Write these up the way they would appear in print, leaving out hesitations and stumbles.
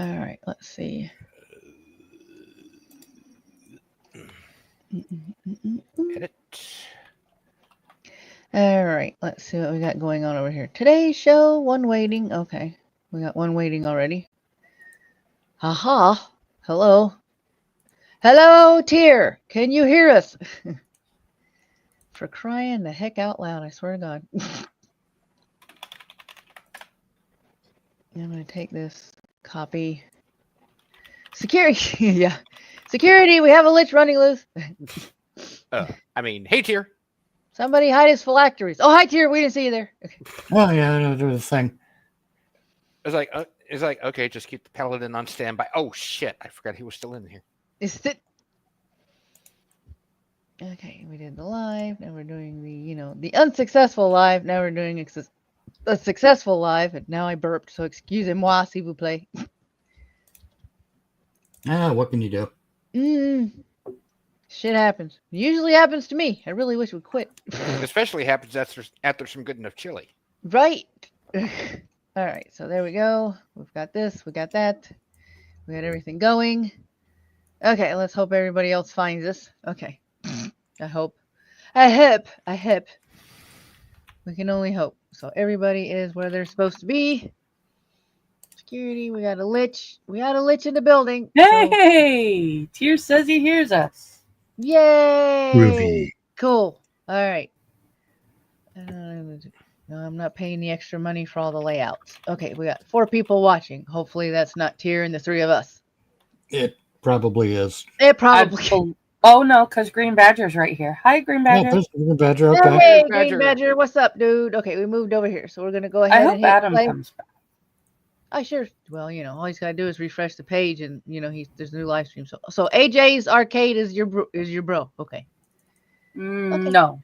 All right, let's see. Edit. All right, let's see what we got going on over here. Today's show, one waiting. Okay, we got one waiting already. Haha. Hello. Hello, Tier. Can you hear us? For crying the heck out loud, I swear to God. I'm going to take this copy. Security. Yeah. Security, we have a lich running loose. Hey, Tier. Somebody hide his phylacteries. Oh, hi, Tier. We didn't see you there. Okay. Oh, yeah, I know, do the thing. It's like, okay, just keep the paladin on standby. Oh, shit. I forgot he was still in here. Is it? Okay, we did the live. Now we're doing the unsuccessful live. Now we're doing a successful live. And now I burped, so excusez-moi, s'il vous plaît. What can you do? Shit happens. It usually happens to me. I really wish we'd quit. It especially happens after some good enough chili. Right. All right, so there we go. We've got this. We got that. We got everything going. Okay, let's hope everybody else finds this. Okay. I hope. We can only hope. So everybody is where they're supposed to be. Security, we got a lich. We got a lich in the building. Hey! So. Tier says he hears us. Yay! Groovy. Cool. All right. No, I'm not paying the extra money for all the layouts. Okay, we got 4 people watching. Hopefully that's not Tier and the 3 of us. It probably is. It probably. Oh no, because Green Badger's right here. Hi, Green Badger. Oh, there's Green Badger. Okay. Hey, Green Badger. What's up, dude? Okay, we moved over here, so we're gonna go ahead. I hope Adam comes back. I sure. Well, all he's gotta do is refresh the page, and there's a new live stream. So AJ's Arcade is your bro. Okay. Okay. No,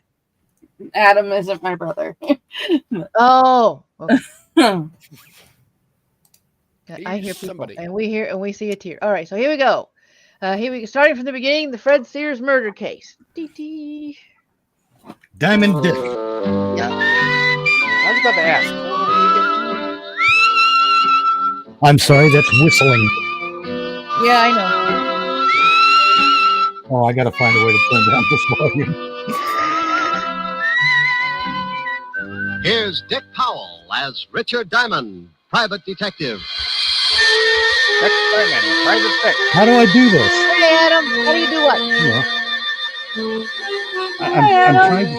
Adam isn't my brother. Oh. Okay. I hear people, somebody. and we see a Tier. All right, so here we go. Starting from the beginning, the Fred Sears murder case. Diamond Dick. Yeah. I was about to ask. I'm sorry, that's whistling. Yeah, I know. Oh, I gotta find a way to turn down this volume. Here's Dick Powell as Richard Diamond, private detective. How do I do this? Hey, Adam. How do you do what? I'm trying to...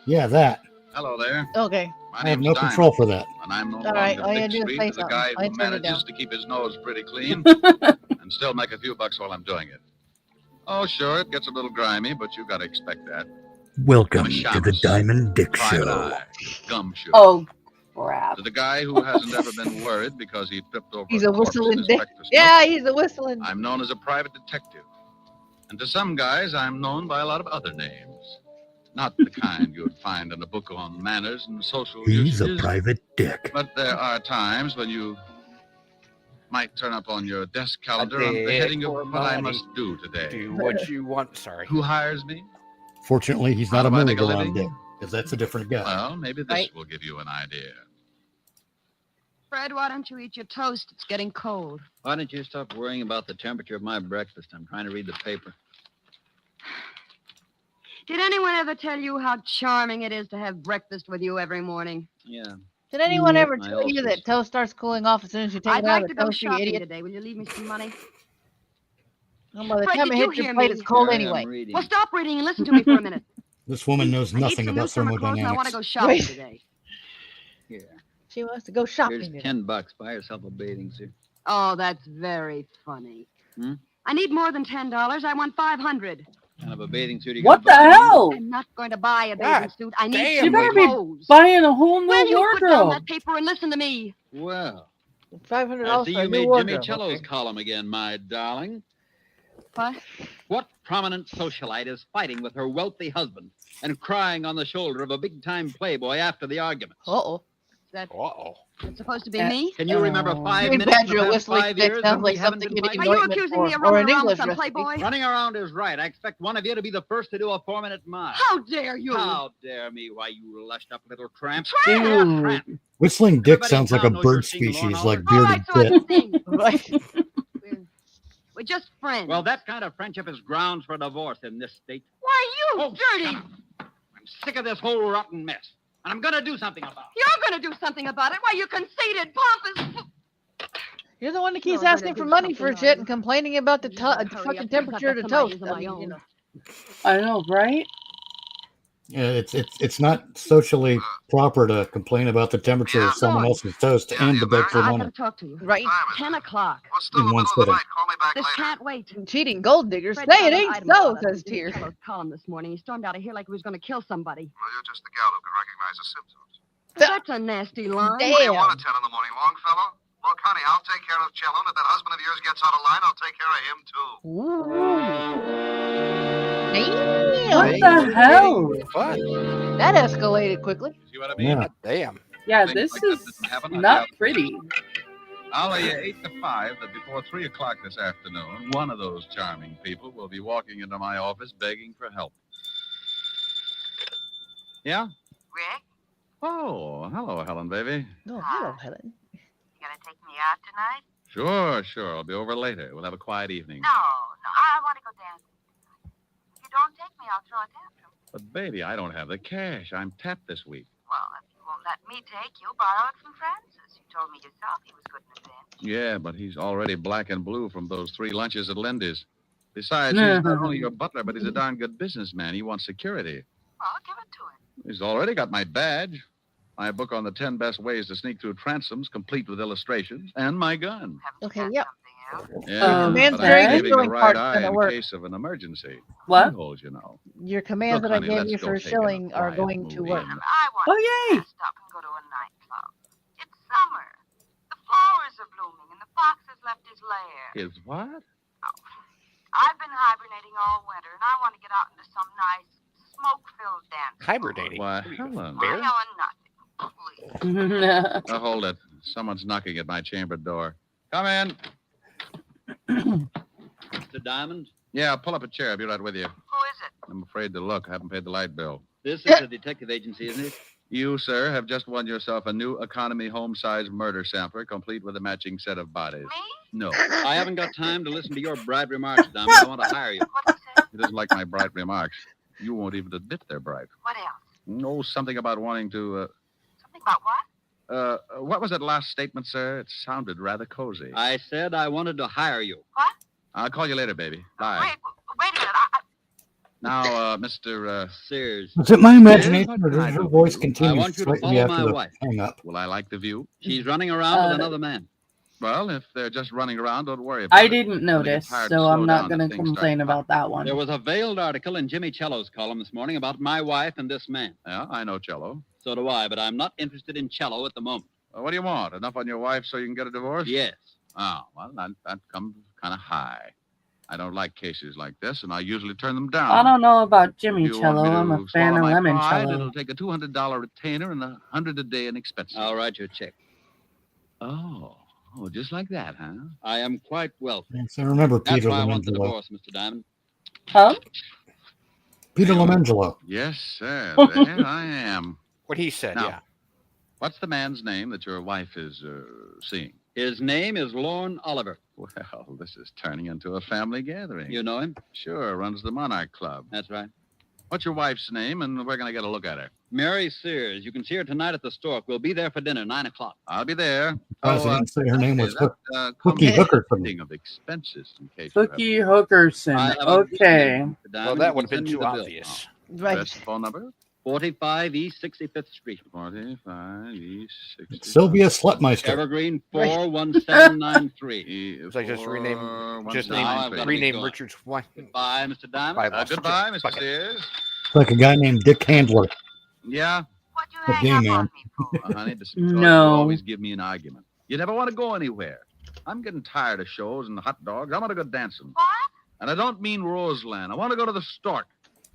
Yeah, that. Hello there. Okay. I have no control for that. And I'm no All right, longer all you Dick do is Street, say the guy something. I who turn it manages down. to keep his nose pretty clean and still make a few bucks while I'm doing it. Oh, sure, it gets a little grimy, but you got to expect that. Welcome to the Diamond Dick Private Show. eye, gumshoe. Oh, crap. To the guy who hasn't ever been worried because he tripped over He's a a corpse in whistling his dick. breakfast Yeah, nook, he's a whistling. I'm known as a private detective. And to some guys, I'm known by a lot of other names. Not the kind you'd find in a book on manners and social He's a usages. private dick. But there are times when you might turn up on your desk calendar A on the dick heading of for what I money. must do today. Do what you want. Sorry. Who hires me? Fortunately, he's not How a do I make a merry-go-round living? dick, because that's a different guy. Well, maybe this Right. will give you an idea. Fred, why don't you eat your toast? It's getting cold. Why don't you stop worrying about the temperature of my breakfast? I'm trying to read the paper. Did anyone ever tell you how charming it is to have breakfast with you every morning? Yeah. Did anyone ever my tell you ulcers. that toast starts cooling off as soon as you take I'd it out like of to the go toast, you shopping idiot? today. Will you leave me some money? Well, by the Fred, time did it you hits your hear plate, me? it's cold Mary, anyway. I'm reading. Well, stop reading and listen to me for a minute. This woman knows I need nothing some new about summer clothes and I want to thermodynamics. go shopping Wait. today. Here. She wants to go shopping Here's today. $10. Buy yourself a bathing suit. Oh, that's very funny. Hmm? I need more than $10. I want $500. Kind of a bathing suit you What the got hell? I'm not going to buy a bathing suit. I need damn, some You better new be clothes. buying a whole Will new you put down wardrobe. that paper and listen to me? Well, $500 I see for a you new made Jimmy wardrobe. Cello's Okay. column again, my darling. What? What prominent socialite is fighting with her wealthy husband and crying on the shoulder of a big-time playboy after the argument? Uh-oh. That Uh-oh. it's supposed to be me? Can you remember 5 Green minutes? Badger in the past whistling 5 stick years sounds when like we haven't something been you fighting? need Are you ointment accusing for, me of or running an around with English some recipe. playboy? Running around is right. I expect one of you to be the first to do a 4-minute mile. How dare you? How dare me? Why, you lushed up little tramp. Dude. Whistling dick Everybody in sounds like a town knows you're bird seeing Law and species, like Order. All bearded right, so I tit. can sing. Right. We're just friends. Well, that kind of friendship is grounds for divorce in this state. Why, you Oh, dirty... shut up. I'm sick of this whole rotten mess, and I'm going to do something about it. You're going to do something about it. Why, you conceited, pompous... You're the one that keeps You're gonna asking for do money for something, shit are and complaining about the, You better the hurry fucking up, 'cause temperature of I've the got some toast. ideas of I my mean, own. you know. I know, right? Yeah, it's not socially proper to complain about the temperature of someone else's toast and to beg for I money. gotta talk to you. Right. 10 o'clock. Well, it's still In the one middle of the sitting. night. Call me back This later. can't wait. Cheating gold diggers. Fred Say found it an ain't item so, about us says in Jimmy Tear. Cello's column this morning. He stormed out of here like he was going to kill somebody. Well, you're just the gal who can recognize the symptoms. That's a nasty line. What do you want Damn. at 10 in the morning, Longfellow? Look, honey, I'll take care of Cello, and if that husband of yours gets out of line, I'll take care of him, too. Damn. What the hell? What? That escalated quickly. See what I mean? Yeah. Damn. Yeah, Things this like that is didn't happen. not pretty. I'll lay you 8 to 5 that before 3 o'clock this afternoon, one of those charming people will be walking into my office begging for help. Yeah? Rick, Oh, hello, Helen, baby. Oh, hello, Helen. you gonna take me out tonight? Sure. I'll be over later. We'll have a quiet evening. No, I want to go dancing. If you don't take me, I'll throw a tantrum. But, baby, I don't have the cash. I'm tapped this week. Well, if you won't let me take you, borrow it from Francis. You told me yourself he was good in the bench. Yeah, but he's already black and blue from those 3 lunches at Lindy's. Besides, he's not only your butler, but he's a darn good businessman. He wants security. Well, give it to him. He's already got my badge, my book on the 10 best ways to sneak through transoms, complete with illustrations, and my gun. Haven't Okay, you got yep. something else? Yeah, Man's but very I'm saving the shilling right part's eye gonna in work. case of an emergency. What? Keyholes, you know. Your commands Look, that I honey, gave let's you go for take a shilling are quiet going to movie. work. I want Oh, you yay. to stop and go to a nightclub. It's summer. The flowers are blooming, and the fox has left his lair. Is what? I've been hibernating all winter, and I want to get out into some nice smoke-filled dance. Hibernating. Why, Helen. Bear? I know nothing. Please. Oh, hold it. Someone's knocking at my chamber door. Come in. Mr. Diamond, Yeah, pull up a chair. I'll be right with you. Who is it? I'm afraid to look. I haven't paid the light bill. this is a detective agency, isn't it? You, sir, have just won yourself a new economy home-size murder sampler, complete with a matching set of bodies. Me? No, I haven't got time to listen to your bright remarks, Diamond. I want to hire you. What'd you say? he doesn't like my bright remarks. You won't even admit they're bright. What else? No, something about wanting to, Something about what? what was that last statement, sir? It sounded rather cozy. I said I wanted to hire you. What? I'll call you later, baby. Bye. Wait a minute. Now, Mr. Sears. Is it my imagination, Yes, or does I her do. voice I continue want you to slightly follow after my the wife. hang up? Will I like the view? She's running around with another man. Well, if they're just running around, don't worry about I it. didn't When they get notice, tired to so slow I'm not down, going the to things complain start about that one. There was a veiled article in Jimmy Cello's column this morning about my wife and this man. Yeah, I know Cello. So do I, but I'm not interested in Cello at the moment. What do you want? Enough on your wife so you can get a divorce? Yes. Oh, well, that comes kind of high. I don't like cases like this, and I usually turn them down. I don't know about If Jimmy you want Cello. me I'm a to fan swallow of my pride, Limoncello. It'll take a $200 retainer and $100 a day in expenses. I'll write you a check. Oh, just like that, huh? I am quite wealthy. Yes, I remember That's Peter why I want the Lamangelo. divorce, Mr. Diamond. Huh? Peter Lamangelo. Yes, sir. There I am. What he said, Now, yeah. What's the man's name that your wife is seeing? His name is Lorne Oliver. Well, this is turning into a family gathering. You know him? Sure, runs the Monarch Club. That's right. What's your wife's name, and we're going to get a look at her? Mary Sears. You can see her tonight at the Stork. We'll be there for dinner, 9 o'clock. I'll be there. I didn't say her name was Hook, comes Hooky with Hookerson. meeting of expenses in case you have Cookie Hookerson. I have a Okay. Mr. Diamond. Well, that You would have can been send me too the bill. obvious. Right. Best phone number? 45 East 65th Street. 45 East 60. Sylvia Slutmeister. Evergreen Right. 41793. It's like just rename, just Now I've name, gotta rename be going. Richard's wife. Goodbye, Mr. Diamond. Bye, boss. Goodbye, Mr. Fuck it. Sears. Like a guy named Dick Handler. Yeah, What'd you A hang gay up man. on me for? honey, this No. you always give me an argument. You never want to go anywhere. I'm getting tired of shows and hot dogs. I want to go dancing. What? And I don't mean Roseland. I want to go to the Stork.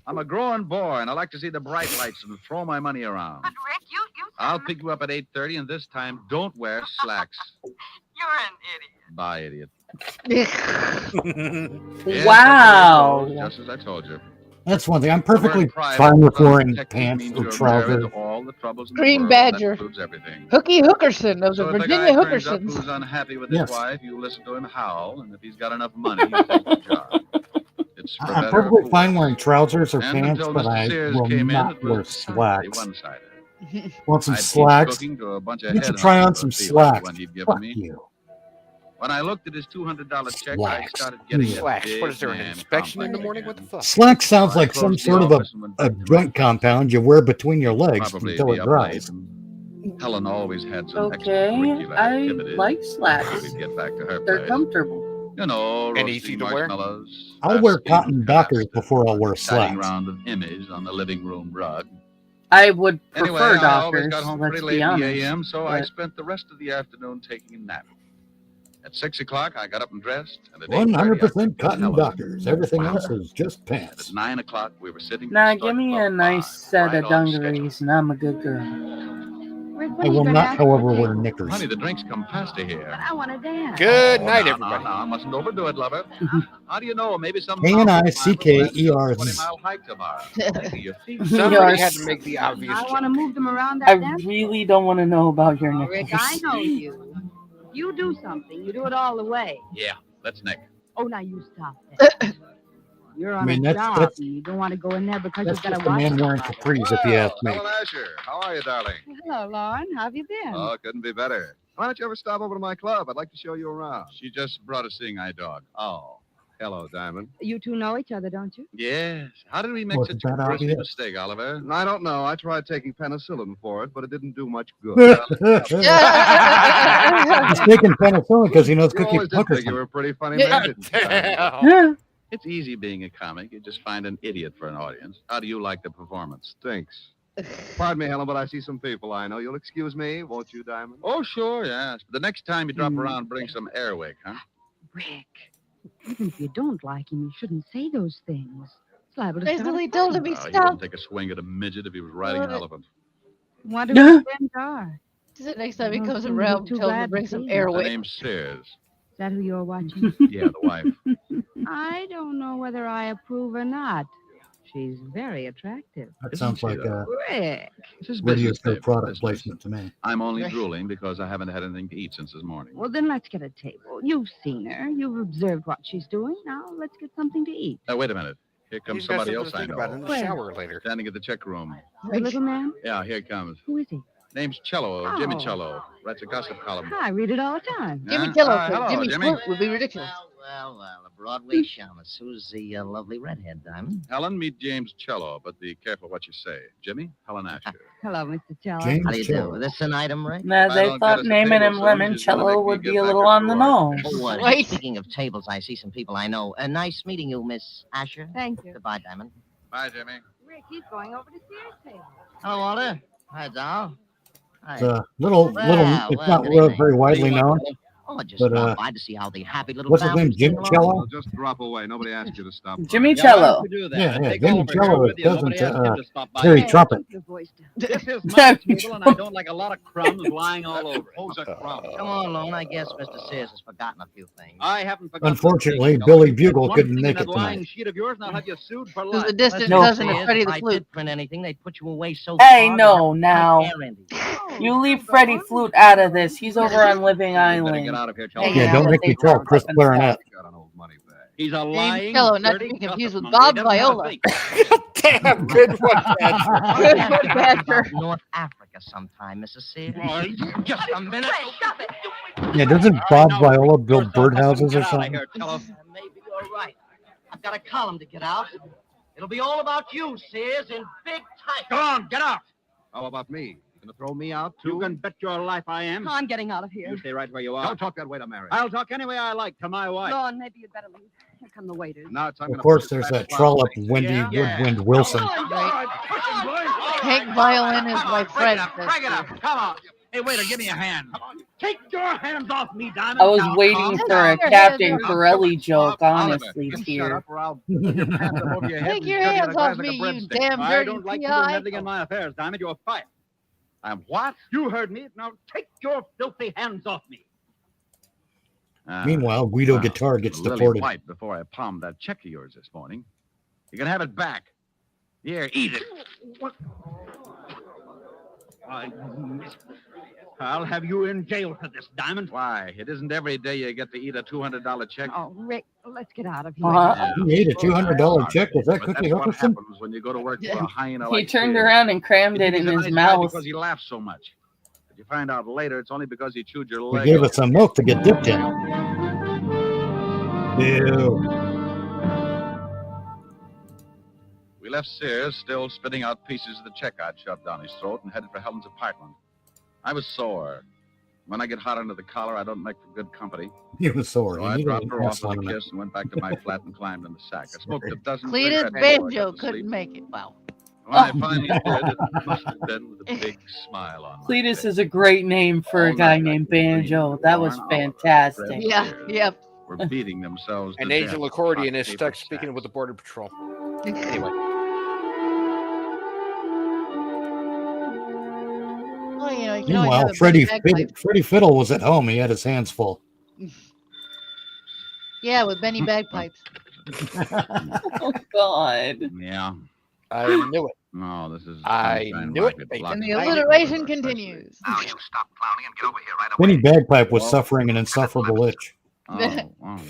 I'm a growing boy, and I like to see the bright lights and throw my money around. But, Rick, you I'll pick you up at 8:30, and this time, don't wear slacks. You're an idiot. Bye, idiot. Yes, Wow. Just as I told you. That's one thing. I'm The word perfectly private fine with wearing detective pants means or you're married trousers. to all the troubles in the Green world. Badger. That includes everything. Hooky Hookerson of the So if a Virginia guy turns up Hookersons. who's unhappy with Yes. his wife, you listen to him howl, and if he's got enough money, you take the job. It's for I'm better or perfectly for fine worse. wearing trousers or And pants, until but Mr. I Sears will came in, not it wear was slacks. one-sided. Want some I'd keep slacks? cooking to a bunch of You should head try on hunting some for a feeling slacks. when he'd given Fuck me. you. When I looked at his $200 check, I Slacks. started getting Yeah. a Slacks. big What is there, an man inspection in the complex morning? What the again. fuck? Slacks sounds So I like some closed the sort of a office and went back to joint breakfast. compound you wear between your legs Probably until be it up dries. late, and Helen always had some Okay, extracurricular I activities. like before slacks. we'd get back to her They're place. comfortable. You know, And roasting easy to wear? marshmallows. I'll wear basking cotton with dockers cats, before I'll wear Exciting slacks. round of image on the living room rug. I would Anyway, prefer I always Dockers, got home let's pretty be late in the honest. a.m., so I but- spent the rest of the afternoon taking a nap. At 6 o'clock, I got up and dressed, and at 8:30, I 100% picked up cotton Helen. dockers. Everything Wow. else is just At pants. 9 o'clock, we were sitting. Nah, to give me start a Club nice 5, set right of on schedule. dungarees and I'm a good girl. I will not, however, wear knickers. Honey, the drinks come faster here. But I want to dance. Good Oh, night, no, everybody. No, I mustn't overdo it, lover. How do you know? Maybe some K-N-I-C-K-E-R. 20-mile hike tomorrow. Maybe your feet. Somebody had to make the obvious I want to joke. move them around I that dance. really don't want to know about your Rick, knickers. I know you. You do something. You do it all the way. Yeah, let's Nick. Oh, now you stop that. You're on I mean, a that's- job. that's- and you don't want to go in there because That's you've got just to a watch man wearing somebody. capris, if you ask me. Helen Asher, how are you, darling? Hello, Lauren. How have you been? Oh, couldn't be better. Why don't you ever stop over to my club? I'd like to show you around. She just brought a seeing eye dog. Oh, hello, Diamond. You two know each other, don't you? Yes. How did we make Wasn't such a that gruesome obvious? mistake, Oliver? I don't know. I tried taking penicillin for it, but it didn't do much good. He's taking penicillin because he knows You Cookie always did think you Punkerson. were a pretty funny Yeah. man, didn't you? Yeah. It's easy being a comic. You just find an idiot for an audience. How do you like the performance? Stinks. Pardon me, Helen, but I see some people I know. You'll excuse me, won't you, Diamond? Oh, sure, yes. But the next time you drop around, bring some Airwick, huh? Rick, even if you don't like him, you shouldn't say those things. It's liable to start a Basically told fight. him he He wouldn't stopped. take a swing at a midget if he was riding an Well, elephant. Wonder who his friends are. The next time he I don't comes think he'd be around, too tell him glad to to bring some see Her you. Airwick. name's Sears. Is that who you're watching? Yeah, the wife. I don't know whether I approve or not. She's very attractive. That Isn't sounds she, like though? a Rick. This is radio business, show babe, product business. placement to me. I'm only Right. drooling because I haven't had anything to eat since this morning. Well, then let's get a table. You've seen her. You've observed what she's doing. Now let's get something to eat. Wait a minute. Here comes He's got somebody something else to I think about in know. the Where? shower later. Standing at the check room. The little man? Yeah, here it comes. Who is he? Name's Cello, Jimmy Oh. Cello. Writes a gossip column. I read it all the time. Jimmy Huh? Cello, Hello, Jimmy Jimmy. Squirt would be ridiculous. Well, a Broadway shamus. Who's the lovely redhead, Diamond? Helen, meet James Cello, but be careful what you say. Jimmy, Helen Asher. Hello, Mr. Cello. James How do you do? Cello. This an item, right? Nah, If I they don't thought get us a naming table him soon, she's gonna Limoncello make me would get be a back little her on the drawer. nose. Oh, Right. speaking of tables, I see some people I know. Nice meeting you, Miss Asher. Thank you. Goodbye, Diamond. Bye, Jimmy. Rick, he's going over to Sears' table. Hello, Walter. Hi, Doll. Hi. It's a little, it's not good evening. very widely known. Oh, I just but, stopped by to see how the happy little What's his name, family's Jim getting Cello? along. Just drop away. Nobody asked you to stop. Jimmy Cello. Yeah, Jimmy Cello doesn't Terry Trumpet. Your voice down. This is my table, and I don't like a lot of crumbs lying all over it. Who's a crumb? Come on, Lone. I guess Mr. Sears has forgotten a few things. I haven't forgotten. Unfortunately, Billy Bugle couldn't make it tonight. Sheet of yours, and I'll have you sued for Because life. the distant No, cousin of Sears, Freddie if the I Flute. did print anything, they'd put you away so Hey, far no, that now. I can't end it. You leave Freddie Flute out of this. He's over on Living Get Island. out of here, Hey, Cello. Yeah, don't make me tell Chris Clarinet. Got an old money bag. He's a James lying, Cello, not to dirty be confused with gossip Bob monger. He doesn't Viola. have a thing. Damn, good one, Badger. We're gonna have to Good talk about Badger. North Africa sometime, Mrs. Sears. Just a minute. Stop it. Yeah, doesn't Bob Viola build birdhouses or Get out of something? here, Cello. Maybe you're right. I've got a column to get out. It'll be all about you, Sears, in big type. Go on, get out. How about me? You gonna throw me out too? You can bet your life I am. I'm getting out of here. You stay right where you are. Don't talk that way to Mary. I'll talk any way I like to my wife. Lon, maybe you'd better leave. Here come the waiters. Now it's time Of course, there's that trollop Wendy Yeah. Woodwind Wilson. Hank Violin is Come like on, Fred. break it up. Come on. Hey, waiter, give me a hand. Take your hands off me, Diamond. I was Now, waiting calm for down. a Captain Corelli joke, honestly, Shut here. up or I'll put your pants up over your head Take and your shove you in hands a glass off like a me, you breadstick. damn I dirty don't like you PI. meddling in my affairs, Diamond. You're fired. I'm what? You heard me. Now take your filthy hands off me. Meanwhile, Guido well, Guitar gets a lily deported. white before I palmed that check of yours this morning. You can have it back. Here, eat it. What? I'll have you in jail for this, Diamond. Why? It isn't every day you get to eat a $200 check. Oh, Rick, let's get out of here. Uh-huh. He ate a $200 check. Was that But Cookie that's what Hutchinson? happens when you go to work for a hyena He like turned Sears. around and crammed You it think in he's a his nice guy mouth. because he laughs so much. But you find out later it's only because he chewed your He leg gave off. us some milk to get dipped in. Ew. We left Sears still spitting out pieces of the check I'd shoved down his throat and headed for Helen's apartment. I was sore. When I get hot under the collar, I don't make for good company. He was sore. So He I needed dropped a her off nurse with on a him. kiss and went back to my flat and climbed in the sack. I smoked a dozen Cletus cigarettes before I Banjo got to sleep. couldn't make it. Wow. When I finally did, it must have been with a big smile on my Cletus face. is a great name for a All guy night, named I could dream Banjo. of That was Warren Oliver, fantastic. Fred Yeah, Sears yep. were beating themselves to And death Angel with Accordion hot is paper stuck speaking sacks. with the Border Patrol. Anyway. Well, you know, you can only Meanwhile, have a big bagpipe. Freddie Fiddle was at home. He had his hands full. Yeah, with Benny Bagpipes. Oh, God. Yeah. I knew it. No, this is. I sunshine knew it, rocket baby. block. And the I- alliteration continues. Now you stop clowning and get over here right away. Benny Bagpipe was Well- suffering an insufferable itch. Oh, wow.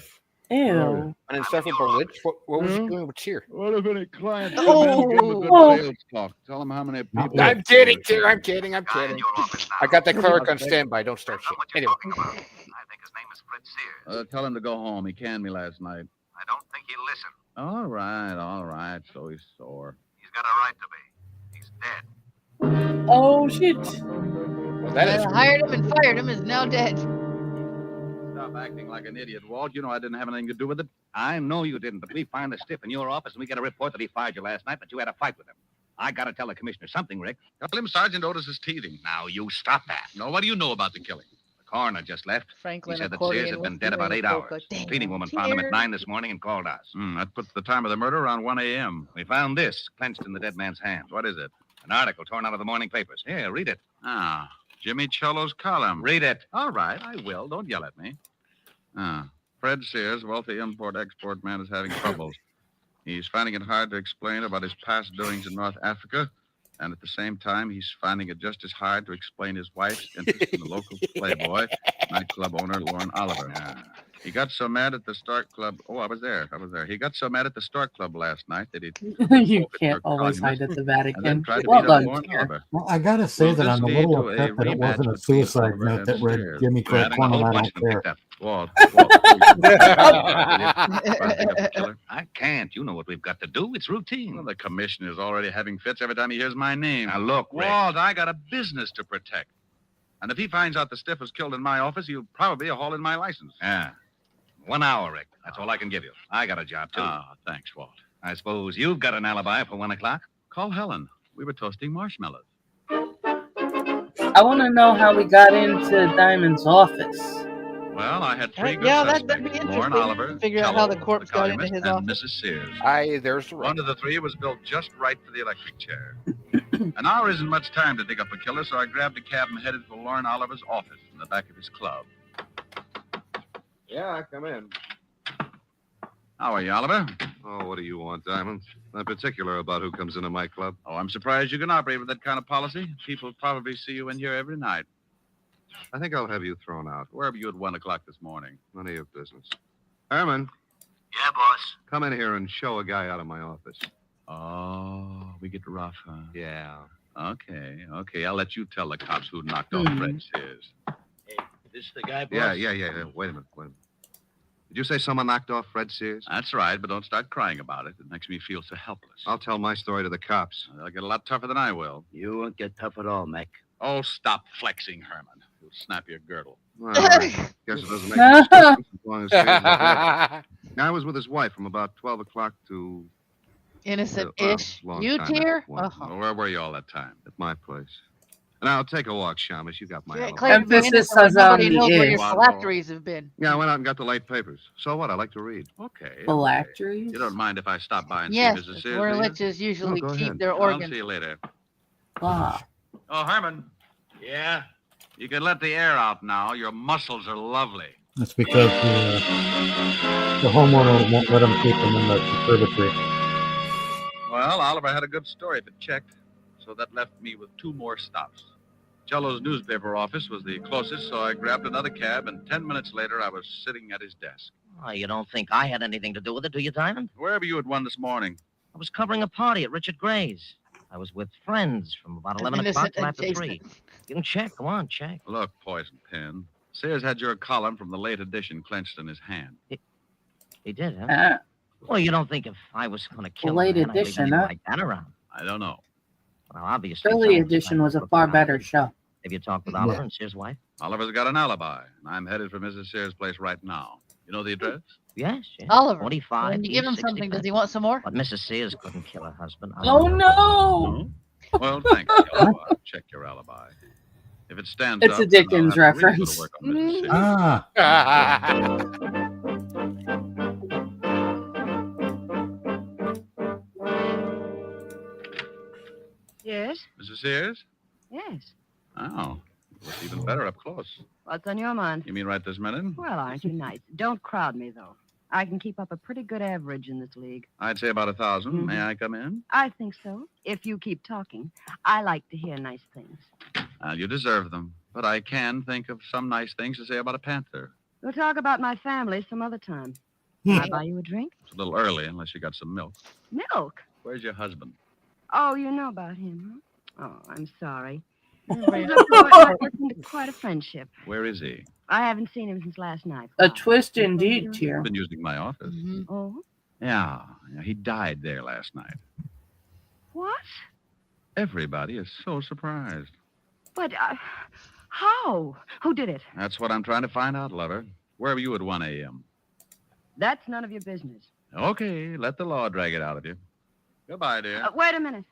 Ew. An insufferable itch. What was he doing with cheer? What if any clients come in and give him a good sales talk? Tell them how many people. I'm kidding, dear. I'm kidding. I'm Guy in kidding. your office now. I got the clerk on standby. Don't start That's shit. not what you're Anyway. talking about. I think his name is Fred Sears. Tell him to go home. He canned me last night. I don't think he'll listen. All right. So he's sore. He's got a right to be. He's dead. Oh, shit. Well, that is. Hired him and fired him is now dead. Stop acting like an idiot, Walt. You know I didn't have anything to do with it. I know you didn't, but we find the stiff in your office, and we get a report that he fired you last night, but you had a fight with him. I got to tell the commissioner something, Rick. Tell him Sergeant Otis is teething. Now, you stop that. No, what do you know about the killing? The coroner just left. Franklin He said that accordion Sears had been with dead the about 8 polka. hours. Damn, The cleaning woman found him Tear. at 9 this morning and called us. That puts the time of the murder around 1 a.m. We found this clenched in the dead man's hand. What is it? An article torn out of the morning papers. Here, read it. Ah, Jimmy Cello's column. Read it. All right, I will. Don't yell at me. Fred Sears, wealthy import-export man, is having troubles. He's finding it hard to explain about his past doings in North Africa, and at the same time, he's finding it just as hard to explain his wife's interest in the local playboy, nightclub owner Lauren Oliver. He got so mad at the Stork Club. Oh, I was there. He got so mad at the Stork Club last night that he You can't always hide at the and then Vatican. tried to Well beat up done, Lauren Tier. Oliver. Well, I gotta say Will that this I'm a lead little to a upset that it rematch wasn't a between suicide Oliver note and that read Sears? Jimmy We're Craig adding a whole I bunch don't of them care. picked up. Walt, I can't. You know what we've got to do. It's routine. well, the commissioner's already having fits every time he hears my name. Now, look, Rick. Walt, I got a business to protect. And if he finds out the stiff was killed in my office, he'll probably haul in my license. Yeah. 1 hour, Rick. That's all I can give you. I got a job, too. Thanks, Walt. I suppose you've got an alibi for 1 o'clock? Call Helen. We were toasting marshmallows. I want to know how we got into Diamond's office. Well, I had three good Yeah, suspects. that'd be Lauren interesting. Oliver, Figure out how the Cello, corpse got into columnist, his and office. Mrs. Sears. There's the One right. of the three was built just right for the electric chair. An hour isn't much time to dig up a killer, so I grabbed a cab and headed for Lauren Oliver's office in the back of his club. Yeah, come in. How are you, Oliver? Oh, what do you want, Diamond? I'm particular about who comes into my club. Oh, I'm surprised you can operate with that kind of policy. People probably see you in here every night. I think I'll have you thrown out. Where were you at 1 o'clock this morning? None of your business. Herman, Yeah, boss. come in here and show a guy out of my office. Oh, we get rough, huh? Yeah. Okay. I'll let you tell the cops who knocked off Fred Sears. This the guy, boss? Yeah. Wait a minute. Did you say someone knocked off Fred Sears? That's right, but don't start crying about it. It makes me feel so helpless. I'll tell my story to the cops. They'll get a lot tougher than I will. You won't get tough at all, Mac. Oh, stop flexing, Herman. You'll snap your girdle. Well, I guess it doesn't make much difference as long as Sears is dead. I was with his wife from about 12 o'clock to Innocent-ish. long You, time Tier? after one. Uh-huh. Where were you all that time? At my place. Now, take a walk, Shamus. You got my Yeah, alibi. claim to be Emphasis innocent when is on nobody the knows where if. your phylacteries have been. Yeah, I went out and got the late papers. So what? I like to read. Okay. Phylacteries? You don't mind if I stop by and Yes, see Mrs. Sears, where do you? witches usually go keep ahead. their I'll organs. see you later. Ah. Oh, Herman, Yeah? You can let the air out now. Your muscles are lovely. That's because the homeowner won't let him keep them in the conservatory. Well, Oliver had a good story if it checked, so that left me with 2 more stops. Cello's newspaper office was the closest, so I grabbed another cab, and 10 minutes later I was sitting at his desk. Oh, you don't think I had anything to do with it, do you, Diamond? Wherever you had won this morning. I was covering a party at Richard Gray's. I was with friends from about 11 o'clock till after 3. You can check. Come on, check. Look, Poison Pen. Sears had your column from the late edition clenched in his hand. He did, huh? Well, you don't think if I was going to kill Late a man, I'd leave edition, anything huh? like that around? I don't know. Well, obviously. Early someone's edition trying was to a look far for better Oliver. show. Have you talked with Oliver and Sears' wife? Oliver's got an alibi, and I'm headed for Mrs. Sears' place right now. You know the address? Yes. Oliver, 45. when you give him East something, 65th. does he want some more? But Mrs. Sears couldn't kill her husband. Oh, no! Well, thanks, Cello. I'll check your alibi. If it stands It's up, a then I'll Dickens have to really go reference. to work on Mrs. Sears. Yes? Mrs. Sears? Yes. Oh, looks even better up close. What's on your mind? You mean right this minute? Well, aren't you nice? Don't crowd me, though. I can keep up a pretty good average in this league. I'd say about 1,000. Mhm. May I come in? I think so. If you keep talking. I like to hear nice things. You deserve them. But I can think of some nice things to say about a panther. We'll talk about my family some other time. Can I buy you a drink? It's a little early unless you got some milk. Milk? Where's your husband? Oh, you know about him, huh? Oh, I'm sorry. Quite a friendship. Where is he? I haven't seen him since last night. A twist indeed, He's Tier. been using my office. Oh? Yeah, he died there last night. What? Everybody is so surprised. But, how? Who did it? That's what I'm trying to find out, lover. Where were you at 1 a.m.? That's none of your business. Okay, let the law drag it out of you. Goodbye, dear. Wait a minute.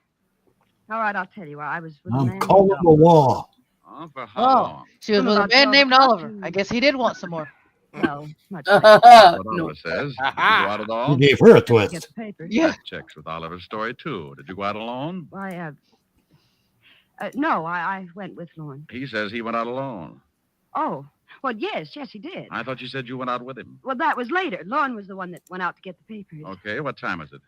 All right, I'll tell you. I was with a I'm man calling named the law. Oh, for how Oh, long? she was with a man named Oliver. I guess he did want some more. No, much What later. Oliver says. Did you go out at all? You gave her a Get twist. the paper. Yeah. That checks with Oliver's story, too. Did you go out alone? Why, no, I went with Lorne. He says he went out alone. Oh, well, yes, he did. I thought you said you went out with him. Well, that was later. Lorne was the one that went out to get the papers. Okay, what time was it?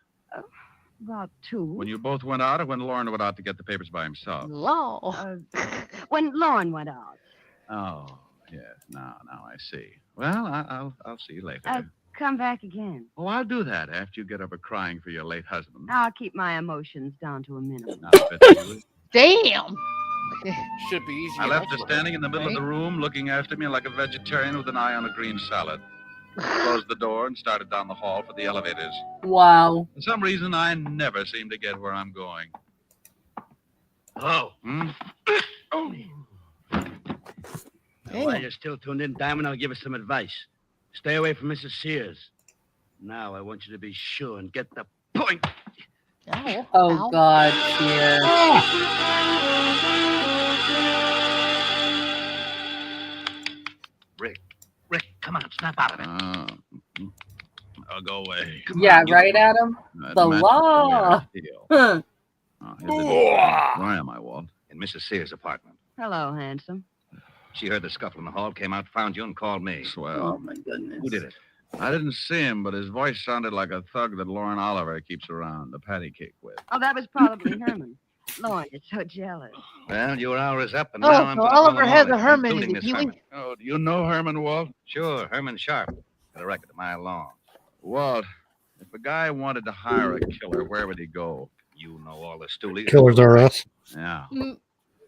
About 2. When you both went out or when Lauren went out to get the papers by himself? Law. When Lorne went out. Oh, yes. Now I see. Well, I'll see you later. Come back again. Oh, I'll do that after you get over crying for your late husband. I'll keep my emotions down to a minimum. Now, Betsy, Damn. Should be easy. I left her enough. standing in the middle of the room, looking after me like a vegetarian with an eye on a green salad. Closed the door and started down the hall for the elevators. Wow. For some reason, I never seem to get where I'm going. Hello. Oh. While you're still tuned in, Diamond, I'll give us some advice. Stay away from Mrs. Sears. Now I want you to be sure and get the point. Oh, God, Tier. Rick, come on, snap out of it. I'll go away. Yeah, right, Adam? The law. Huh. Where am I, Walt? In Mrs. Sears' apartment. Hello, handsome. She heard the scuffle in the hall, came out, found you, and called me. Swell. Oh, my goodness. Who did it? I didn't see him, but his voice sounded like a thug that Lauren Oliver keeps around, the patty cake with. Oh, that was probably Herman. Lorne, you're so jealous. Well, your hour is up, and Oh, now I'm so gonna Oliver call has all a Herman including in Miss Pee Wee? Herman. Oh, do you know Herman, Walt? Sure, Herman Sharp. Got a record of mile long. Walt, if a guy wanted to hire a killer, where would he go? You know all the stoolies. Killers R Us. Yeah.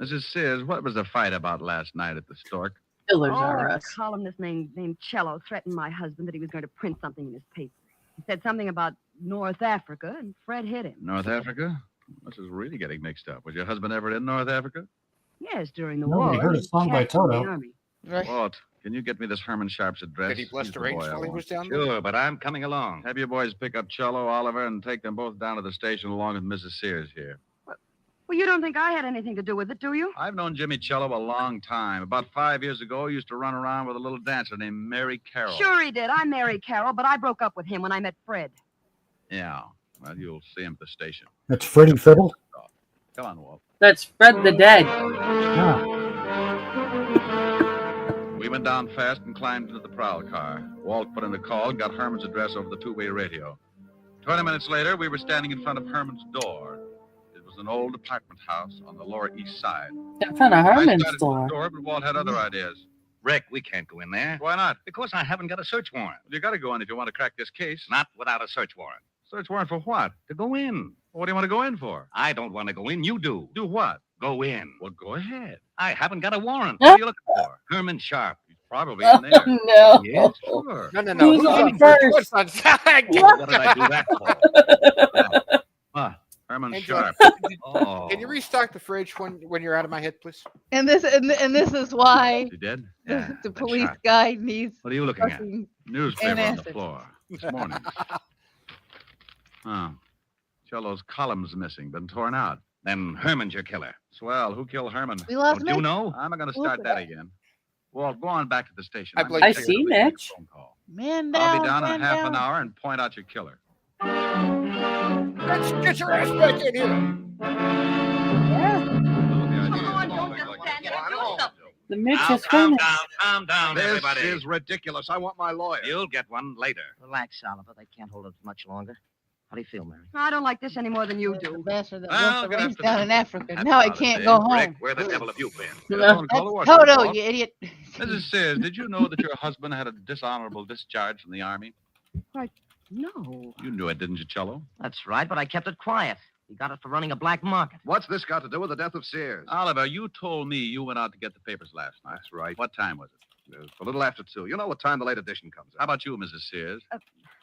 Mrs. Sears, what was the fight about last night at the Stork? Killers Oh, are a us. columnist named Cello threatened my husband that he was going to print something in his paper. He said something about North Africa, and Fred hit him. North Africa? This is really getting mixed up. Was your husband ever in North Africa? Yes, during the Nobody war. heard a he song by captured the Toto. army. Right. Walt, can you get me this Herman Sharp's address? Did he bless He's the the range boy I while he want. was down there? Sure, but I'm coming along. Have your boys pick up Cello, Oliver, and take them both down to the station along with Mrs. Sears here. Well, you don't think I had anything to do with it, do you? I've known Jimmy Cello a long time. About 5 years ago, he used to run around with a little dancer named Mary Carroll. Sure he did. I married Carol, but I broke up with him when I met Fred. Yeah. Well, you'll see him at the station. That's Freddie Fiddle. Come on, Walt. That's Fred the Dead. Yeah. went down fast and climbed into the prowl car. Walt put in a call and got Herman's address over the two-way radio. 20 minutes later, we were standing in front of Herman's door. It was an old apartment house on the Lower East Side. In front of I Herman's started door. with the door, but Walt had other ideas. Rick, we can't go in there. Why not? Because I haven't got a search warrant. Well, you got to go in if you want to crack this case. Not without a search warrant. Search warrant for what? To go in. What do you want to go in for? I don't want to go in. You do. Do what? Go in. Well, go ahead. I haven't got a warrant. What are you looking for? Herman Sharp. He's probably in there. No. Yes, sure. No. Who's on first? What What did I do that for? Herman Hey, Sharp. Oh. Can you restock the fridge when you're out of my head, please? And this is why You did? the police guy needs What are you looking at? fucking Newspaper on the acid. floor this morning. Oh. Cello's column's missing, been torn out. Then Herman's your killer. Swell. Who killed Herman? We lost Don't you Mitch. know? I'm not going to Who's start that that? again. Walt, go on back to the station. I I'm blame gonna I take see a phone Mitch. call. Man down. I'll be down in man half down. an hour and point out your killer. Let's get your ass back in here. The Mitch Calm is finished. down, This everybody. is ridiculous. I want my lawyer. You'll get one later. Relax, Oliver. They can't hold it much longer. How do you feel, Mary? I don't like this any more than you The do. bastard that Well, left good the range afternoon. down in Africa. That's Now I about can't it. go home. Rick, where the devil have you been? Get a No. phone call to That's Washington, Toto, Walt. you idiot. Mrs. Sears, did you know that your husband had a dishonorable discharge from the Army? No. You knew it, didn't you, Cello? That's right, but I kept it quiet. He got it for running a black market. What's this got to do with the death of Sears? Oliver, you told me you went out to get the papers last night. That's right. What time was it? It was a little after 2. You know what time the late edition comes How out. about you, Mrs. Sears?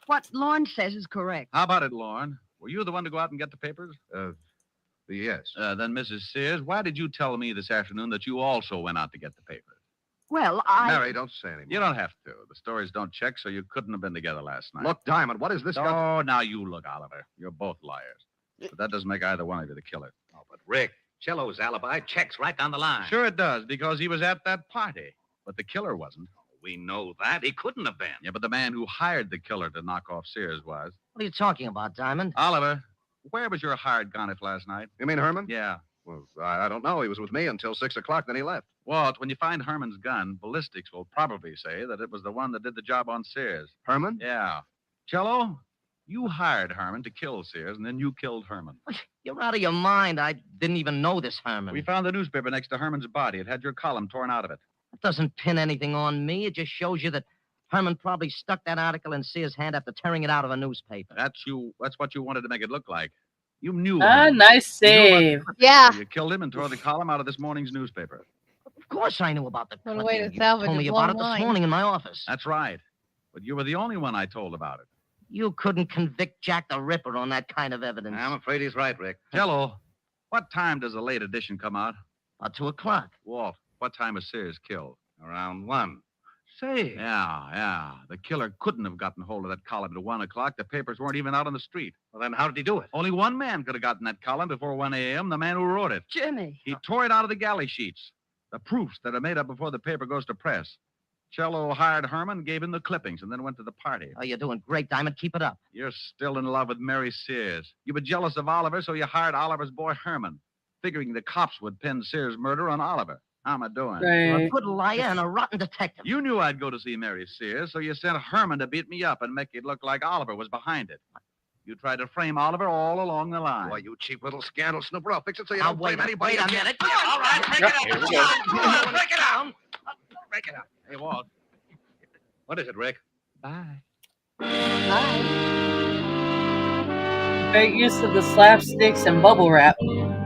What Lorne says is correct. How about it, Lorne? Were you the one to go out and get the papers? Yes. Then, Mrs. Sears, why did you tell me this afternoon that you also went out to get the papers? Well, Mary, don't say anymore. You don't have to. The stories don't check, so you couldn't have been together last night. Look, Diamond, what is this got? Oh, now you look, Oliver. You're both liars. But that doesn't make either one of you the killer. Oh, but Rick, Cello's alibi checks right down the line. Sure it does, because he was at that party. But the killer wasn't. We know that. He couldn't have been. Yeah, but the man who hired the killer to knock off Sears was. What are you talking about, Diamond? Oliver, where was your hired gun if last night? You mean Herman? Yeah. Well, I don't know. He was with me until 6 o'clock, then he left. Walt, when you find Herman's gun, ballistics will probably say that it was the one that did the job on Sears. Herman? Yeah. Cello, you hired Herman to kill Sears, and then you killed Herman. You're out of your mind. I didn't even know this Herman. We found the newspaper next to Herman's body. It had your column torn out of it. That doesn't pin anything on me. It just shows you that Herman probably stuck that article in Sears' hand after tearing it out of a newspaper. That's what you wanted to make it look like. You knew. Ah, Herman. nice You knew about save. the- Yeah. You killed him and tore the column out of this morning's newspaper. Of course I knew about the What a way clipping. to You salvage told a me long about it this line. morning in my office. That's right. But you were the only one I told about it. You couldn't convict Jack the Ripper on that kind of evidence. I'm afraid he's right, Rick. Jello, what time does the late edition come out? About 2 o'clock. Walt, what time was Sears killed? Around 1. Say. Yeah. The killer couldn't have gotten hold of that column at 1 o'clock. The papers weren't even out on the street. Well, then how did he do it? Only one man could have gotten that column before 1 a.m., the man who wrote it. Jimmy. He tore it out of the galley sheets. The proofs that are made up before the paper goes to press. Cello hired Herman, gave him the clippings, and then went to the party. Oh, you're doing great, Diamond. Keep it up. You're still in love with Mary Sears. You were jealous of Oliver, so you hired Oliver's boy Herman, figuring the cops would pin Sears' murder on Oliver. How am I doing? You're a Right. good liar and a rotten detective. You knew I'd go to see Mary Sears, so you sent Herman to beat me up and make it look like Oliver was behind it. You tried to frame Oliver all along the line. Boy, you cheap little scandal snooper. I'll fix it so you Now, don't blame anybody wait a again. minute. All right, break Yep, it here up. we go. Come on, break it down. Break it up. Hey, Walt. What is it, Rick? Bye. Great use of the slapsticks and bubble wrap.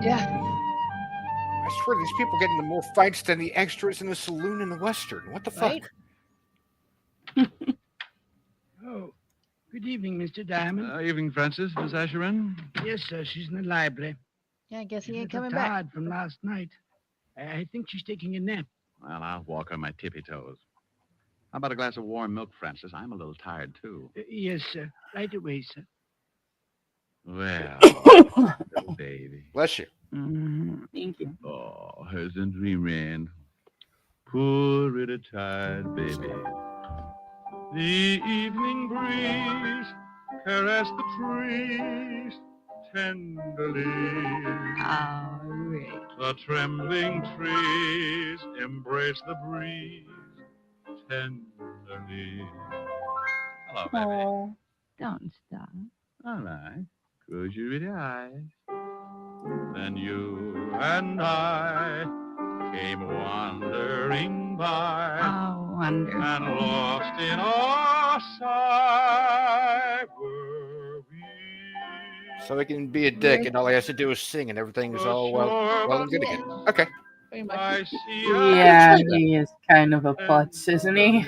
Yeah. I swear these people get into more fights than the extras in the saloon in the Western. What the fuck? Right? Oh, good evening, Mr. Diamond. Evening, Francis. Miss Asherin? Yes, sir. She's in the library. Yeah, I guess he ain't She's a coming little back. tired from last night. I think she's taking a nap. Well, I'll walk on my tippy toes. How about a glass of warm milk, Francis? I'm a little tired, too. Yes, sir. Right away, sir. Well, little baby. Bless you. Thank you. Oh, hasn't dreaming. Poor little tired baby. The evening breeze caress the trees tenderly. The trembling trees embrace the breeze tenderly. Hello, baby. Oh, Don't stop. All right. Close your really eyes. Then you and I came wandering by Oh, wonderful. and lost in our sight were we. So he can be a dick, and all he has to do is sing, and everything's all well and good again. Okay. Pretty much. I see yeah, he is kind of a putz, isn't he?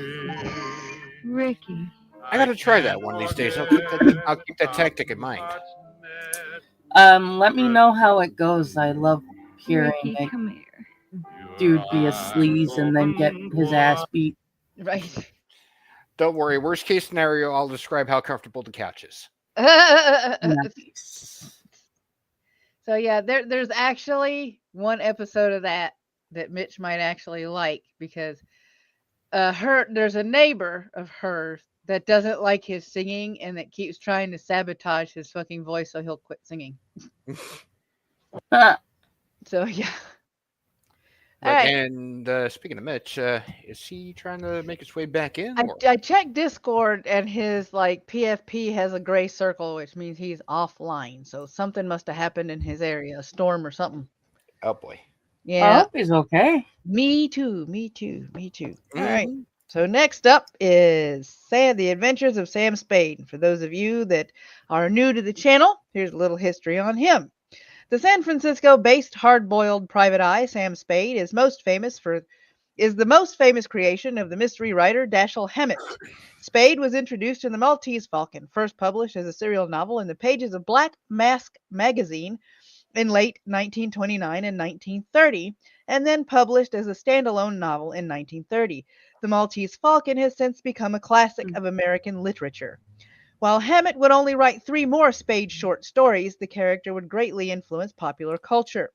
Ricky. I gotta try that one of these days. I'll keep that tactic in mind. Let me know how it goes. I love hearing Ricky, a come here. dude be a sleaze and then get his ass beat. Right. Don't worry. Worst case scenario, I'll describe how comfortable the couch is. Nice. So yeah, there's actually one episode of that Mitch might actually like because there's a neighbor of hers that doesn't like his singing and that keeps trying to sabotage his fucking voice so he'll quit singing. So yeah. All right. And speaking of Mitch, is he trying to make his way back in? I checked Discord and his PFP has a gray circle, which means he's offline. So something must have happened in his area, a storm or something. Oh boy. I Yeah. hope he's okay. Me too. All right. So next up is The Adventures of Sam Spade. For those of you that are new to the channel, here's a little history on him. The San Francisco-based hard-boiled private eye, Sam Spade, is the most famous creation of the mystery writer Dashiell Hammett. Spade was introduced in The Maltese Falcon, first published as a serial novel in the pages of Black Mask magazine in late 1929 and 1930, and then published as a standalone novel in 1930. The Maltese Falcon has since become a classic of American literature. While Hammett would only write 3 more Spade short stories, the character would greatly influence popular culture.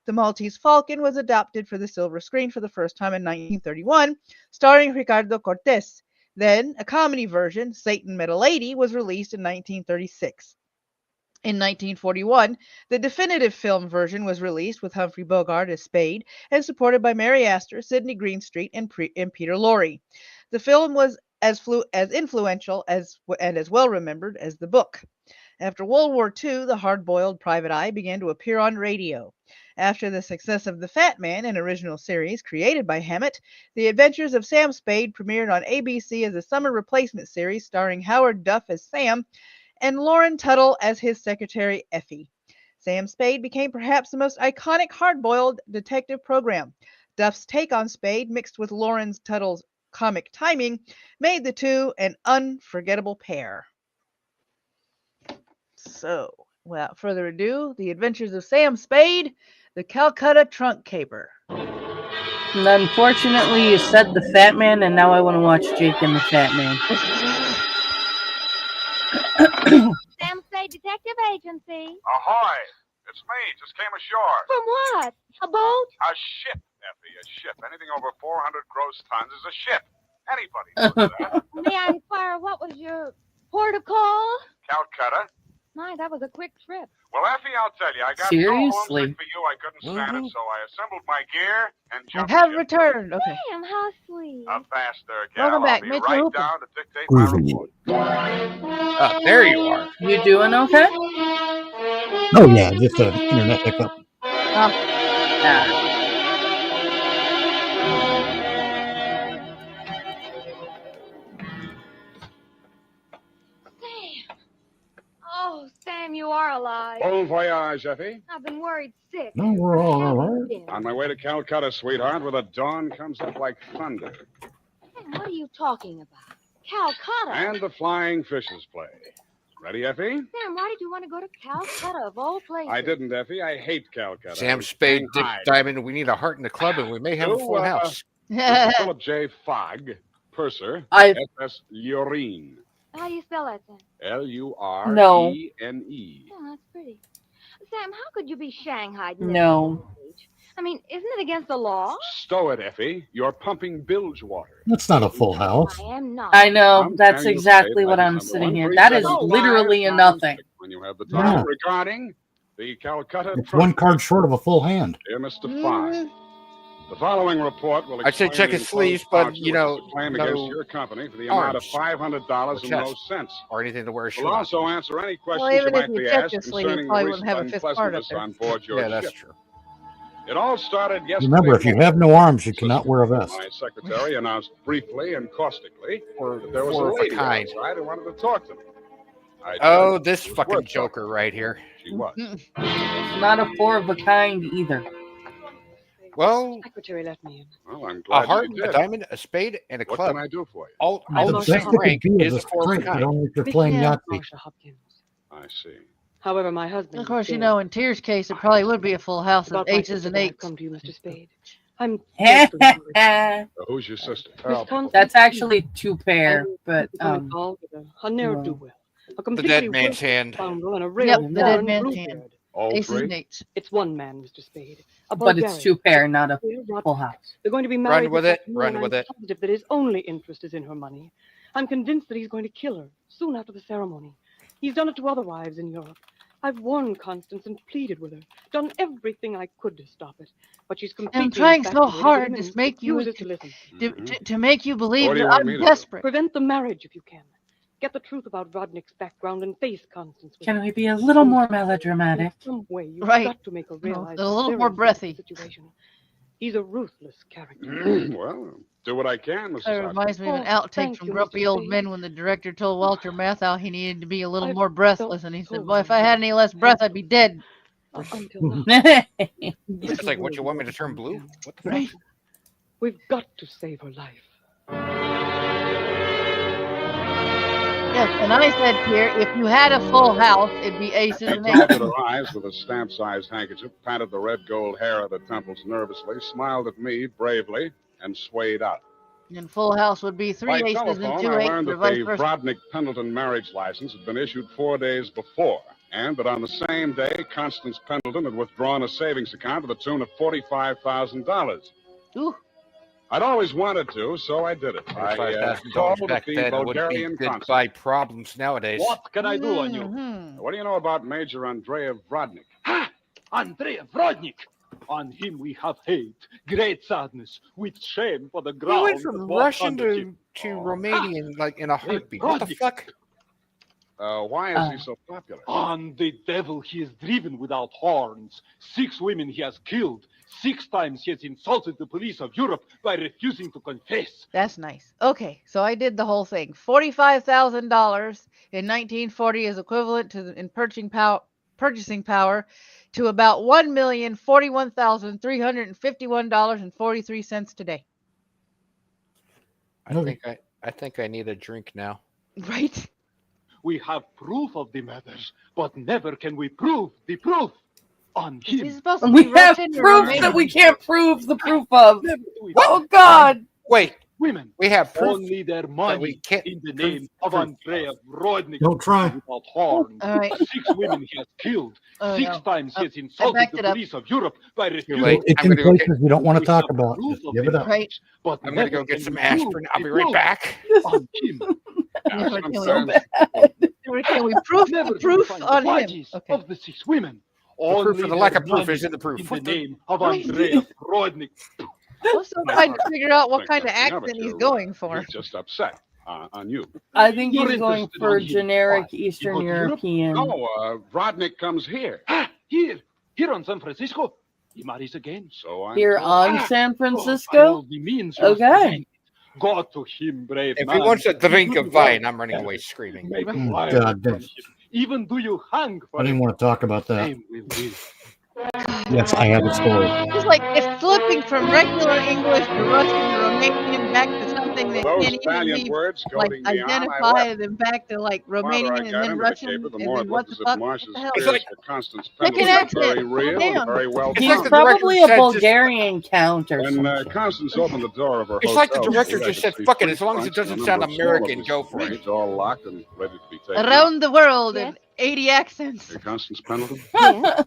The Maltese Falcon was adapted for the silver screen for the first time in 1931, starring Ricardo Cortés. Then, a comedy version, Satan Met a Lady, was released in 1936. In 1941, the definitive film version was released with Humphrey Bogart as Spade and supported by Mary Astor, Sidney Greenstreet, and Peter Lorre. The film was as influential and as well remembered as the book. After World War II, the hard-boiled private eye began to appear on radio. After the success of The Fat Man, an original series created by Hammett, The Adventures of Sam Spade premiered on ABC as a summer replacement series starring Howard Duff as Sam and Lauren Tuttle as his secretary Effie. Sam Spade became perhaps the most iconic hard-boiled detective program. Duff's take on Spade, mixed with Lauren Tuttle's comic timing, made the two an unforgettable pair. So, without further ado, The Adventures of Sam Spade, the Calcutta Trunk Caper. And unfortunately, you said The Fat Man, and now I want to watch Jake and the Fat Man. Sam Spade Detective Agency. Ahoy! It's me. Just came ashore. From what? A boat? A ship, Effie. A ship. Anything over 400 gross tons is a ship. Anybody knows that. May I inquire what was your port of call? Calcutta. My, that was a quick trip. Well, Effie, I'll tell you, I got so Seriously? homesick for you, I couldn't stand it, so I assembled my gear and I jumped have ship. returned. Okay. Damn, how sweet. A faster, gal. Welcome back, I'll be Mitch right Hooper. down to dictate my Groovy. report. There you are. You doing okay? Oh yeah, just an internet hiccup. Nah. Sam. Oh, Sam, you are alive. Bon voyage, Effie. I've been worried sick. No, we're all right. On my way to Calcutta, sweetheart, where the dawn comes up like thunder. Sam, what are you talking about? Calcutta. And the flying fishes play. Ready, Effie? Sam, why did you want to go to Calcutta of all places? I didn't, Effie. I hate Calcutta. Sam Spade, Dick Shanghai. Diamond, we need a heart in the club, and we may have a full house. Philip J. Fogg, purser, I SS Lurine. How do you spell that, Sam? Lurene. Oh, that's pretty. Sam, how could you be shanghaied? in this No. age? I mean, isn't it against the law? Stow it, Effie. You're pumping bilge water. That's not a full house. I am not. I know. I'm That's telling you exactly straight, what ladies, I'm number sitting one, here. 3 That is seconds, literally a 5 nothing. when you have the Yeah. time regarding the Calcutta It's trunk. one card short of a full hand. Dear Mr. Fogg, The following report will I'd say explain check his the sleeves, enclosed but, voucher you know, which is a claim no against your company for the amount of arms $500 and no chest cents. or anything to wear a We'll shoe on. also answer any questions Well, you even if might you be checked asked your sleeve, you concerning the probably recent wouldn't have a fifth part up unpleasantness there. on board your Yeah, that's ship. true. It all started yesterday. Remember, if you have no arms, you cannot wear a vest. My secretary announced briefly and caustically that there was a Four of a lady kind. outside who wanted to talk to me. I Oh, judged this she was fucking worth joker talking right here. to. She was. Not a 4 of a kind either. Well, Secretary let me in. Well, I'm a glad heart, you a did. diamond, a spade, and a What club. can I do for you? All The the best same it could rank be is is a a four of a drink, but kind. only if you're playing Yahtzee. Marsha Hopkins. I see. However, my husband. Of course, is you dead. know, in Tears' case, it probably would be a full house of About my aces sister and that I've eights. come to you, Mr. Spade. I'm Who's your sister? That's actually 2 pair, but involved with a ne'er-do-well. A The completely dead man's worthless hand. scoundrel and a Yep, railroad the dead and man's bluebird. hand. All Aces three? and eights. It's one man, Mr. Spade. A but it's 2 pair, not a Bulgarian. full house. They're going to be married. Run with this it. afternoon, Run and with I'm it. positive that his only interest is in her money. I'm convinced that he's going to kill her soon after the ceremony. He's done it to other wives in Europe. I've warned Constance and pleaded with her, done everything I could to stop it, but she's completely. I'm trying so infatuated with hard him to and make you refuses to listen. to make you believe What do you that want me I'm to do? desperate. Prevent the marriage if you can. Get the truth about Rodnick's background and face Constance with Can her. we be a little more melodramatic? In some way, you've Right. got to make her realize A the little more seriousness of breathy. the situation. He's a ruthless character. Well, do what I can, Mrs. That Hopkins. reminds me of an Oh, outtake thank from you, Grumpy Mr. Old Spade. Men when the director told Walter Matthau he needed to be a little I've more breathless, and he felt said, so "Boy, if I had any less breath, I'd be dead." Until now. It's like, what, you want me to turn blue? What the Right. fuck? We've got to save her life. Yes, and I said here, if you had a full house, it'd be aces He and tied eights. at her eyes with a stamp-sized handkerchief, patted the red gold hair at her temples nervously, smiled at me bravely, and swayed out. And full house would be 3 By aces and telephone, 2 I eights, learned or that vice the versa. Brodnick-Pendleton marriage license had been issued 4 days before, and that on the same day, Constance Pendleton had withdrawn a savings account to the tune of $45,000. Ooh. I'd always wanted to, so I did it. I $5,000 called back the then would be Bulgarian good consul. by problems nowadays. What can I do on you? Mhm. What do you know about Major Andrei Brodnick? Ha! Andrei Brodnik. On him we have hate, great sadness, with shame for the He ground. went from that was Russian under to, him. to Romanian like in a heartbeat. What the Brodnik. fuck? Why is he so popular? On the devil he is driven without horns. 6 women he has killed. 6 times he has insulted the police of Europe by refusing to confess. That's nice. Okay, so I did the whole thing. $45,000 in 1940 is equivalent to in purchasing power to about $1,041,351.43 today. I think I need a drink now. Right? We have proof of the matters, but never can we prove the proof. On Is he him. supposed to We be have Russian or proof Romanian? that we can't prove the proof of. Never do we Oh, God. Wait, women. we have proof Only their that we money can't in the prove name of proof. Andrea Rodnik. Don't try. Without horns. All right. 6 women he has killed. Oh, 6 no. times he has I insulted backed the it up. police of Europe by refusing. late. It's I'm in gonna go places you don't want to We talk have about. proof Just of give the it up. Right. But I'm gonna go never get can some we aspirin. prove I'll be the right proof. back. On him. Never can we, Sometimes- can we prove Never the do we proof find on the him? bodies Okay. of the 6 women. The proof Only or the lack their of proof money is in the proof. in What the the- name of Right. Andrea Rodnik. I'm still trying to figure out what kind of Yeah, but accent he's you're, going for. He's just upset on you. I think You're he's going interested for in him. generic Why? Eastern You go to Europe? European. No, Brodnick comes here. Ah, here on San Francisco. He marries again. So I'm Here told. on San Oh, by Francisco? all the means you must Okay. prevent it. Go to him, brave If man. he wants a drink Do of you wine, want I'm running away screaming. Make Oh, violence God, from that's- him. Even do you hang for I didn't him? want to talk about that. Same will we. Yes, I have a story. It's like it's flipping from regular English to Russian to Romanian back to something that Those can't even valiant be words like goading me on, I identify, left. then back to like The farther I Romanian and got then into Russian, the caper, the and more then it what looked the as if fuck? What Marsh's the hell? It's fears like- for Constance Pick an Pendleton were accent. very real and Damn. very well It's He's like the founded. director probably just a said, just- Bulgarian count or When something. Constance opened the door of her It's hotel, like the director I just could said, see "Fuck it, 3 as long as it trunks and a doesn't number sound of smaller American, go for it." suitcases all locked and ready to be taken. Around the world Yes? in 80 accents. Hey, Constance Pendleton? Yes?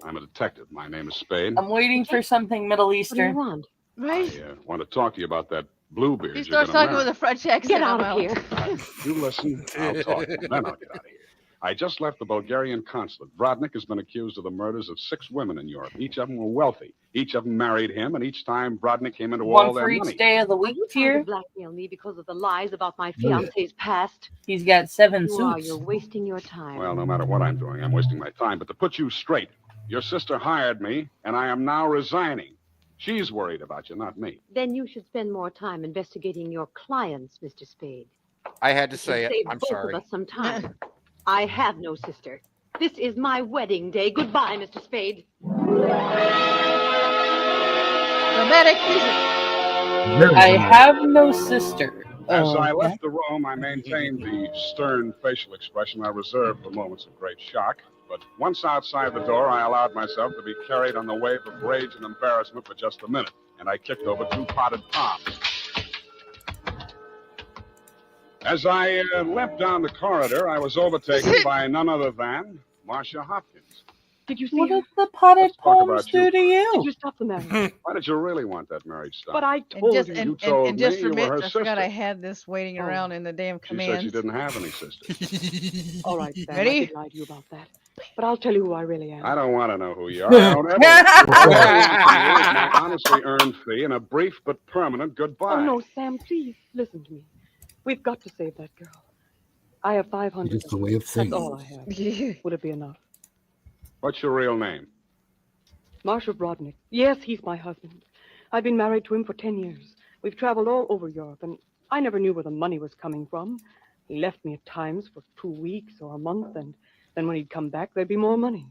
I'm a detective. My name is Spade. I'm waiting for something Middle What do you Eastern. want? Right? I want to talk to you about that Bluebeard He you're starts going talking to with marry. a French accent. Get out I'm of here. You listen, I'll talk, and then I'll get out of here. I just left the Bulgarian consulate. Brodnik has been accused of the murders of 6 women in Europe. Each of them were wealthy. Each of them married him, and each time Brodnik came into all One their for each money. day of the week Trying here. to blackmail me because of the lies about my yeah. fiance's past. He's got 7 You are. suits. You're wasting your time. Well, no matter what I'm doing, I'm wasting my time. But to put you straight, your sister hired me, and I am now resigning. She's worried about you, not me. Then you should spend more time investigating your clients, Mr. Spade. I had to It say would it. save I'm both sorry. of us some time. I have no sister. This is my wedding day. Goodbye, Mr. Spade. Dramatic music. Very I dramatic. have no sister. As Oh, I okay. left the room, I maintained the stern facial expression I reserved for moments of great shock. But once outside the door, I allowed myself to be carried on the wave of rage and embarrassment for just a minute, and I kicked over 2 potted palms. As I limped down the corridor, I was overtaken by none other than Marcia Hopkins. Did you see What her? did the potted Let's talk palms about do you to Did you? you stop the marriage? Why did you really want that marriage stopped? But I And told just you. and, You and, told and just me for you were minutes, her I forgot sister. I had this waiting Oh. around in the damn She commands. said she didn't have any sisters. All right, Sam, Ready? I did lie to you about that. But I'll tell you who I really am. I don't want to know who you are. I don't ever my honestly earned fee and a brief but permanent goodbye. Oh, no, Sam, please, listen to me. We've got to save that girl. I have $500. Just the way of That's things. all I have. Would it be enough? What's your real name? Marshal Brodnik. Yes, he's my husband. I've been married to him for 10 years. We've traveled all over Europe, and I never knew where the money was coming from. He left me at times for 2 weeks or a month, and then when he'd come back, there'd be more money.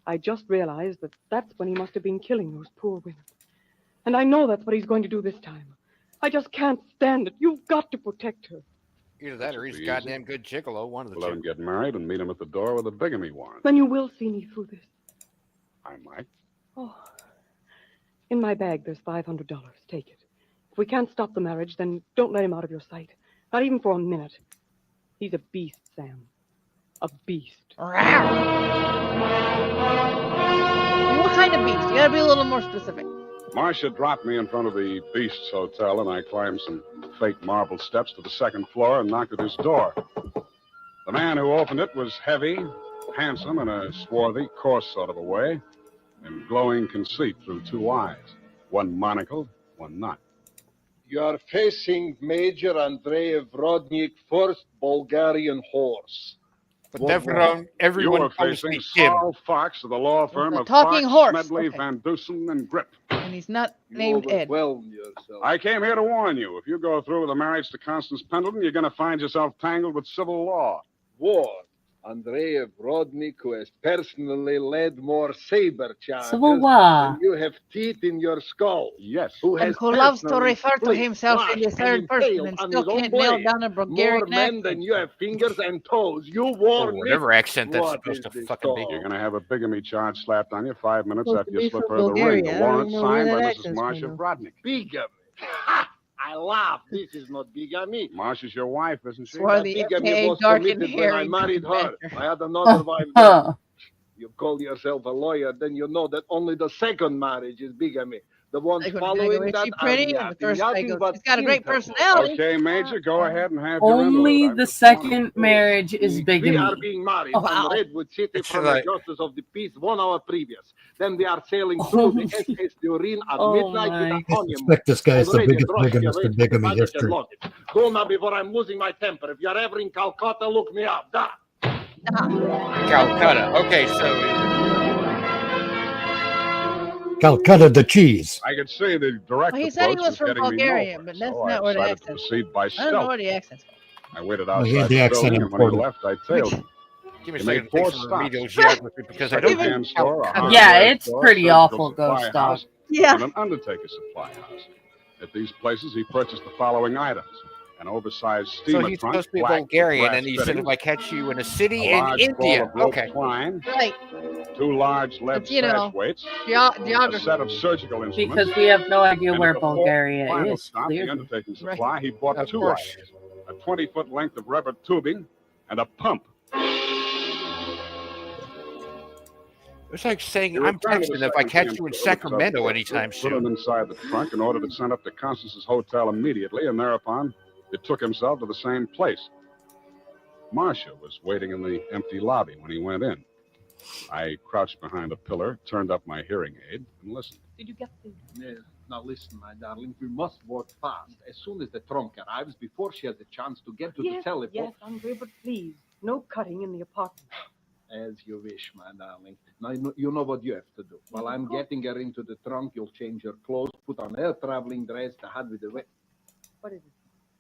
I just realized that that's when he must have been killing those poor women. And I know that's what he's going to do this time. I just can't stand it. You've got to protect her. Either that or he's a Easy. goddamn good gigolo. One of the Let two. him get married and meet him at the door with a bigamy warrant. Then you will see me through this. I might. Oh. In my bag, there's $500. Take it. If we can't stop the marriage, then don't let him out of your sight. Not even for a minute. He's a beast, Sam. A beast. What kind of beast? You gotta be a little more specific. Marcia dropped me in front of the Beasts Hotel, and I climbed some fake marble steps to the 2nd floor and knocked at his door. The man who opened it was heavy, handsome, in a swarthy, coarse sort of a way, and glowing conceit through 2 eyes. One monocled, one not. You are facing Major Andrei Vrodnik, 1st Bulgarian horse. But You everyone were calls facing me Jim. Saul Fox of the law firm a of talking Fox, horse. Smedley, Okay. Van Dusen, and Grip. And he's not You named Ed. overwhelm yourself. I came here to warn you. If you go through with the marriage to Constance Pendleton, you're going to find yourself tangled with civil law. War. Andrei Vrodnik, who has personally led more saber charges Civil War. than you have teeth in your skull. Yes. Who And has who loves to personally refer to split, himself in the slashed, 3rd and person impaled and on still his own can't nail blade down a more Bulgarian men accent. than you have fingers and toes. You Or warn me. whatever accent that's What supposed is to this fucking be. called? You're going to have a bigamy charge slapped on you 5 minutes Supposed after to be you slip from her the ring. Bulgaria. The I don't warrant know where signed that by Mrs. accent's Marcia from. Brodnik. Bigamy. Ha! I laugh. This is not bigamy. Marcia's your wife, isn't she? Swarthy, Bigamy aka was dark and committed when I hairy. married her. bastard. I had another wife. then. You call yourself a lawyer, then you know that only the 2nd marriage is bigamy. The ones Like, following is that she pretty? are And the first guy nothing goes, but she's got a great intercourse. personality. Okay, Major, go ahead and have your Only interlude. the I'm just warning. 2nd marriage is We bigamy. are being married Oh, wow. on Redwood City It's from like- the Justice of the Peace 1 hour previous. Then we are sailing through the SS Turin at Oh, midnight my. with I a honeymoon. suspect this guy is the Already biggest brushed bigamist your in waist bigamy with baggage and history. luggage. Go now before I'm losing my temper. If you're ever in Calcutta, look me up. Da. Calcutta. Okay, so Calcutta the cheese. I could see the direct Well, he said he approach was from getting me Bulgaria, nowhere, but that's so not I where the decided to accent's proceed by I don't know stealth. where the accent's I waited Well, he outside had the the accent building, and when he imported. left, I tailed him. give me a You made second to take 4 some stops. remedial geography because I don't Second-hand think store, a Calcutta. hardware Yeah, it's store, pretty surgical awful, supply Ghost Dog. house, Yeah. and an undertaker supply house. At these places, he purchased the following items: an oversized So steamer he's trunk, supposed to be black with Bulgarian, brass and he said fittings, if I catch you in a a city in large ball India. of rope Okay. twine, Right. 2 large lead But, you know, sash weights, a Geography. set of surgical instruments. Because we have no idea and where at the Bulgaria final is. stop, the Clearly. undertaking Right. supply, he bought Of 2 course. items: a 20-foot length of rubber tubing and a pump. It's like saying He I'm returned to the texting if I catch second-hand you in store, took up Sacramento the anytime put him soon. inside the trunk and ordered it sent up to Constance's hotel immediately, and thereupon it took himself to the same place. Marcia was waiting in the empty lobby when he went in. I crouched behind a pillar, turned up my hearing aid, and listened. Did you get the... Yes. Now listen, my darling, we must work fast. As soon as the trunk arrives, before she has a chance to get to the telephone... Yes, Andre, but please, no cutting in the apartment. As you wish, my darling. Now, you know what you have to do. While I'm getting her into the trunk, you'll change her clothes, put on her traveling dress, the hat with the... What is it?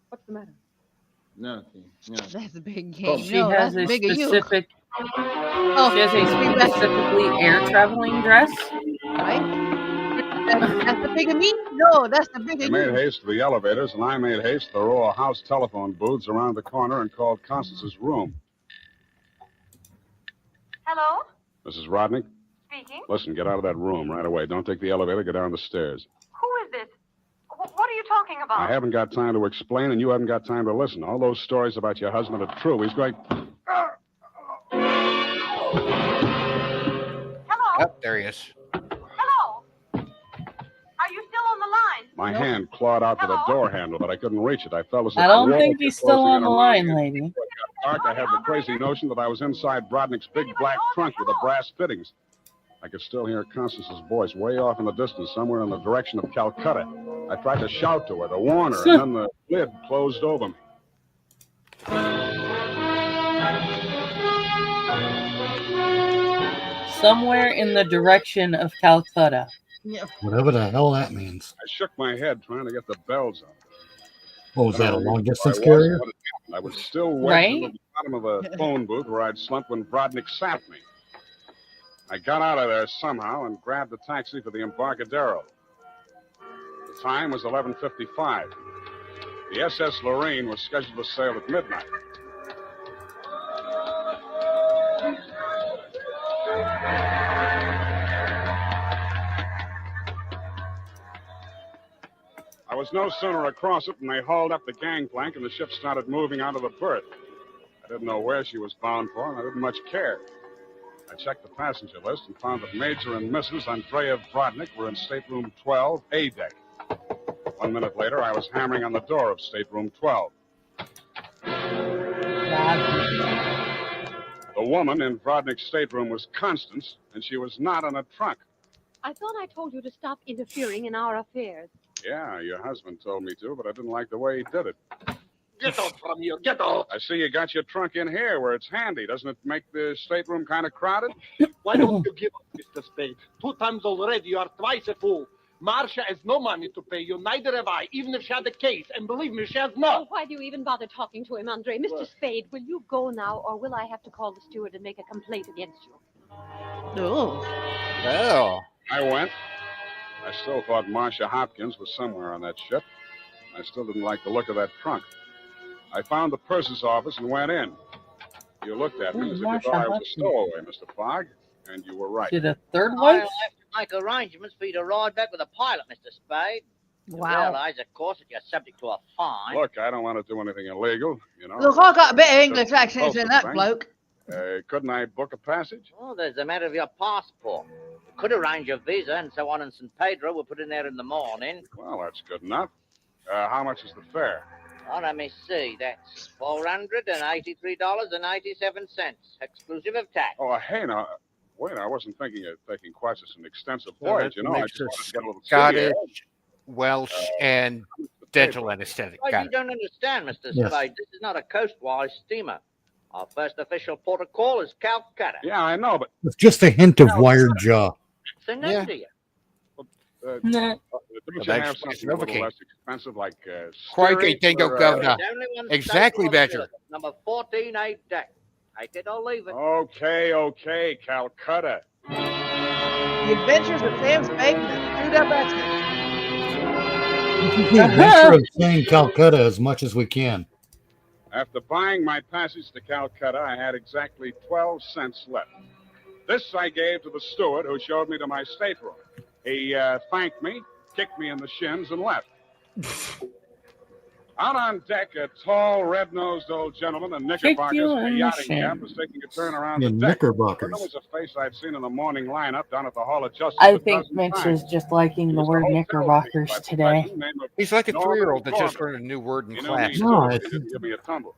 What's the matter? Nothing. That's a big game. She has a big specific. Oh, she has a specifically air traveling dress. Right? That's the big of me? No, that's the big They of made you. haste to the elevators, and I made haste to the row of house telephone booths around the corner and called Constance's room. Hello? Mrs. Rodnick? Speaking? Listen, get out of that room right away. Don't take the elevator, get down the stairs. Who is this? What are you talking about? I haven't got time to explain, and you haven't got time to listen. All those stories about your husband are true. He's going... Hello? Oh, there he is. Hello? Are you still on the line? My hand clawed out to the door handle, but I couldn't reach it. I felt as if I don't the walls think were he's still closing on in the around me. line, lady. Dark, I had the crazy notion that I was inside Brodnick's big black trunk with the brass fittings. I could still hear Constance's voice way off in the distance, somewhere in the direction of Calcutta. I tried to shout to her, to warn her, and then the lid closed over me. Somewhere in the direction of Calcutta. Whatever the hell that means. I shook my head trying to get the bells out. What was that, a I long remembered distance where I was carrier? and what had happened. I was still wedged Right? in the bottom of a phone booth where I'd slumped when Brodnick sapped me. I got out of there somehow and grabbed a taxi for the Embarcadero. The time was 11:55. The SS Lorraine was scheduled to sail at midnight. I was no sooner across it than they hauled up the gangplank and the ship started moving out of the berth. I didn't know where she was bound for, and I didn't much care. I checked the passenger list and found that Major and Mrs. Andrea Brodnick were in stateroom 12, A deck. 1 minute later, I was hammering on the door of stateroom 12. The woman in Brodnick's stateroom was Constance, and she was not in a trunk. I thought I told you to stop interfering in our affairs. Yeah, your husband told me to, but I didn't like the way he did it. Get out from here, get out! I see you got your trunk in here where it's handy. Doesn't it make the stateroom kind of crowded? Why don't you give up, Mr. Spade? 2 times already, you are twice a fool. Marcia has no money to pay you, neither have I, even if she had the case. And believe me, she has Oh, not. why do you even bother talking to him, Andre? Mr. Spade, will you go now, or will I have to call the steward and make a complaint against you? Oh. Oh. I went. I still thought Marcia Hopkins was somewhere on that ship. I still didn't like the look of that trunk. I found the purser's office and went in. You looked at me as if you Marcia thought I was a Hopkins. stowaway, Mr. Fogg, and you were right. Did a third I'll wife? have to make arrangements for you to ride back with a pilot, Mr. Spade. You Wow. realize, of course, that you're subject to a fine. Look, I don't want to do anything illegal, you know. Look, I got a bit of English accents in that Thing. bloke. Couldn't I book a passage? Well, there's a matter of your passport. You could arrange your visa and so on in St. Pedro. We'll put in there in the morning. Well, that's good enough. How much is the fare? Oh, let me see. That's $483.87, exclusive of tax. Oh, hey, now, wait, I wasn't thinking of taking quite such an extensive No, voyage, that you know. I makes just her wanted to get a little Scottish, city Welsh, and dental anesthetic. Well, Got you it. don't understand, Mr. Yes. Spade. This is not a coastwise steamer. Our first official port of call is Calcutta. Yeah, I know, but With just a hint of wired jaw. So no to you. Nah. don't you that's have something a Novocaine. little less expensive, like Crikey, steerage dingo or, governor. There's only one Exactly, staple on Badger. board, Number 14A deck. Take it or leave it. Okay, Calcutta. The Adventures of Sam Spade and the Screwed Up Accent. The adventure of saying Calcutta as much as we can. After buying my passage to Calcutta, I had exactly 12 cents left. This I gave to the steward who showed me to my stateroom. He thanked me, kicked me in the shins, and left. Out on deck, a tall, red-nosed old gentleman in knickerbockers you and a in the yachting shin. cap was taking a turn around In the deck. knickerbockers. That was a face I'd seen in the morning lineup down at the Hall of Justice. I a think dozen Mitch times. is just liking the word knickerbockers today. He's like a 3-year-old that just learned a new word in class. No, He it's- didn't give me a tumble.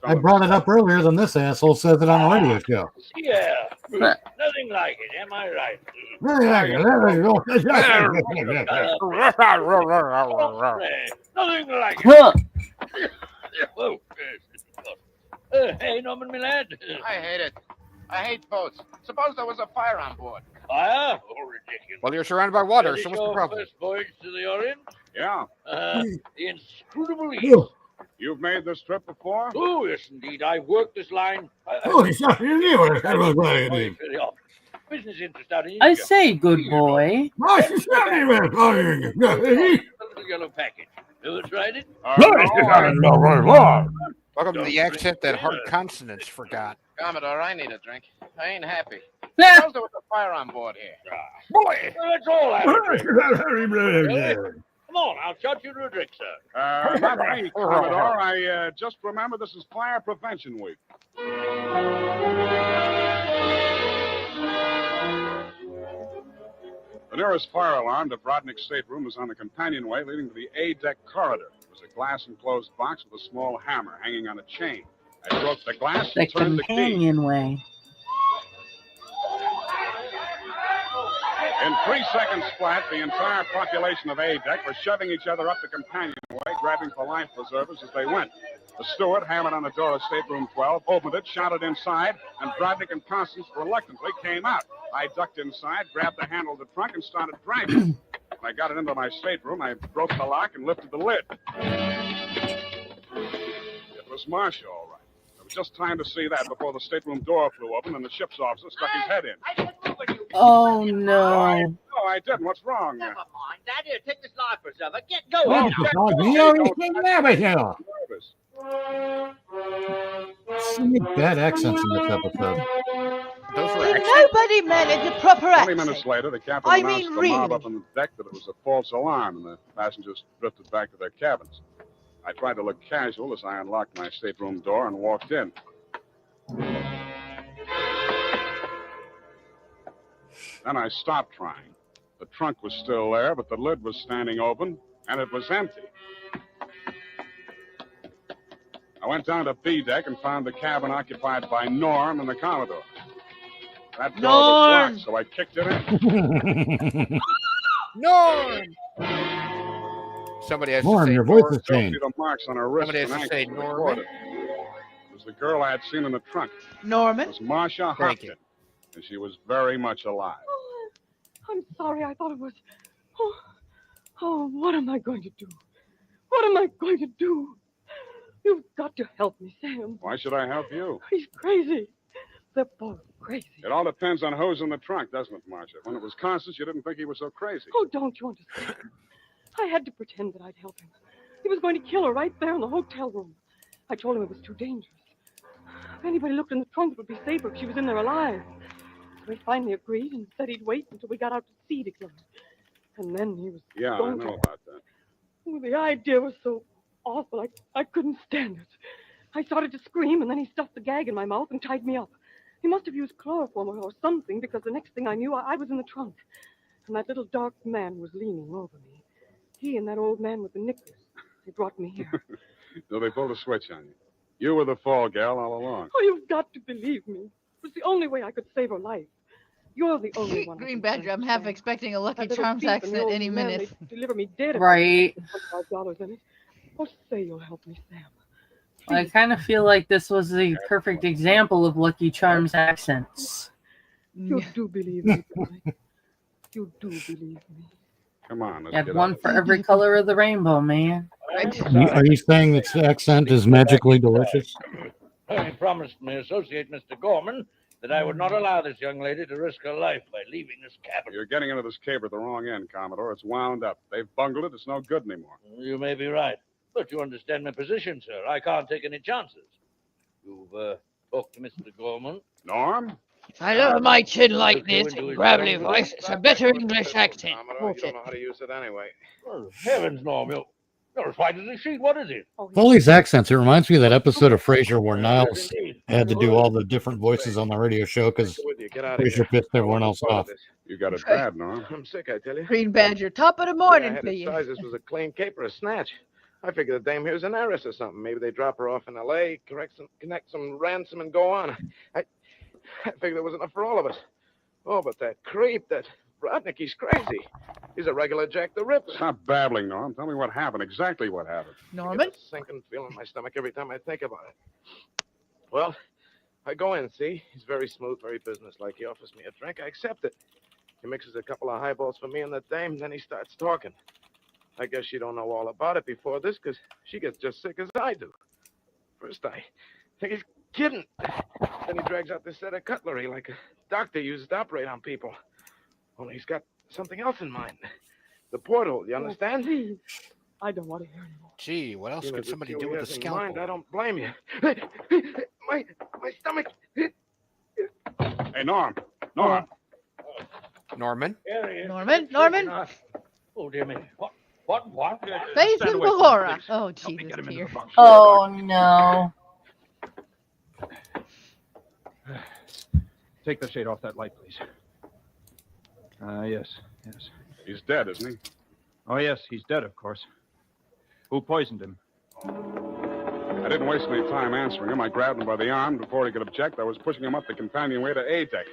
I brought it up earlier than this asshole says it on the radio show. Yeah, nothing like it. Am I right? Nothing like it. Whoa. Hey, Norman, my lad. I hate it. I hate boats. Suppose there was a fire on board. Fire? Oh, ridiculous. Well, you're surrounded by water, so what's the Your problem? first voyage to the Orient? Yeah. The inscrutable east. You've made this trip before? Oh, yes, indeed. I've worked this line. Business interest out in I India. say, good boy. The little yellow package. Ever tried it? Welcome to the accent that hard consonants forgot. Commodore, I need a drink. I ain't happy. Suppose there was a fire on board here. Boy! Well, let's all have a drink. Really? Come on, I'll shot you to a drink, sir. Not me, Commodore. I just remember this is Fire Prevention Week. The nearest fire alarm to Brodnick's stateroom was on the companionway leading to the A-deck corridor. It was a glass-enclosed box with a small hammer hanging on a chain. I broke the glass The and turned the key. companionway. In 3 seconds flat, the entire population of A-deck were shoving each other up the companionway, grabbing for life preservers as they went. The steward hammered on the door of stateroom 12, opened it, shouted inside, and Brodnick and Constance reluctantly came out. I ducked inside, grabbed the handle of the trunk, and started dragging. When I got it into my stateroom, I broke the lock and lifted the lid. It was Marcia, all right. There was just time to see that before the stateroom door flew open and the ship's officer stuck his head in. Oh, no. No, I didn't. What's wrong? Never mind. Dad, here, take this life preserver. Get Oh, going. So many bad accents in this episode. Those were Did nobody manage a proper 20 accent? minutes later, the captain I announced mean, to the mob really? up on the deck that it was a false alarm and the passengers drifted back to their cabins. I tried to look casual as I unlocked my stateroom door and walked in. Then I stopped trying. The trunk was still there, but the lid was standing open, and it was empty. I went down to B deck and found the cabin occupied by Norm and the Commodore. That door was locked, so I kicked it in. Norm! Somebody has Norm, to say your voice Norm. has changed. The marks on her wrist Somebody has and to say ankles were Norman. recorded. It was the girl I had seen in the trunk. Norman? It was Marcia Thank Hopkins, and she was very much alive. I'm sorry. I thought it was. Oh, what am I going to do? What am I going to do? You've got to help me, Sam. Why should I help you? He's crazy. They're both crazy. It all depends on who's in the trunk, doesn't it, Marcia? When it was Constance, you didn't think he was so crazy. Oh, don't you understand? I had to pretend that I'd help him. He was going to kill her right there in the hotel room. I told him it was too dangerous. If anybody looked in the trunk, it would be safer if she was in there alive. So he finally agreed and said he'd wait until we got out to sea to kill her. And then he was Yeah, I going know to... about that. Oh, the idea was so awful. I couldn't stand it. I started to scream, and then he stuffed the gag in my mouth and tied me up. He must have used chloroform or something, because the next thing I knew, I was in the trunk. And that little dark man was leaning over me. He and that old man with the knickers. They brought me here. So they pulled a switch on you. You were the fall gal all along. Oh, you've got to believe me. It was the only way I could save her life. You're the only one. Green Badger, I'm half expecting a Lucky That little Charms thief and the accent old any man, minute. they'd deliver me dead. if Right. I had $25 in it. Oh, say you'll help me, Sam. I kind of feel like this was the perfect example of Lucky Charms accents. You do believe me, Billy. You do believe me. Come on, let's You had get one out. for every color of the rainbow, man. Are you saying this accent is magically delicious? He promised my associate, Mr. Gorman, that I would not allow this young lady to risk her life by leaving this cabin. You're getting into this cave at the wrong end, Commodore. It's wound up. They've bungled it. It's no good anymore. You may be right. But you understand my position, sir. I can't take any chances. You've talked to Mr. Gorman. Norm? If I lower my chin like Look you this into in his gravelly own voice, voice. it's a better English accent. Commodore, Won't you don't it? know how to use it anyway. Oh, heavens, Norm. You're as white as a sheet. What is it? All these accents, it reminds me of that episode of Frasier where Niles had to do all the different voices on the radio show because Get out of here. Frasier pissed everyone else off. You got it bad, Norm. I'm sick, I tell you. Green Badger, top of the I morning had for it you. sized. This was a clean cape or a snatch. I figure the dame here's an heiress or something. Maybe they drop her off in L.A., connect some ransom, and go on. I figured there was enough for all of us. Oh, but that creep, that Brodnick, he's crazy. He's a regular Jack the Ripper. Stop babbling, Norm. Tell me what happened. Exactly what happened. Norman? I get a sinking feeling in my stomach every time I think about it. Well, I go in, see? He's very smooth, very businesslike. He offers me a drink. I accept it. He mixes a couple of highballs for me and the dame, then he starts talking. I guess she don't know all about it before this, because she gets just sick as I do. First, I think he's kidding. Then he drags out this set of cutlery like a doctor uses to operate on people. Only he's got something else in mind. The porthole, you understand? Please. I don't want to hear anymore. Gee, what else could somebody do with a scalpel? I don't blame you. My stomach. Hey, Norm. Norm. Norman? Norman? Oh, dear me. What? Face him Bahora. Oh, Jesus, Tier. Oh, no. Take the shade off that light, please. Yes. He's dead, isn't he? Oh, yes, he's dead, of course. Who poisoned him? I didn't waste any time answering him. I grabbed him by the arm. Before he could object, I was pushing him up the companionway to A deck.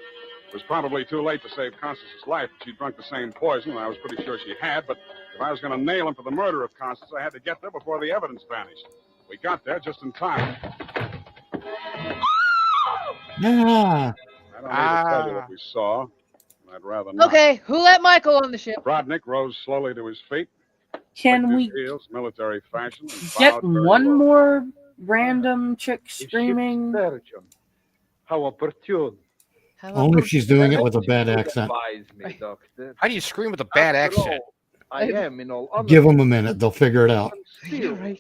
It was probably too late to save Constance's life. She'd drunk the same poison, and I was pretty sure she had, but if I was going to nail him for the murder of Constance, I had to get there before the evidence vanished. We got there just in time. Yeah. I don't need to tell you what we saw. I'd rather not. Okay, who let Michael on the ship? Brodnick rose slowly to his feet. Can we heels, military fashion, and get bowed very one low. more random chick screaming? How opportune. Only if she's doing it with a bad accent. How do you scream with a bad accent? I am in all honor Give them a minute. They'll figure it out. still a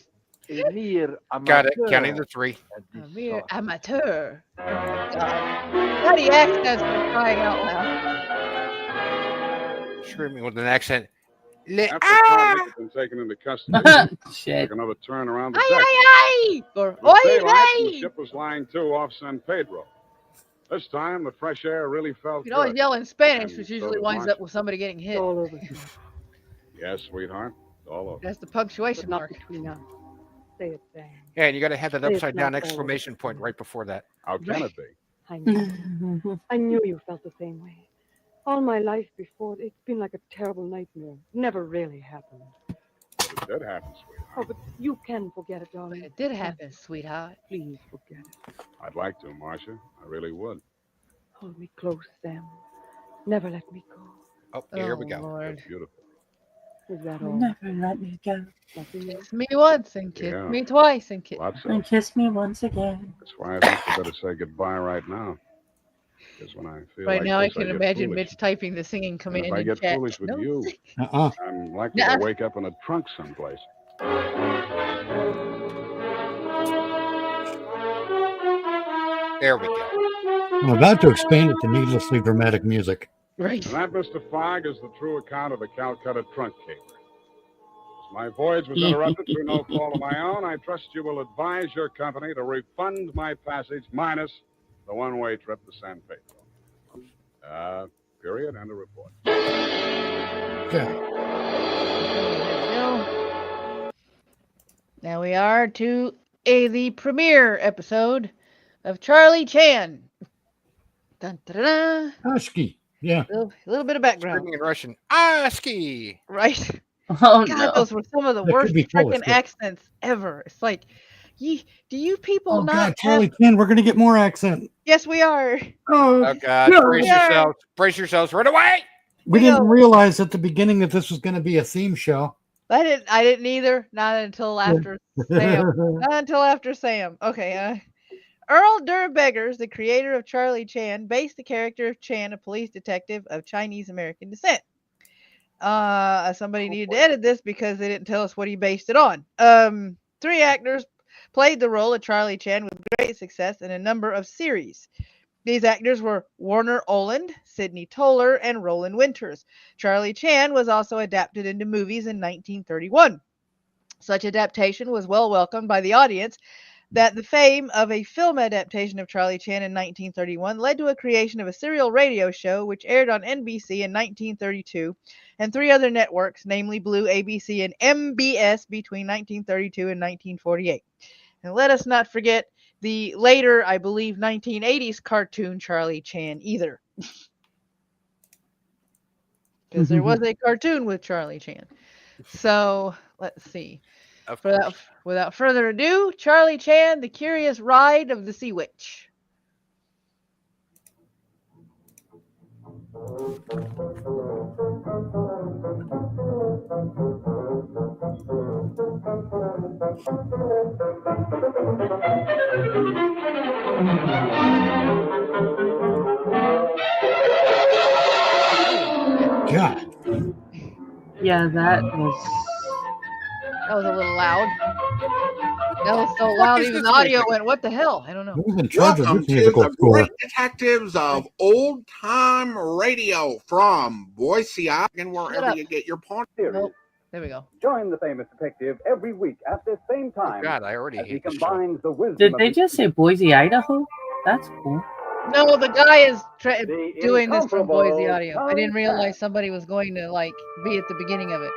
mere Got it. amateur Counting to 3. A mere amateur. How do you act as for crying out loud? Screaming with an accent. After Brodnick had been taken into custody, Shit. took another turn around the deck. Ay, ay! Or It was oy, daylight, and the ay! ship was lying to off San Pedro. This time, the fresh air really felt You can always good. yell in Spanish, And which so usually did winds Marcia. up with somebody getting hit. All over. Yes, sweetheart. All over. That's the punctuation Not mark. between us. Say it, Sam. Yeah, and you got to have that Say it's upside down not exclamation point right before that. How can it be? I knew. I knew you felt the same way. All my life before, it's been like a terrible nightmare. Never really happened. But it did happen, sweetheart. Oh, but you can forget it, darling. It did happen, sweetheart. Please forget it. I'd like to, Marcia. I really would. Hold me close, Sam. Never let me go. Oh, here we Oh, go. Lord. That's beautiful. Is that all? Never let me go. Nothing else? Kiss me once and kiss Yeah. me twice and kiss. Lots And of. kiss me once again. That's why I think you better say goodbye right now. Because when I feel Right like now, I this, can get imagine foolish. Mitch typing the singing And command if I in get chat. foolish with No. you, Uh-uh. I'm likely Nuh-uh. to wake up in a trunk someplace. There we go. I'm about to expand it to needlessly dramatic music. Right. And that, Mr. Fogg, is the true account of the Calcutta trunk caper. As my voyage was interrupted through no fault of my own, I trust you will advise your company to refund my passage minus the one-way trip to San Pedro. Period. End of report. Okay. Now we are to the premiere episode of Charlie Chan. Dun, dun, dun, dun. Husky. Yeah. A little bit of background. Screaming in Russian. ASCII. Right? Oh God, no. those were some of the That could worst be Polish, freaking too. accents ever. It's like, do you people Oh, not God, have... Charlie Chan, we're going to get more accent. Yes, we are. Oh, God. no. Brace Yeah. yourselves. Brace yourselves right away. We We didn't go. realize at the beginning that this was going to be a theme show. I didn't either. Not until after Sam. Not until after Sam. Okay. Earl Durr-Beggars, the creator of Charlie Chan, based the character of Chan, a police detective of Chinese American descent. Somebody needed to edit this because they didn't tell us what he based it on. 3 actors played the role of Charlie Chan with great success in a number of series. These actors were Warner Oland, Sidney Toler, and Roland Winters. Charlie Chan was also adapted into movies in 1931. Such adaptation was well welcomed by the audience, that the fame of a film adaptation of Charlie Chan in 1931 led to a creation of a serial radio show which aired on NBC in 1932 and 3 other networks, namely Blue, ABC, and MBS between 1932 and 1948. And let us not forget the later, I believe, 1980s cartoon Charlie Chan either. Because there was a cartoon with Charlie Chan. So, let's see. Without further ado, Charlie Chan, The Curious Ride of the Sea Witch. God. Yeah, that was a little loud. That was so loud, even the audio went, what the hell? I don't know. Who's in charge of Welcome this to musical the score? Great Detectives of Old Time Radio from Boise, Oregon, wherever you get your porn. Nope. There we go. Join the famous detective every week at the same time. God, I already as he hate this show. combines the wisdom Did of they the just say Boise, Idaho? That's cool. No, the guy is doing this from Boise incomparable Audio. I didn't realize somebody was going to be at the beginning of it.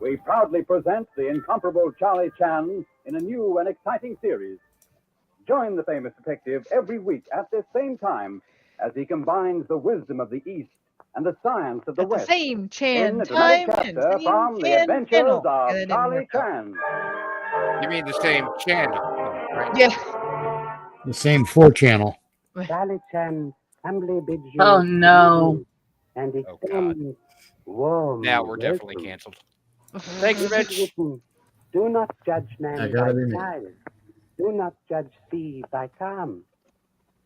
We proudly present the incomparable Charlie Chan in a new and exciting series. Join the famous detective every week at this same time as he combines the wisdom of the East and the science of the At the West. same Chan in the dramatic time and chapter same from the Chan adventures channel. of And it didn't Charlie work out. Chan. You mean the same channel, right? Yeah. The same 4-channel. Charlie Chan humbly bids you. Oh no. And Oh God. warm. Now we're definitely welcome. canceled. Thanks, Rich. Do not judge man I by gotta be me. style. Do not judge sea by calm.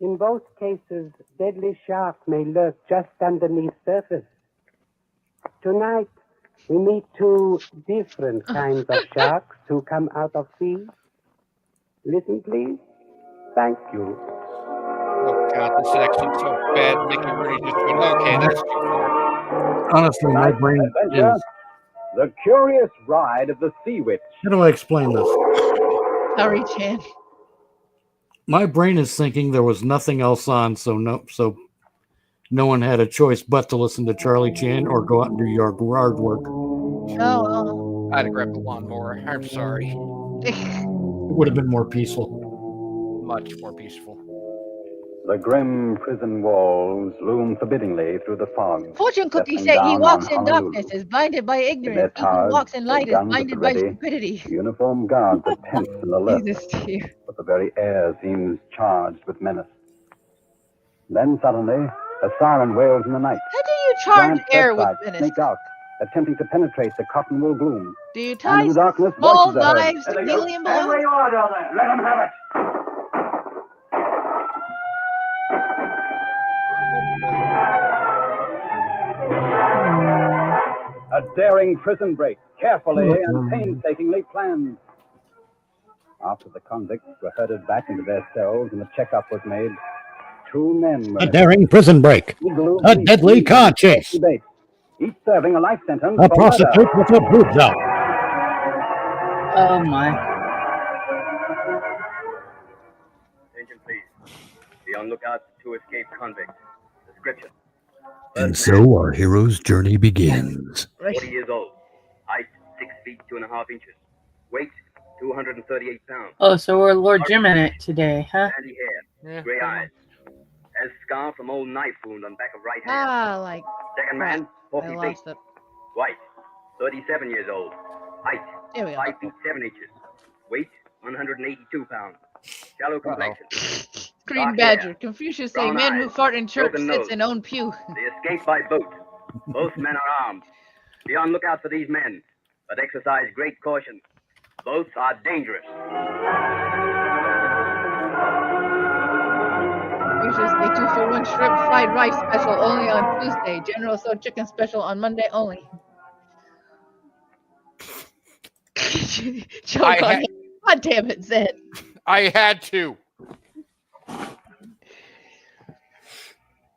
In both cases, deadly sharks may lurk just underneath surface. Tonight, we meet 2 different kinds of sharks who come out of sea. Listen, please. Thank you. Oh God, this accent's so bad. Mickey Rooney just went, okay, that's too far. Honestly, my brain Adventure, is. The Curious Ride of the Sea Witch. How do I explain this? Sorry, Chan. My brain is thinking there was nothing else on, so no one had a choice but to listen to Charlie Chan or go out and do yard work. Oh, I'd have grabbed the lawnmower. I'm sorry. It would have been more peaceful. Much more peaceful. The grim prison walls loom forbiddingly through the fog. Fortune cookies settling say he down walks on in Honolulu. darkness, is blinded by In their ignorance. He who towers, walks in their light is guns at blinded the by ready, stupidity. uniformed guards are tense and alert, Jesus, dear. but the very air seems charged with menace. Then suddenly, a siren wails in the night. How do you charge Giant air with searchlights menace? sneak out, attempting to penetrate the cotton wool gloom. Do you And tie in the darkness, small voices are heard. knives to helium Stand where balloons? you are down there. Let them have it. A daring prison break, carefully and painstakingly planned. After the convicts were herded back into their cells and a checkup was made, 2 men were A daring prison break. A deadly car chase. debate, each serving a life sentence A for prostitute murder. with her boobs out. Oh my. Attention, please. Be on lookout for 2 escaped convicts. Description. And so our hero's journey begins. 40 years old. Height 6 feet 2.5 inches. Weight 238 pounds. Oh, so we're Lord Jim in it today, huh? Sandy hair. Gray eyes. Has scar from old knife wound on back of right hand. Ah, like Second man, I 40 feet. lost it. White. 37 years old. Height There we go. 5 feet 7 inches. Weight 182 pounds. Shallow complexion. Green Dark Badger. hair. Confucius say Brown men eyes. who fart in church Broken sits nose. in own pew. They escaped by boat. Both men are armed. Be on lookout for these men, but exercise great caution. Both are dangerous. Confucius say 2-for-1 shrimp fried rice special only on Tuesday. General So chicken special on Monday only. Choke I on had- it. God damn it, Zed. I had to.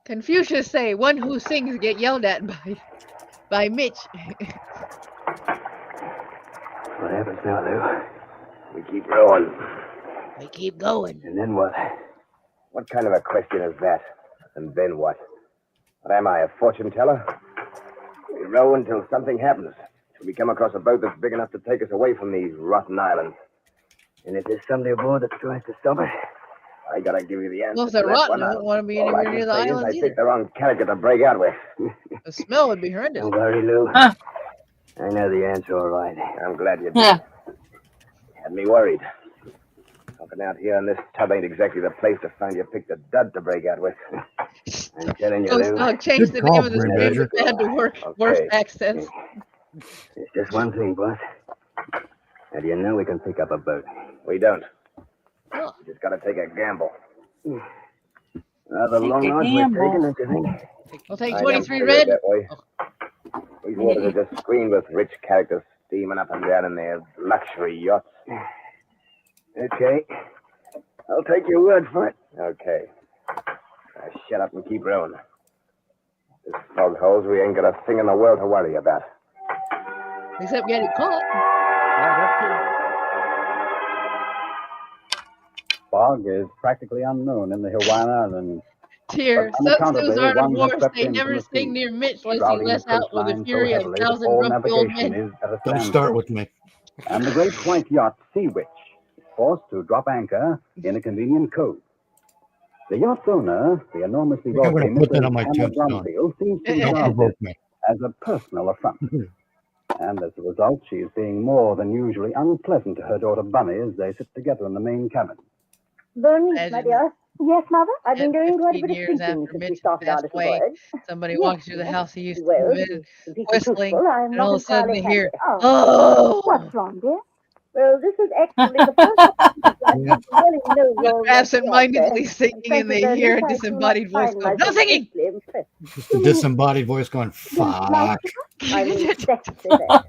Confucius say, one who sings get yelled at by Mitch. What happens now, Lou? We keep rowing. We keep going. And then what? What kind of a question is that? And then what? What am I, a fortune teller? We row until something happens. Till we come across a boat that's big enough to take us away from these rotten islands. And if there's somebody aboard that tries to stop it, I gotta give you the answer. Well, if they're to that rotten, one. I don't want to be All I anywhere can near the say is islands I either. picked the wrong character to break out with. The smell would be horrendous. Don't worry, Lou. I know the answer all right. I'm glad you did. Had me worried. Talking out here in this tub ain't exactly the place to find you picked a dud to break out with. I'm telling you, Ghost Lou. Dog changed the name of the stream to bad to worse accents. It's just one thing, boss. How do you know we can pick up a boat? We don't. We just gotta take a gamble. Rather long odds we're taking, don't you think? I'll take I 23 don't red. figure it that way. These waters are just screened with rich characters steaming up and down in their luxury yachts. Okay. I'll take your word for it. Okay. Now shut up and keep rowing. This fog holes, we ain't got a thing in the world to worry about. Except getting caught. Fog is practically unknown in the Hawaiian Islands. Tear. But Such unaccountably, news are one has divorced. swept They in from never the sing sea, near Mitch lest he shrouding lets the out with the coastline so fury of heavily that 1,000 all grumpy old navigation men. is at a Don't standstill. start with me. And the great white yacht Sea Witch is forced to drop anchor in a convenient cove. The yacht's owner, the enormously I'm going wealthy to put that Mr. on my Hammer tombstone. Bromfield, seems to Don't regard provoke this me. as a personal affront. And as a result, she is being more than usually unpleasant to her daughter Bunny as they sit together in the main cabin. Bernice, my dear. Yes, Mother? I've been doing quite a 15 bit of years thinking after since we Mitch started our passed little away, voyage. somebody Yes, walks through the dear. house he used to Well, live to in, be whistling, truthful, I'm and not all of a sudden entirely you hear, happy. oh! What's wrong, dear? Well, this is actually the first time since I really know your Absent-mindedly singing, and they Bernice, hear a I do not disembodied voice find go, no myself singing! deeply impressed. Just the disembodied voice going, fuck. I mean exactly that.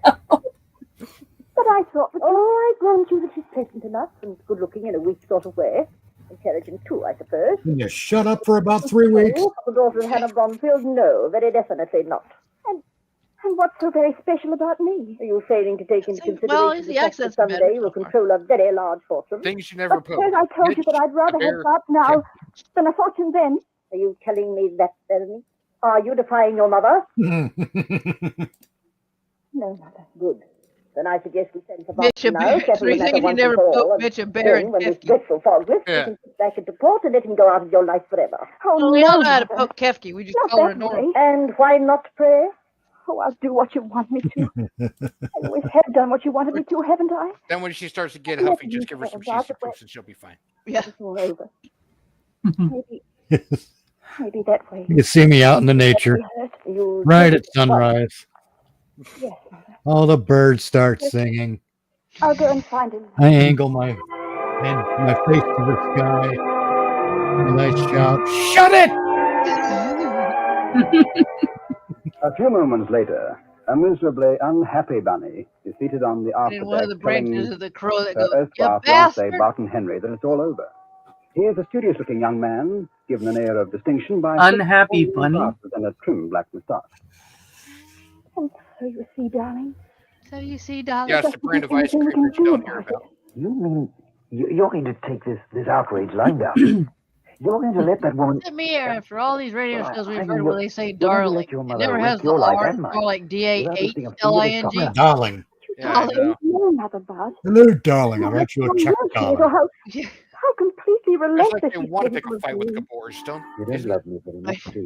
But I thought that, I grant you that she's pleasant enough and good-looking in a weak sort of way. Intelligent, too, I suppose. Can you shut up for about 3 weeks? No, the daughter of Hannah Bromfield, no, very definitely not. And what's so very special about me? Are you failing to take into well, consideration it's the the fact that accent's better someday you will control a very large fortune? Things you never But post. suppose I told you that I'd rather the have bear that now than a fortune then. Are you telling me that, Bernie? Are you defying your mother? No, Mother. Good. Then I suggest we send for Mitch a Boston now, bear. settle So the you matter think you once never and for all, put and Mitch a bear then, in when this Kefki? dreadful fog lifts, Yeah. we can sit back into port and let him go out of your life forever. Oh, Well, no, we all know how to Mother. poke Kefki. We just Not call her that Nora. way. And why not pray? Oh, I'll do what you want me to. I always have done what you wanted me to, haven't I? Then when she starts to get Yes, huffy, just give her some about cheesy the way- poofs and she'll be fine. Yeah. It's all over. Maybe that way. You can see me out in the nature, You'll right take at it. sunrise. Yes, Mother. All the birds start singing. I'll go and find him. I angle my head, my face to the sky, and I shout, "Shut it!" A few moments later, a miserably unhappy Bunny is seated on the In one of the afterdeck branches telling of the crow that Sir goes, you Earthspark fiancé bastard! Barton Henry that it's all over. He is a studious-looking young man, given an air of distinction by Unhappy thick bunny. glasses and a trim black moustache. And so you see, darling. So you see, darling. Yeah, it's the brand of ice cream that you don't hear about. You mean you're going to take this outrage lying down? You're going to let that woman... Look at me here after all these radio shows we've I mean, heard where they say you're going to darling. let your It mother never wreck has the your life R. and It's mine. more like Without listing a finger DAHLING. to Darling. Yeah, I know. No, Mother Bud. Hello, darling. I wrote you a check, How, darling. how completely It's relentless like they you've want to been pick a fight with towards me. Gabor Stone. You don't Isn't love me very much, do you?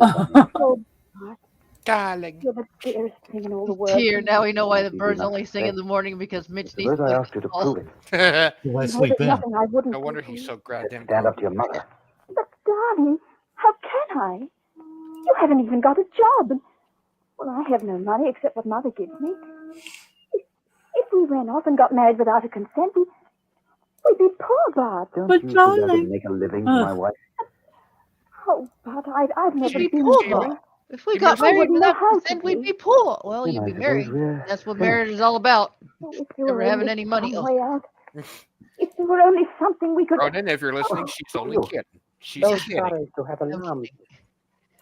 Oh, Bud, Darling. you're the dearest thing in all the world. Tear. Now we know why the Easy birds enough only to sing say. in the morning because Mitch needs Suppose I to asked you to fall. prove it. I No, sleep there's in. nothing I wouldn't No wonder do. he's so goddamn Stand up to your grumpy. mother. But darling, how can I? You haven't even got a job. And, well, I have no money except what Mother gives me. If we ran off and got married without her consent, we'd be poor, Bud. Don't But you together darling- make a living, my wife? Oh, Bud, I've never We'd be been poor, poor. Bud. If we You got must- married wouldn't know without how to consent, we'd be. be poor. Well, Then you'd I be suppose married. we're That's what finished. marriage is all about. Oh, if there Never were having only any money. some Oh. way out. If there were only something we could... Ronan, if you're listening, she's only kidding. She's So kidding. sorry to have alarmed you.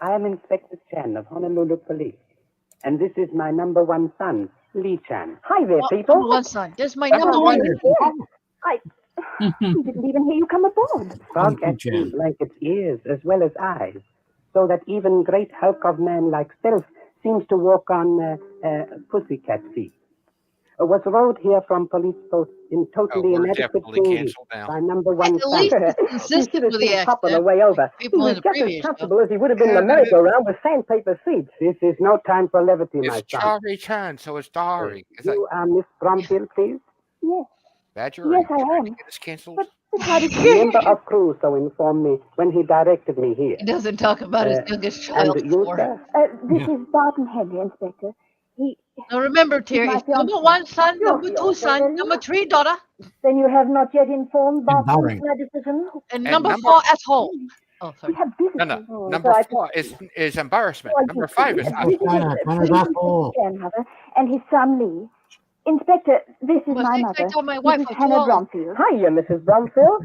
I am Inspector Chan of Honolulu Police, and this is my number one son, Lee Chan. Hi there, Oh, people. number one son. This is my number one. I didn't even hear you come aboard. Fog Chan. actually blankets ears as well as eyes, so that even great hulk of man like self seems to walk on pussycat feet. Was rowed here from police post in totally we're inadequate definitely English canceled now. by number one At son. least it's He consistent should have with the seen Pop on the accent. way over. He People in was the just as previous show. comfortable as he would have been in the merry-go-round with sandpaper seats. This is no time for levity, my It's son. Charlie Chan, so it's Dari. It's like You are Miss Bromfield, please? Yes, Badger. yes, Are you I trying am. to get us canceled? But how did The you... member of crew so informed me when he directed me here. He doesn't talk about his youngest And child you, anymore. sir? This is Barton Henry, Inspector. He... Now remember, Terry, my it's number fiancé. one son, Your number two fiancé, son, then? number three daughter, Then you have not yet informed Barton Empowering. of my decision? and And number number- four at home. Oh, We sorry. have visitors. No. Oh, Number so I 4 is embarrassment. Oh, I Number do 5 see. is Yes, asshole. this is Connor's asshole. grandmother and his son Lee. Inspector, this is Well, my thanks, I mother, told my wife Mrs. I Hannah told. Bromfield. Hiya, Mrs. Bromfield.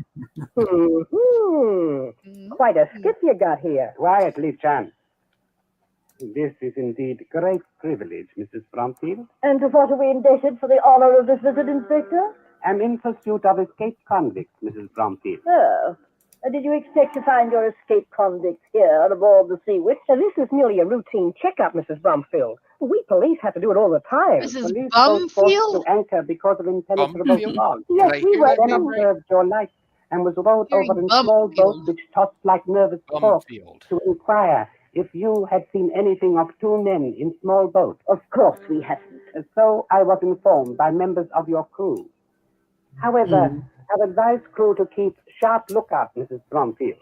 Quite a skip you got here. Quiet, Lee Chan. This is indeed great privilege, Mrs. Bromfield. And to what are we indebted for the honor of this visit, Inspector? I'm in pursuit of escaped convicts, Mrs. Bromfield. Oh. Did you expect to find your escaped convicts here aboard the Sea Witch? This is merely a routine checkup, Mrs. Bromfield. We police have to do it all the time. Mrs. Police boats forced Bumfield? to anchor because of impenetrable Bumfield? fog. Yes, Did I we hear were that Then name right? observed your light and was rowed Hearing over in small Bumfield. boats which tossed like nervous corks Bumfield. to inquire if you had seen anything of two men in small boats. Of course we haven't. So I was informed by members of your crew. However, I've advised crew to keep sharp lookout, Mrs. Bromfield.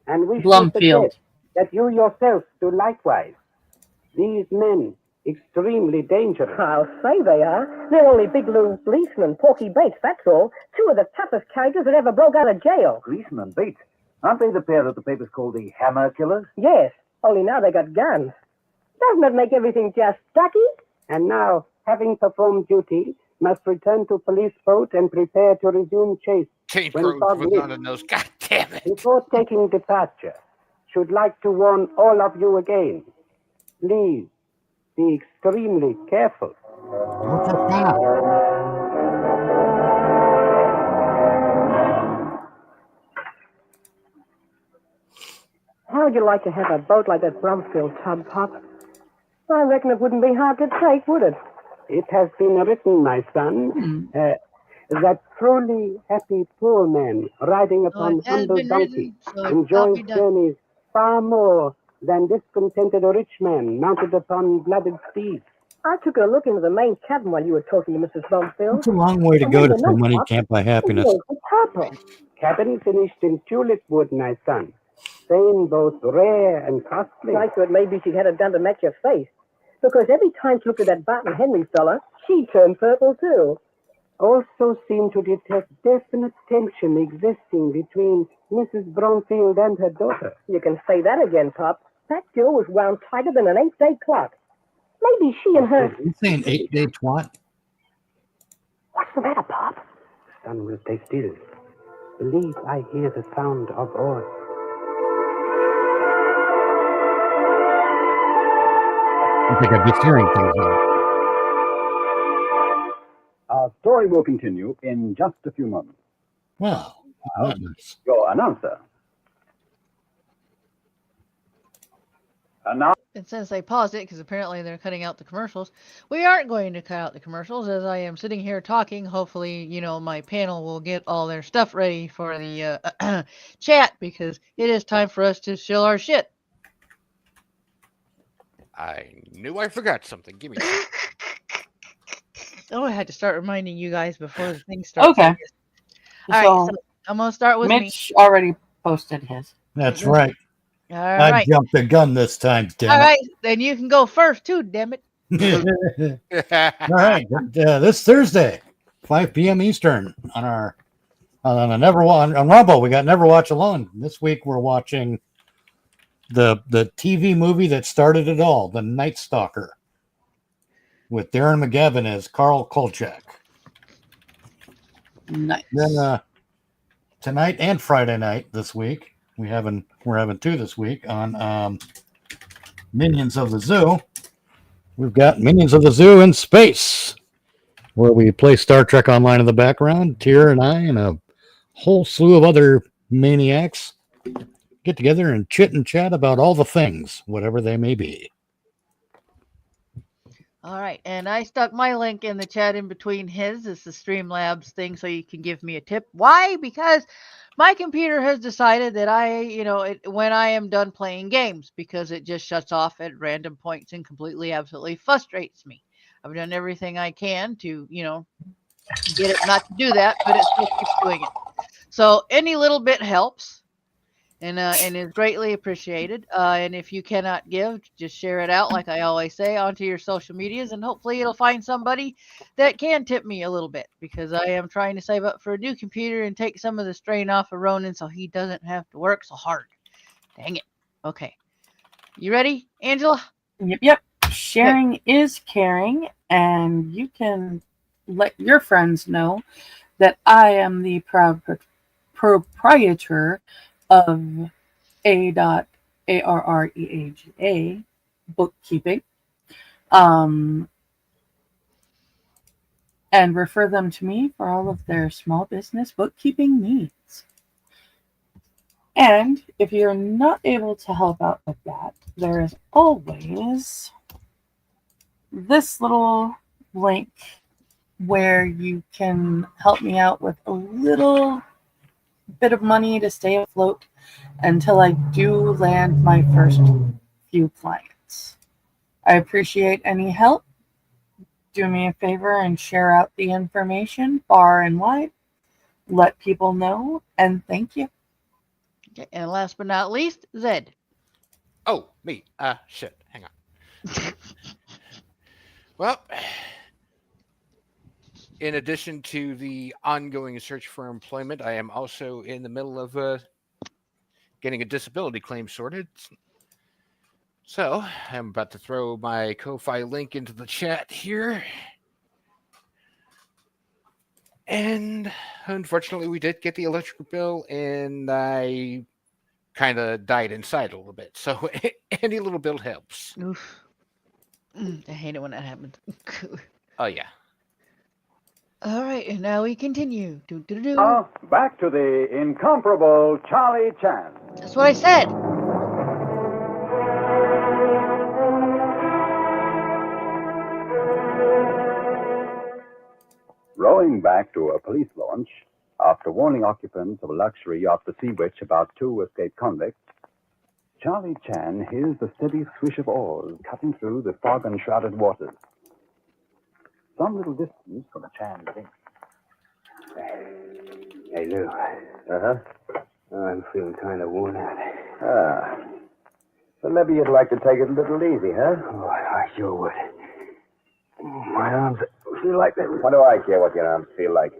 And we should Blumfield. suggest that you yourself do likewise. These men, extremely dangerous. I'll say they are. They're only big loon policemen, Porky Bates, that's all. Two of the toughest characters that ever broke out of jail. Policeman Bates. Aren't they the pair that the papers call the Hammer Killers? Yes, only now they got guns. Doesn't it make everything just ducky? And now, having performed duty, must return to police boat and prepare to resume chase. Change When roads fog with lifts. none of those. God damn it. Before taking departure, should like to warn all of you again. Please be extremely careful. What's up now? How would you like to have a boat like that Bromfield tub, Pop? I reckon it wouldn't be hard to take, would it? It has been written, my son, that truly happy poor man riding upon it has humble been donkey written, so it enjoys shall be done. journeys far more than discontented rich man mounted upon blooded steeds. I took a look into the main cabin while you were talking to Mrs. Bromfield. It's a long way to go to some money can't buy happiness. It's purple. Cabin finished in tulip wood, my son. Saying both rare and costly. I thought maybe she'd had it done to match your face. Because every time she looked at that Barton Henry fella, she turned purple too. Also seemed to detect definite tension existing between Mrs. Bromfield and her daughter. You can say that again, Pop. That girl was wound tighter than an 8-day clock. Maybe she and her... You saying 8-day twat? What's the matter, Pop? The sun will stay still. Believe I hear the sound of oars. I think I'm just hearing things now. Our story will continue in just a few moments. Well, goodness. Your announcer. And now, And since they paused it, because apparently they're cutting out the commercials, we aren't going to cut out the commercials as I am sitting here talking. Hopefully, my panel will get all their stuff ready for the chat because it is time for us to shill our shit. I knew I forgot something. Give me some. Oh, I had to start reminding you guys before the thing starts. Okay. All right, so I'm going to start with Mitch already posted his. That's right. All I right. jumped the gun this time, damn All it. right, then you can go first too, damn it. All right, this Thursday, 5 p.m. Eastern on Rumble. We got Never Watch Alone. This week we're watching the TV movie that started it all, The Night Stalker, with Darren McGavin as Carl Kolchak. Nice. Then tonight and Friday night this week we're having two this week on Minions of the Zoo, we've got Minions of the Zoo in Space, where we play Star Trek Online in the background. Tyr and I and a whole slew of other maniacs get together and chit and chat about all the things, whatever they may be. All right, and I stuck my link in the chat in between his. It's the Streamlabs thing, so you can give me a tip. Why? Because my computer has decided that when I am done playing games, because it just shuts off at random points and completely, absolutely frustrates me. I've done everything I can to, get it not to do that, but it still keeps doing it. So any little bit helps. And is greatly appreciated. And if you cannot give, just share it out, like I always say, onto your social medias, and hopefully it'll find somebody that can tip me a little bit, because I am trying to save up for a new computer and take some of the strain off of Ronan so he doesn't have to work so hard. Dang it. Okay. You ready, Angela? Yep. Sharing is caring, and you can let your friends know that I am the proud proprietor of A.ARREAGA bookkeeping, and refer them to me for all of their small business bookkeeping needs. And if you're not able to help out with that, there is always this little link where you can help me out with a little bit of money to stay afloat until I do land my first few clients. I appreciate any help. Do me a favor and share out the information far and wide. Let people know, and thank you. Okay, and last but not least, Zed. Oh, me. Shit. Hang on. Well, in addition to the ongoing search for employment, I am also in the middle of getting a disability claim sorted. So I'm about to throw my Ko-Fi link into the chat here. And unfortunately, we did get the electric bill, and I kind of died inside a little bit. So any little bit helps. Oof. I hate it when that happens. Oh, yeah. All right, and now we continue. Now, back to the incomparable Charlie Chan. That's what I said. Rowing back to a police launch, after warning occupants of a luxury yacht, the Sea Witch, about 2 escaped convicts, Charlie Chan hears the steady swish of oars cutting through the fog-enshrouded waters. Some little distance from the Chan thinks. Hey, Lou. Uh-huh? I'm feeling kind of worn out. So maybe you'd like to take it a little easy, huh? Oh, I sure would. My arms feel like that. What do I care what your arms feel like?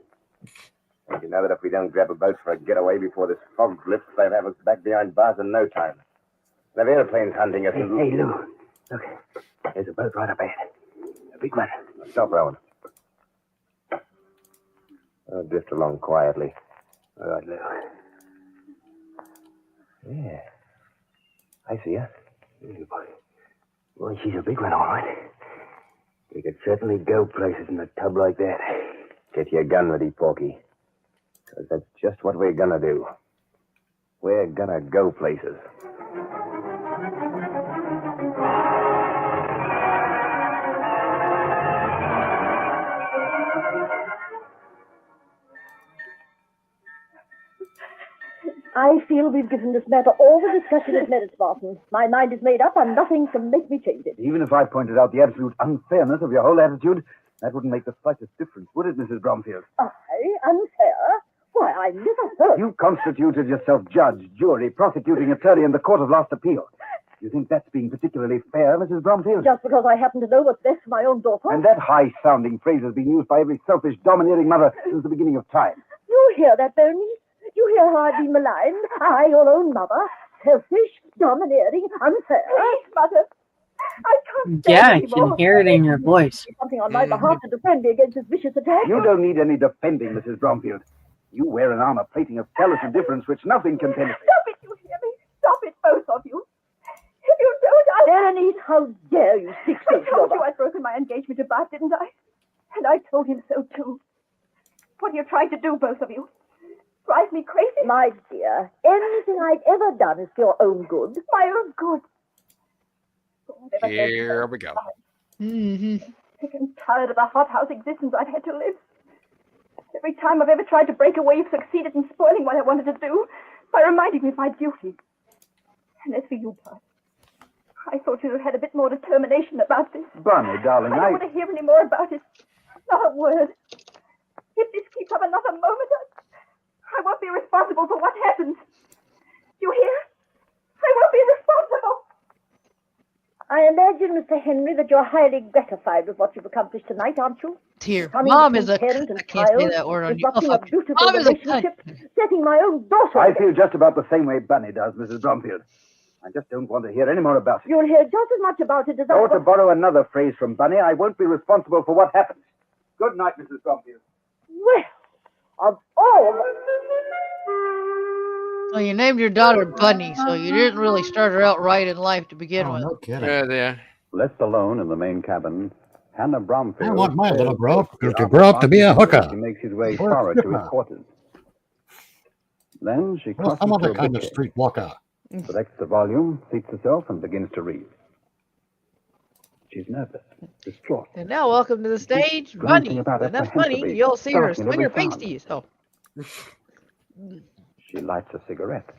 Don't you know that if we don't grab a boat for a getaway before this fog lifts, they'll have us back behind bars in no time. They'll have airplanes hunting us. Hey, Lou. Look, there's a boat right up ahead. A big one. Stop, Rowan. Drift along quietly. All right, Lou. Yeah. I see her. Boy, she's a big one, all right. We could certainly go places in a tub like that. Get your gun ready, Porky. Because that's just what we're gonna do. We're gonna go places. I feel we've given this matter all the discussion it merits, Barton. My mind is made up, and nothing can make me change it. Even if I pointed out the absolute unfairness of your whole attitude, that wouldn't make the slightest difference, would it, Mrs. Bromfield? Unfair? Why, I never heard... You constituted yourself judge, jury, prosecuting attorney in the court of last appeal. You think that's being particularly fair, Mrs. Bromfield? Just because I happen to know what's best for my own daughter? And that high-sounding phrase has been used by every selfish, domineering mother since the beginning of time. You hear that, Bernice? You hear how I've been maligned? I, your own mother. Selfish, domineering, unfair. Please, Mother. I can't stand Yeah, I anymore. can hear it in your voice. Something on my behalf to defend me against this vicious attack. You don't need any defending, Mrs. Bromfield. You wear an armor plating of callous indifference which nothing can penetrate. Stop it, you hear me? Stop it, both of you. If you don't, I'll Berenice, how dare you speak so I told you I'd broken my engagement to Bart, didn't I? And I told him so, too. What are you trying to do, both of you? Drive me crazy? My dear, anything I've ever done is for your own good. My own good. Here we go. Sick and tired of the hothouse existence I've had to live. Every time I've ever tried to break away, you've succeeded in spoiling what I wanted to do by reminding me of my duty. And as for you, Bart, I thought you had a bit more determination about this. Bunny, darling, I don't want to hear any more about it. Not a word. If this keeps up another moment, I won't be responsible for what happens. You hear? I won't be responsible. I imagine, Mr. Henry, that you're highly gratified with what you've accomplished tonight, aren't you? Here, Coming Mom between is a parent I and can't say child, that word on you. disrupting a beautiful Mom is a cunt. relationship, setting my own daughter. I feel just about the same way Bunny does, Mrs. Bromfield. I just don't want to hear any more about it. You'll hear just as much about it as I Or to will. borrow another phrase from Bunny, I won't be responsible for what happens. Good night, Mrs. Bromfield. Well, of all... Well, you named your daughter Bunny, so you didn't really start her out right in life to begin with. No kidding. Yeah. Left alone in the main cabin, Hannah Bromfield... I want my little bro says to grow up to be a hooker. He makes his way Or a forward to stripper. his quarters. Then she Or crosses some to other a kind of bookcase, streetwalker. selects the volume, seats herself, and begins to read. She's nervous, distraught. And now, welcome to the stage, glancing Bunny. about And that's apprehensively, funny. You'll see her starting swing her every sound. pasties. Oh. She lights a cigarette.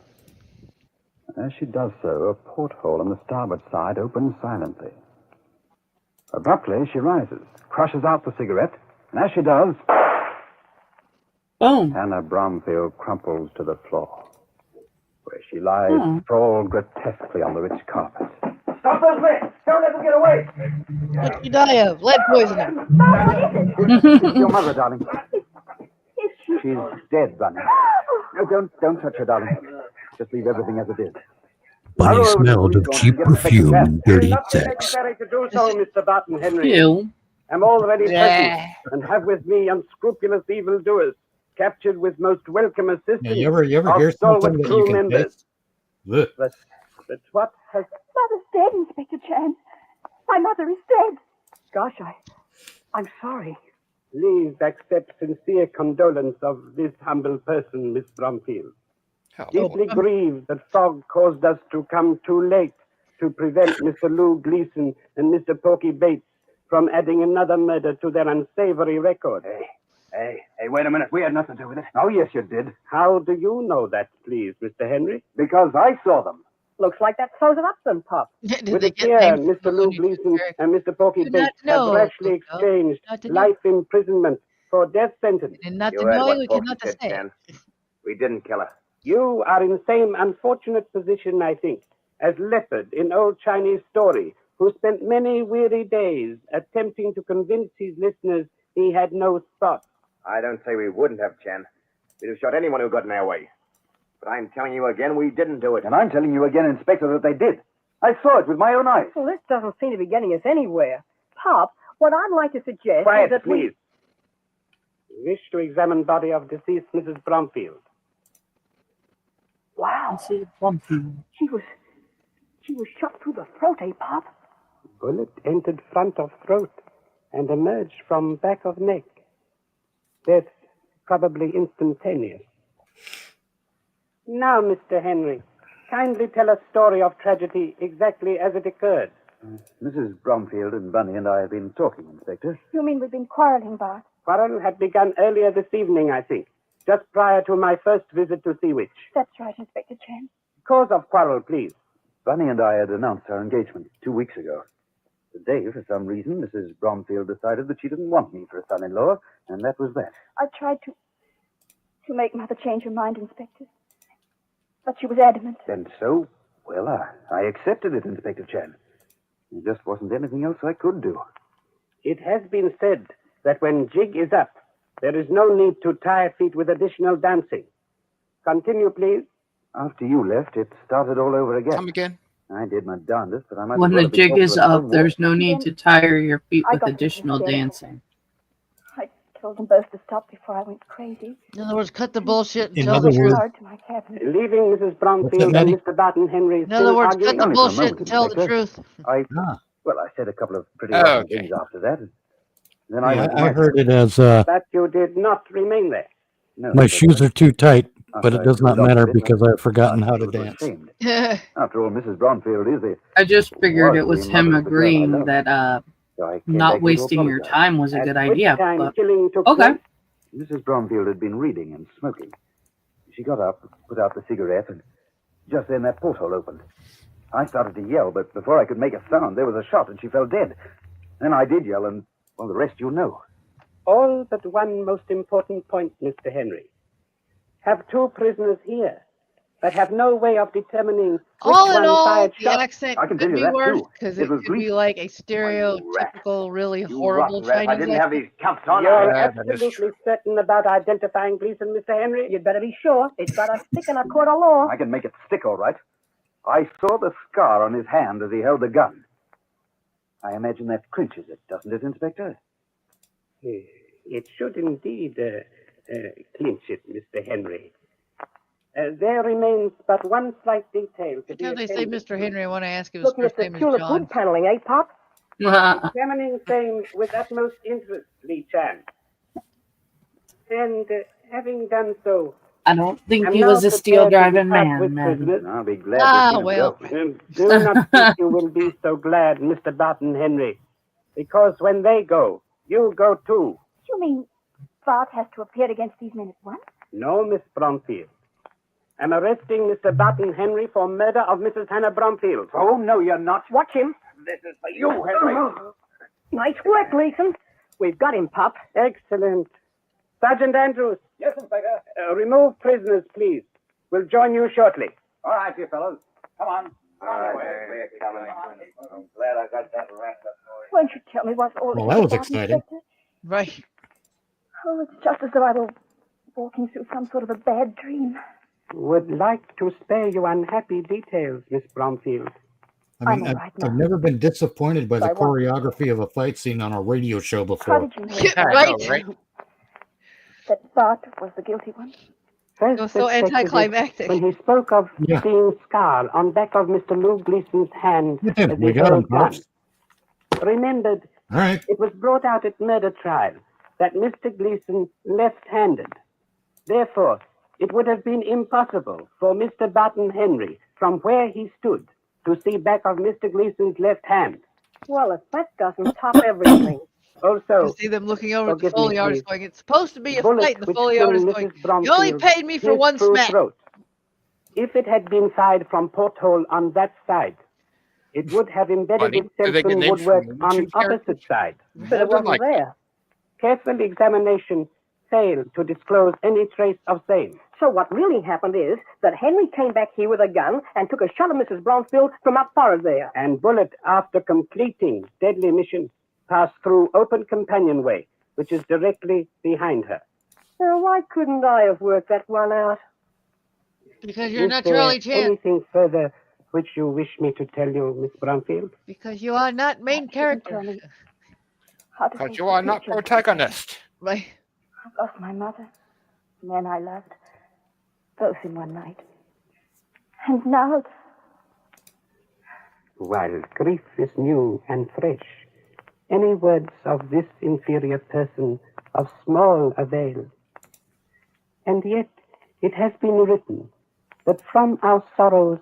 As she does so, a porthole on the starboard side opens silently. Abruptly, she rises, crushes out the cigarette, and as she does, boom, Hannah Bromfield crumples to the floor, where she lies Hmm. sprawled grotesquely on the rich carpet. Stop those men! Don't let them get away! What'd she die of? Lead poisoning. It's your mother, darling. She's dead, Bunny. No, don't touch her, darling. Just leave everything as it is. Bunny smelled of cheap perfume and dirty sex. necessary to do so, Mr. Barton Henry. Ew. Am already Yeah. present, and have with me unscrupulous evildoers, captured with most welcome assistance. Yeah, you ever of hear stalwart something that crew you can members. taste? Ugh. But what has... Mother's dead, Inspector Chan. My mother is dead. Gosh, I'm sorry. Please accept sincere condolence of this humble person, Miss Bromfield. Deeply grieved that fog caused us to come too late to prevent Mr. Lou Gleason and Mr. Porky Bates from adding another murder to their unsavory record. Hey, wait a minute. We had nothing to do with it. Oh, yes, you did. How do you know that, please, Mr. Henry? Because I saw them. Looks like that throws it up then, Pop. Did Would they get appear names Mr. Lou Gleason and Mr. Porky Good Bates not to know, have rashly Luca. exchanged Not to know. life imprisonment for death sentence. And not You to heard know, what we Porky cannot to said, say. Chan. We didn't kill her. You are in same unfortunate position, I think, as Leopard in old Chinese story, who spent many weary days attempting to convince his listeners he had no thought. I don't say we wouldn't have, Chan. We'd have shot anyone who got in our way. But I'm telling you again, we didn't do it. And I'm telling you again, Inspector, that they did. I saw it with my own eyes. Well, this doesn't seem to be getting us anywhere. Pop, what I'd like to suggest Quiet, is that please. Wish to examine body of deceased Mrs. Bromfield. Wow. She was shot through the throat, eh, Pop? Bullet entered front of throat and emerged from back of neck. Death probably instantaneous. Now, Mr. Henry, kindly tell a story of tragedy exactly as it occurred. Mrs. Bromfield and Bunny and I have been talking, Inspector. You mean we've been quarreling, Bart? Quarrel had begun earlier this evening, I think, just prior to my first visit to Sea Witch. That's right, Inspector Chan. Cause of quarrel, please. Bunny and I had announced our engagement 2 weeks ago. Today, for some reason, Mrs. Bromfield decided that she didn't want me for a son-in-law, and that was that. I tried to make Mother change her mind, Inspector. But she was adamant. And so, well, I accepted it, Inspector Chan. There just wasn't anything else I could do. It has been said that when jig is up, there is no need to tire feet with additional dancing. Continue, please. After you left, it started all over again. Come again. I did my darndest, but I might When as well the have been jig is popular up, somewhere. there's no need to tire your feet I with got additional this instead. dancing. I told them both to stop before I went crazy. In other words, cut the bullshit and In tell other the words- truth. To my cabin. Leaving Mrs. What's Bromfield that, and Maddie? Mr. Barton Henry In other still words, arguing. cut the Only for a bullshit moment, and tell the Inspector. truth. Well, I said a couple of pretty Oh, rotten okay. things after that. Then I Yeah, went to I my heard it as But you did not remain there. No, my Inspector. shoes are too tight, but After it does I not cooled off a matter bit, because I've forgotten how I to was dance. ashamed. After all, Mrs. Bromfield is the I just figured was it was the him mother of the girl I agreeing love. that So I came not back here to wasting your apologize. time was a good At which idea. time But killing took okay. place. Mrs. Bromfield had been reading and smoking. She got up, put out the cigarette, and just then that porthole opened. I started to yell, but before I could make a sound, there was a shot, and she fell dead. Then I did yell, and, well, the rest you know. All but one most important point, Mr. Henry. Have two prisoners here, but have no way of determining which All in one all, fired the shots. accent I can could tell you be that, worse too. because It it was could be Gleason. like a stereotypical, really You horrible rotten rat. Chinese I didn't have accent. these cuffs on. You're Yeah, that is absolutely certain about identifying Gleason, Mr. Henry? You'd better be sure. It's got a stick in a court of law. I can make it stick, all right. I saw the scar on his hand as he held the gun. I imagine that clinches it, doesn't it, Inspector? It should indeed clinch it, Mr. Henry. There remains but one slight detail to be Until they say attended Mr. Henry, I want to ask him his Looking first at the name is tulip John. wood paneling, eh, Pop? Examining same with utmost interest, Lee Chan. And having done so, I don't think I'm he now was a steel prepared to driving depart man, with man. prisoners. I'll be glad Ah, to see him well. go. And do not think you will be so glad, Mr. Barton Henry, because when they go, you go too. You mean Bart has to appear against these men at once? No, Miss Bromfield. I'm arresting Mr. Barton Henry for murder of Mrs. Hannah Bromfield. Oh, no, you're not. Watch him. This is for you, Henry. Nice work, Gleason. We've got him, Pop. Excellent. Sergeant Andrews, Yes, Inspector. remove prisoners, please. We'll join you shortly. All right, you fellows. Come on. All right, we're coming. I'm glad I got that rat up. Won't you tell me what's all Well, this that was about, exciting. Inspector? Right. Oh, it's just as though I were walking through some sort of a bad dream. Would like to spare you unhappy details, Miss Bromfield. I mean, I'm all right I've now. never been disappointed by the I won't. choreography of a fight scene on a radio show How before. did you know Yeah, I Right. know, right? that Bart was the guilty one? First It was so suspected it anticlimactic. when he spoke of Yeah. seeing scar on back of Mr. Lou Gleason's hand You did. as We he got him, held gun. Pops. Remembered, All right. it was brought out at murder trial that Mr. Gleason left-handed. Therefore, it would have been impossible for Mr. Barton Henry, from where he stood, to see back of Mr. Gleason's left hand. Well, if that doesn't top everything. Also, You see them looking over at the forgive me, Foley artist please. going, it's supposed to be a bullet fight. And the which Foley killed artist Mrs. going, Bromfield you only paid me for pierced one through smack. throat. If it had been fired from porthole on that side, it would have embedded Funny. Do itself they get in names woodwork from on YouTube opposite side. But it wasn't like there. Careful examination failed to disclose any trace of same. So what really happened is that Henry came back here with a gun and took a shot at Mrs. Bromfield from up forward there. And bullet, after completing deadly mission, passed through open companionway, which is directly behind her. Now, why couldn't I have worked that one out? Because you're Is not there Charlie Chan. anything further which you wish me to tell you, Miss Bromfield? Because you are not main character. How to But face you the are not future. protagonist. Right. I've lost my mother, the man I loved, both in one night. And now, While grief is new and fresh, any words of this inferior person of small avail. And yet it has been written that from our sorrows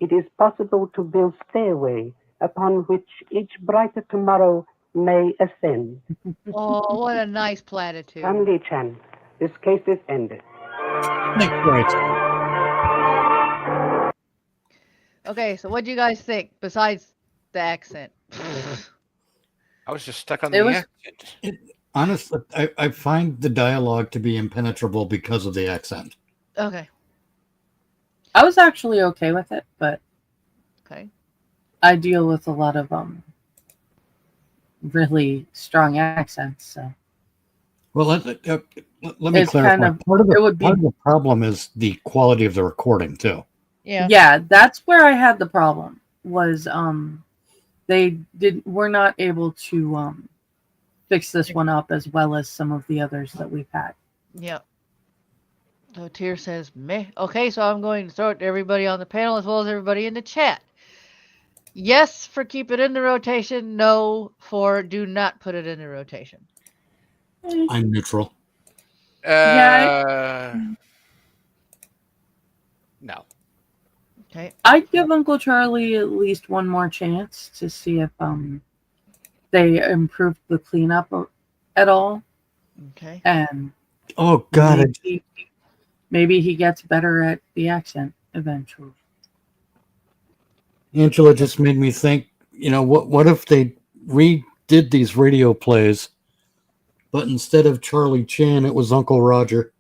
it is possible to build stairway upon which each brighter tomorrow may ascend. Oh, what a nice platitude. Come, Lee Chan, this case is ended. Thanks, Bryce. Okay, so what do you guys think besides the accent? I was just stuck on It the was- accent. Honestly, I find the dialogue to be impenetrable because of the accent. Okay. I was actually okay with it, but Okay. I deal with a lot of really strong accents. So Well, let me It's clarify. kind of- part of it would be- the problem is the quality of the recording too. Yeah. that's where I had the problem. Was they were not able to fix this one up as well as some of the others that we've had. Yep. So Tier says, meh. Okay, so I'm going to throw it to everybody on the panel as well as everybody in the chat. Yes for keep it in the rotation. No for do not put it in the rotation. I'm neutral. No. Okay. I'd give Uncle Charlie at least one more chance to see if they improved the cleanup at all. Okay. And Oh God! maybe he gets better at the accent eventually. Angela just made me think. You know what if they redid these radio plays, but instead of Charlie Chan, it was Uncle Roger.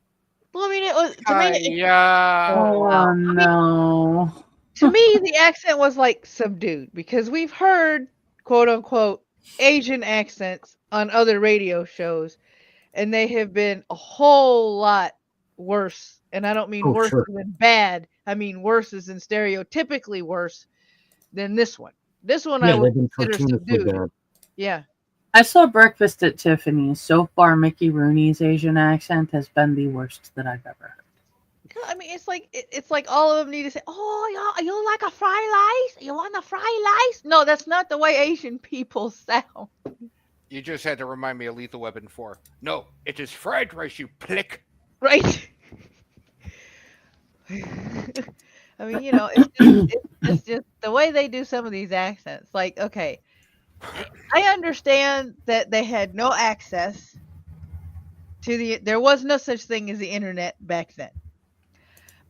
Well, I mean, it was to me. Oh no! To me, the accent was like subdued because we've heard quote unquote Asian accents on other radio shows, and they have been a whole lot worse. And I don't mean worse than bad. I mean worse as in stereotypically worse than this one. This one I would consider subdued. Bad. Yeah. I saw Breakfast at Tiffany's. So far, Mickey Rooney's Asian accent has been the worst that I've ever heard. I mean, it's like all of them need to say, "Oh, you like a fried rice? You want a fried rice?" No, that's not the way Asian people sound. You just had to remind me of Lethal Weapon 4. No, it is fried rice, you plick. Right. I mean, you know, it's just the way they do some of these accents. Like, okay, I understand that they had no access to there was no such thing as the internet back then.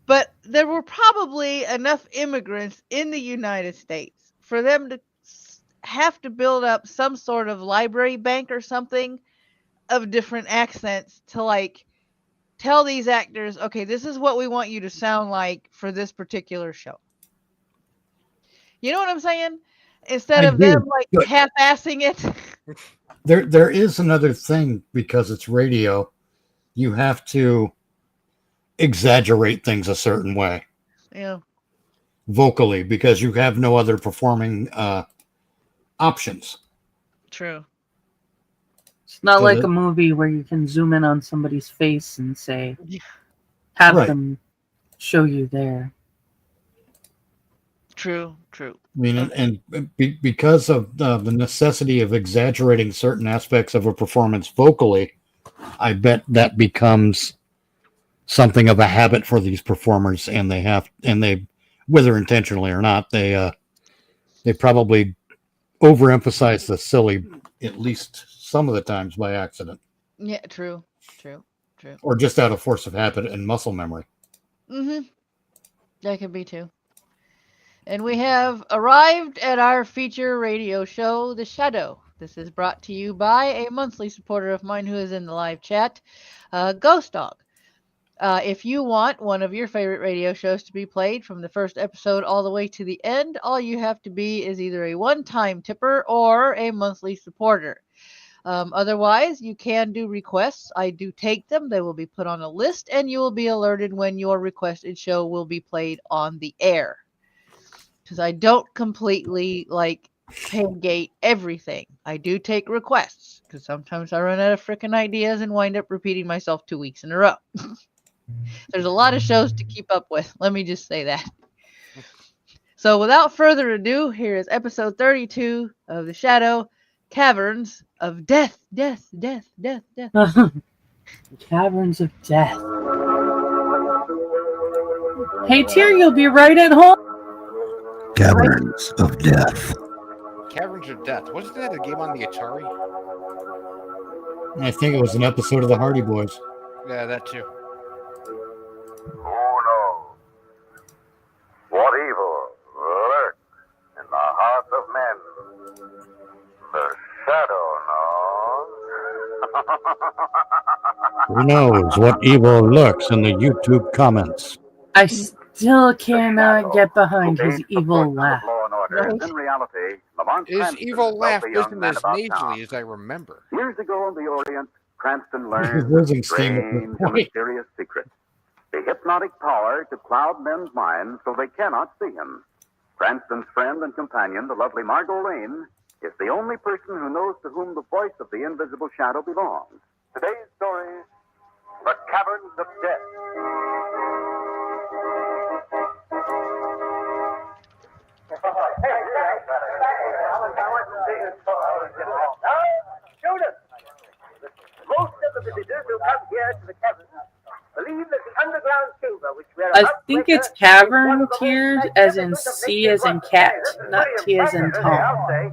But there were probably enough immigrants in the United States for them to have to build up some sort of library bank or something of different accents to like tell these actors, okay, this is what we want you to sound like for this particular show. You know what I'm saying? Instead of them like half-assing it. There is another thing because it's radio. You have to exaggerate things a certain way. Yeah. Vocally, because you have no other performing options. True. It's not like a movie where you can zoom in on somebody's face and say, have them show you there. True. I mean, and because of the necessity of exaggerating certain aspects of a performance vocally, I bet that becomes something of a habit for these performers, and they, whether intentionally or not, they probably overemphasize the silly at least some of the times by accident. Yeah, true. Or just out of force of habit and muscle memory. Mm-hmm. That could be too. And we have arrived at our feature radio show, The Shadow. This is brought to you by a monthly supporter of mine who is in the live chat, Ghost Dog. If you want one of your favorite radio shows to be played from the first episode all the way to the end, all you have to be is either a one-time tipper or a monthly supporter. Otherwise, you can do requests. I do take them. They will be put on a list, and you will be alerted when your requested show will be played on the air. Because I don't completely, pay gate everything. I do take requests, because sometimes I run out of freaking ideas and wind up repeating myself 2 weeks in a row. There's a lot of shows to keep up with. Let me just say that. So without further ado, here is episode 32 of The Shadow, Caverns of Death. Caverns of Death. Hey, Tyr, you'll be right at home. Caverns of Death. Caverns of Death. Wasn't that a game on the Atari? I think it was an episode of the Hardy Boys. Yeah, that too. What evil lurks in the hearts of men? The Shadow knows. Who knows what evil lurks in the YouTube comments? I still cannot get behind his evil laugh. In reality, Lamont His Cranston evil laugh felt the young isn't man as about nasally town. as I remember. Years ago in the Orient, Cranston learned Losing a steam at this strange and point. mysterious secret. The hypnotic power to cloud men's minds so they cannot see him. Cranston's friend and companion, the lovely Margot Lane, is the only person who knows to whom the voice of the invisible shadow belongs. Today's story, The Caverns of Death. Judith, most of the visitors who come here to the cavern believe that the underground chamber which we're I about to think enter it's cavern tiered as in C as in cat, not T as in Tom. Hey,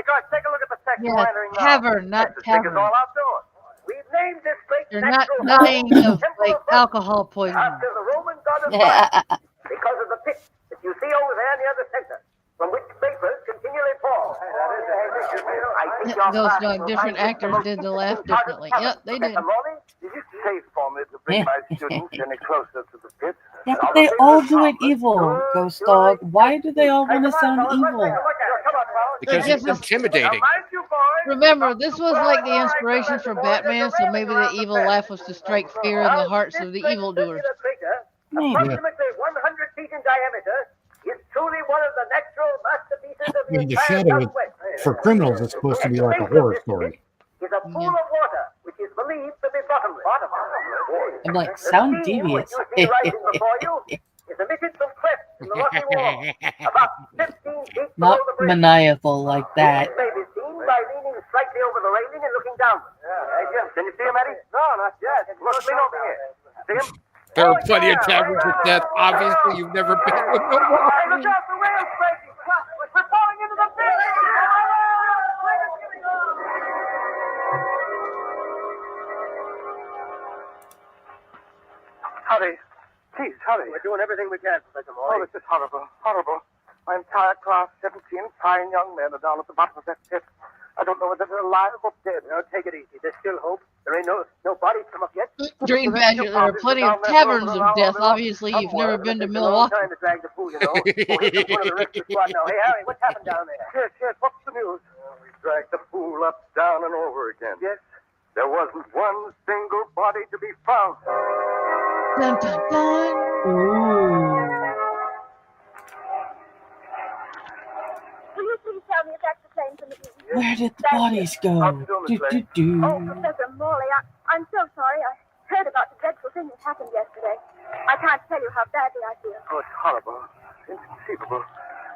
guys, take a look at the section Yeah, we're entering now. cavern, not It's as big as tavern. all outdoors. We've named this place They're not Natural dying House, of Temple like of alcohol poisoning. after the Roman god of fire, because of the pit that you see over there near the center, from which vapors continually fall. I think your Those class will different find this the actors most did the interesting laugh part of the differently. cavern. Yep, they did. Professor Morley, is it safe for me to bring my students any closer to the pit? Yeah, but they all do it evil, Ghost Dog. Why do they all want to sound evil? Because it's intimidating. Remember, this was like the inspiration for Batman, so maybe the evil laugh was to strike fear in the hearts of the evildoers. Approximately 100 feet in diameter, is truly one of the natural masterpieces of I mean, the entire shadow Southwest. for criminals is supposed to be like a horror story. Is a pool of water which is believed to be bottomless. I'm like, sound devious. What you see rising before you is emitted from clefts in the rocky wall, about 15 feet Not below the bridge. maniacal like that. It may be seen by leaning slightly over the railing and looking downward. Can you see him, Eddie? No, not yet. Look, lean over here. See him? There are plenty of caverns of death. Obviously, you've never been with no Hey, one. look out, the rail's breaking. We're falling into the pit. Hurry. Please, hurry. We're doing everything we can, Professor Morley. Oh, this is horrible. Horrible. My entire class, 17 fine young men, are down at the bottom of that pit. I don't know whether they're alive or dead. No, take it easy. There's still hope. There ain't no bodies come up yet. Dream Badger, there are plenty of caverns of death. Obviously, you've never been to Milwaukee. Trying to drag the fool, you know. Here's one of the rescue squad now. Hey, Harry, what's happened down there? Yes, what's the news? We dragged the fool up, down, and over again. Yes. There wasn't one single body to be found. Dun, dun, dun. Will you please tell me if that's the plane from the east? Where did the bodies go? Do. Oh, Professor Morley, I'm so sorry. I heard about the dreadful thing that happened yesterday. I can't tell you how badly I feel. Oh, it's horrible. Inconceivable.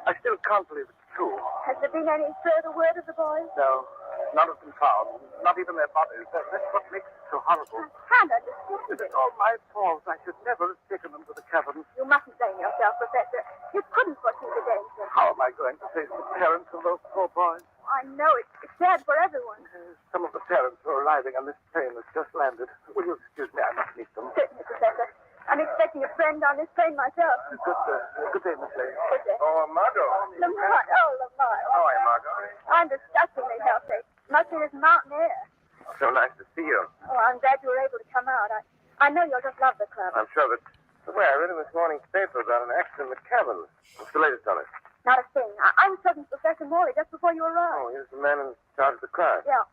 I still can't believe it's true. Has there been any further word of the boys? No, none of them found. Not even their bodies. That's what makes it so horrible. I can't understand It's it. all my fault. I should never have taken them to the cabin. You mustn't blame yourself, Professor. You couldn't foresee the danger. How am I going to face the parents of those poor boys? I know it's sad for everyone. Some of the parents who are arriving on this plane has just landed. Will you excuse me? I must meet them. Certainly, Professor. I'm expecting a friend on this plane myself. Good day, Miss Lane. Good day. Oh, Margot. Lamont. Oh, Lamont. How are you, Margot? I'm disgustingly healthy. Must be this mountain air. So nice to see you. Oh, I'm glad you were able to come out. I know you'll just love the club. I'm sure that... Well, I read in this morning's paper about an accident in the cabin. What's the latest on it? Not a thing. I was talking to Professor Morley just before you arrived. Oh, he's the man in charge of the car. Yeah,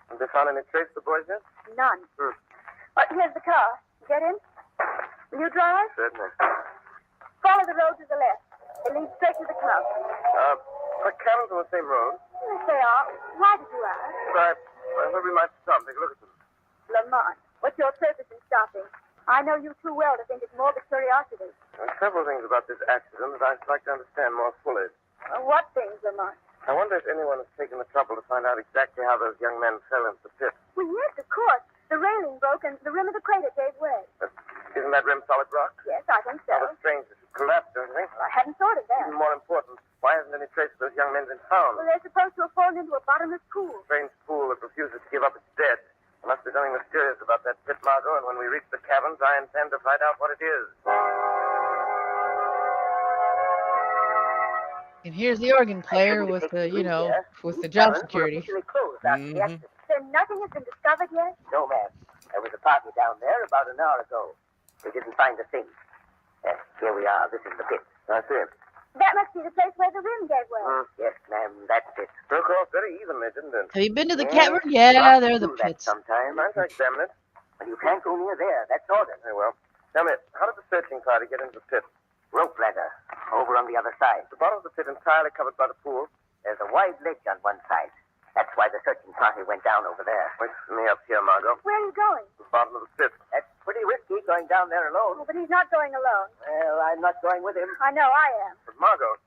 Have they found any trace of the boys yet? none. Hmm. But here's the car. Get in. Will you drive? Certainly. Follow the road to the left. It leads straight to the club. The cabin's on the same road. Yes, they are. Why did you ask? I thought we might stop and take a look at them. Lamont, what's your purpose in stopping? I know you too well to think it's morbid curiosity. There are several things about this accident that I'd like to understand more fully. What things, Lamont? I wonder if anyone has taken the trouble to find out exactly how those young men fell into the pit. Well, yes, of course. The railing broke and the rim of the crater gave way. Isn't that rim solid rock? Yes, I think so. Rather strange that it collapsed, don't you think? I hadn't thought of that. Even more important, why hasn't any trace of those young men been found? Well, they're supposed to have fallen into a bottomless pool. Strange pool that refuses to give up its dead. There must be something mysterious about that pit, Margot, and when we reach the caverns, I intend to find out what it is. And here's the organ player with the, with the job security. Then nothing has been discovered yet? No, ma'am. There was a party down there about an hour ago. We didn't find a thing. Here we are. This is the pit. That's it. That must be the place where the rim gave way. Yes, ma'am. That's it. Broke off very evenly, didn't it? Have you been to the cavern? Yeah, they're the pits. Sometime. Might I examine it? But you can't go near there. That's ordered. Very well. Tell me, how did the searching party get into the pit? Rope ladder. Over on the other side. The bottom of the pit entirely covered by the pool? There's a wide ledge on one side. That's why the searching party went down over there. Wait for me up here, Margot. Where are you going? The bottom of the pit. That's pretty risky going down there alone. But he's not going alone. Well, I'm not going with him. I know I am. But Margot.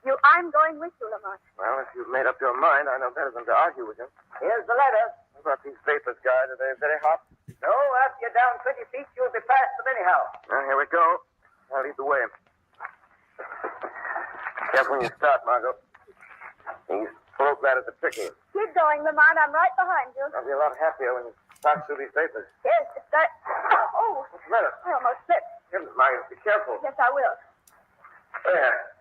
I'm going with you, Lamont. Well, if you've made up your mind, I know better than to argue with you. Here's the ladder. What about these vapors, guys? Are they very hot? No, after you're down 20 feet, you'll be past them anyhow. Well, here we go. I'll lead the way. Careful when you start, Margot. These folk ladders are tricky. Keep going, Lamont. I'm right behind you. I'll be a lot happier when you pass through these vapors. Yes, it's that. Oh, What's the matter? I almost slipped. Goodness, Margot, be careful. Yes, I will. There.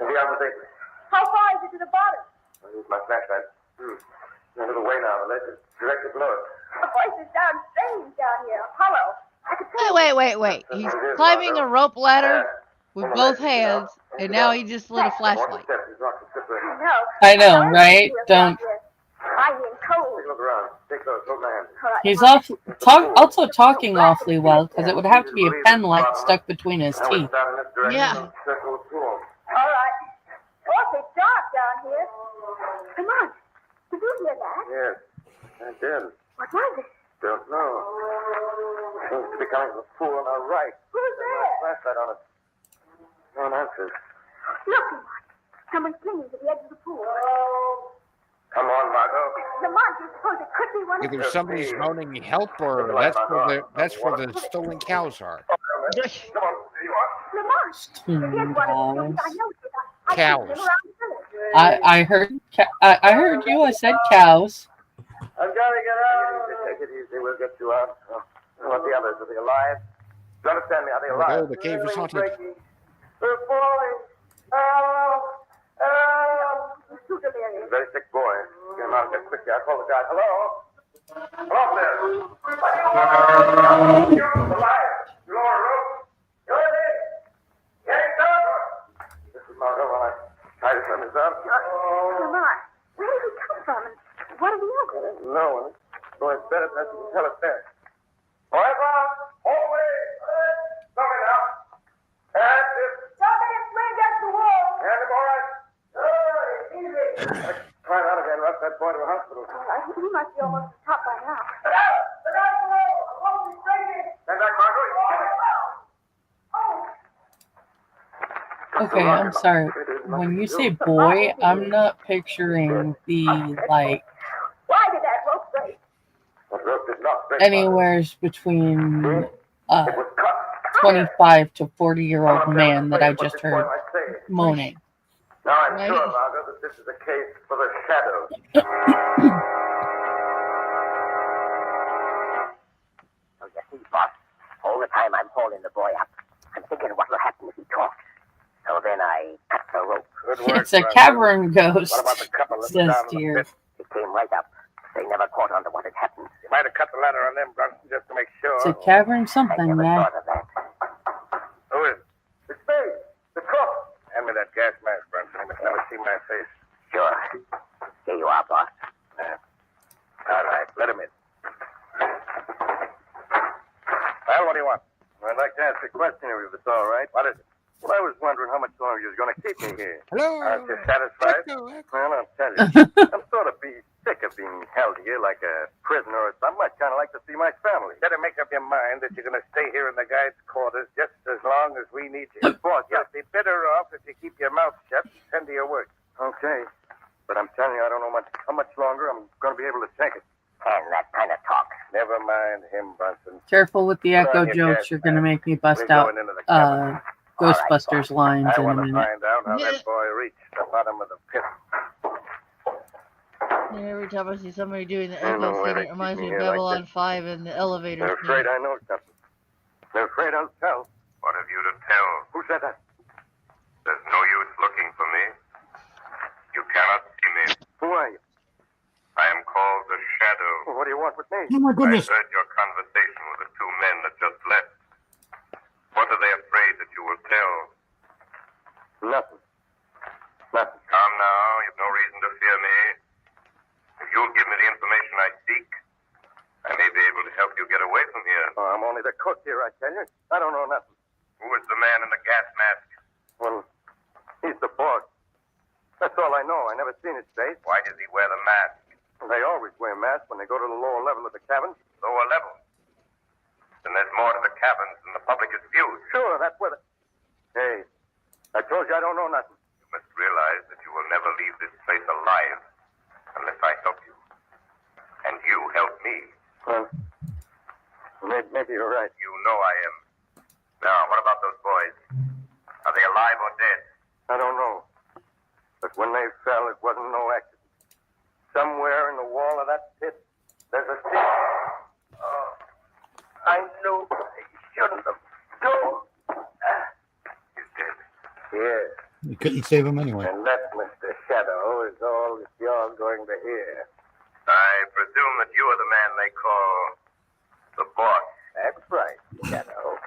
Beyond the vapors. How far is it to the bottom? I'll use my flashlight. A little way now. The ledge is directly below it. The voices sound strange down here. Hollow. I could tell. Wait. He's climbing a rope ladder with both hands, and now he just lit a flashlight. I know, right? Don't. I mean, cold. Look around. Take those. Hold my hand. He's also talking awfully well, because it would have to be a pen light stuck between his teeth. Yeah. All right. Awfully dark down here. Come on. Did you hear that? Yes, I did. What was it? Don't know. Seems to be coming from the pool on our right. Who's there? Flashlight on it. No one answers. Look, Lamont. Someone's clinging to the edge of the pool. Come on, Margot. Lamont, you suppose it could be one of Either somebody's moaning help, or that's where the stolen cows are. Lamont. Here's one of the things I know. Cows. I heard you. I said cows. I've got to get out. Take it easy. We'll get you out. What the others? Are they alive? Do you understand me? Are they There we alive? go, the cave is haunted. They're falling. He's a very sick boy. Get him out of there quickly. I'll call the guy. Hello? Hello there. You're alive. You on a rope? You're there. Get it down. This is Margot while I try to turn this up. Lamont, where did he come from? And what are the others? No one. So it's better that you tell us there. Forever, always. Stop it now. And this. Somebody swing against the wall. And him all right. Easy. Climb out again, rush that boy to a hospital. He must be almost at the top by now. Stand back, Margot. Okay, I'm sorry. When you say boy, I'm not picturing the, like, Why did that rope break? That rope did not break. anywhere between 25 to 40-year-old man that I just heard moaning. Now I'm sure, Margot, that this is a case for the shadows. So you see, boss, all the time I'm holding the boy up, I'm thinking what will happen if he talks. So then I cut the rope. It's a cavern ghost, What about the couple says down in the Deer. pit? It came right up. They never caught on to what had happened. You might have cut the ladder on them, Brunson, just to make sure. It's a cavern something, yeah. Who is it? It's me, the cook. Hand me that gas mask, Brunson. I must never see my face. Sure. Here you are, boss. All right, let him in. Well, what do you want? I'd like to ask a question if it's all right. What is it? Well, I was wondering how much longer you was going to keep me here. Hello. Aren't you satisfied? Well, I'll tell you. I'm sort of sick of being held here like a prisoner or something. I'd kind of like to see my family. Better make up your mind that you're going to stay here in the guides' quarters just as long as we need you. Boss, you'll be better off if you keep your mouth shut and tend to your work. Okay. But I'm telling you, I don't know how much longer I'm going to be able to take it. And that kind of talk. Never mind him, Brunson. Careful with the echo jokes. You're going to make me bust out Ghostbusters lines I in a want to minute. find out how that boy reached the bottom of the pit. And every time I see somebody doing the I know echo why thing, they it reminds keep me me of here like Babylon 5 and the elevator. They're afraid I know something. They're afraid I'll tell. What have you to tell? Who said that? There's no use looking for me. You cannot see me. Who are you? I am called the Shadow. Well, what do you want with me? Oh, my goodness. I heard your conversation with the two men that just left. What are they afraid that you will tell? Nothing. Nothing. Come now, you've no reason to fear me. If you'll give me the information I seek, I may be able to help you get away from here. Oh, I'm only the cook here, I tell you. I don't know nothing. Who is the man in the gas mask? Well, he's the boss. That's all I know. I never seen his face. Why does he wear the mask? They always wear masks when they go to the lower level of the cabin. Lower level? Then there's more to the cabins than the public is viewed. Sure, that's where the... Hey, I told you I don't know nothing. You must realize that you will never leave this place alive unless I help you. And you help me. Well, maybe you're right. You know I am. Now, what about those boys? Are they alive or dead? I don't know. But when they fell, it wasn't no accident. Somewhere in the wall of that pit, there's a stick. Oh, I knew I shouldn't have told. He's dead. Yes. You couldn't save him anyway. And that, Mr. Shadow, is all that you're going to hear. I presume that you are the man they call the boss. That's right, Shadow.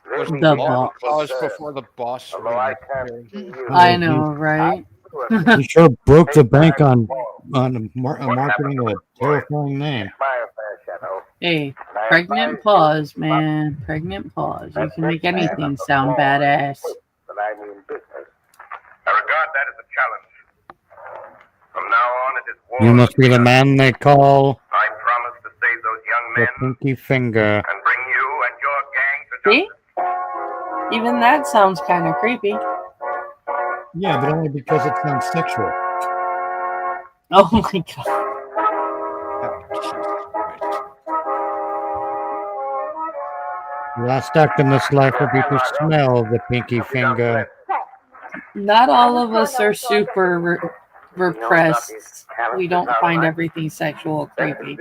Wasn't The Long boss. Claus before the boss? Although I can't see you. I know, right? He sure broke the bank on marketing a terrifying name. Hey, pregnant pause, man. Pregnant pause. You can make anything sound badass. But I mean business. I regard that as a challenge. From now on, it is war. You must be the man they call I promise to save those young the men Pinky Finger. and bring you and your gang to See? Even that sounds kind of creepy. Yeah, but only because it sounds sexual. Oh my god. The last act in this life will be to smell the Pinky Finger. Not all of us are super repressed. We don't find everything sexual creepy.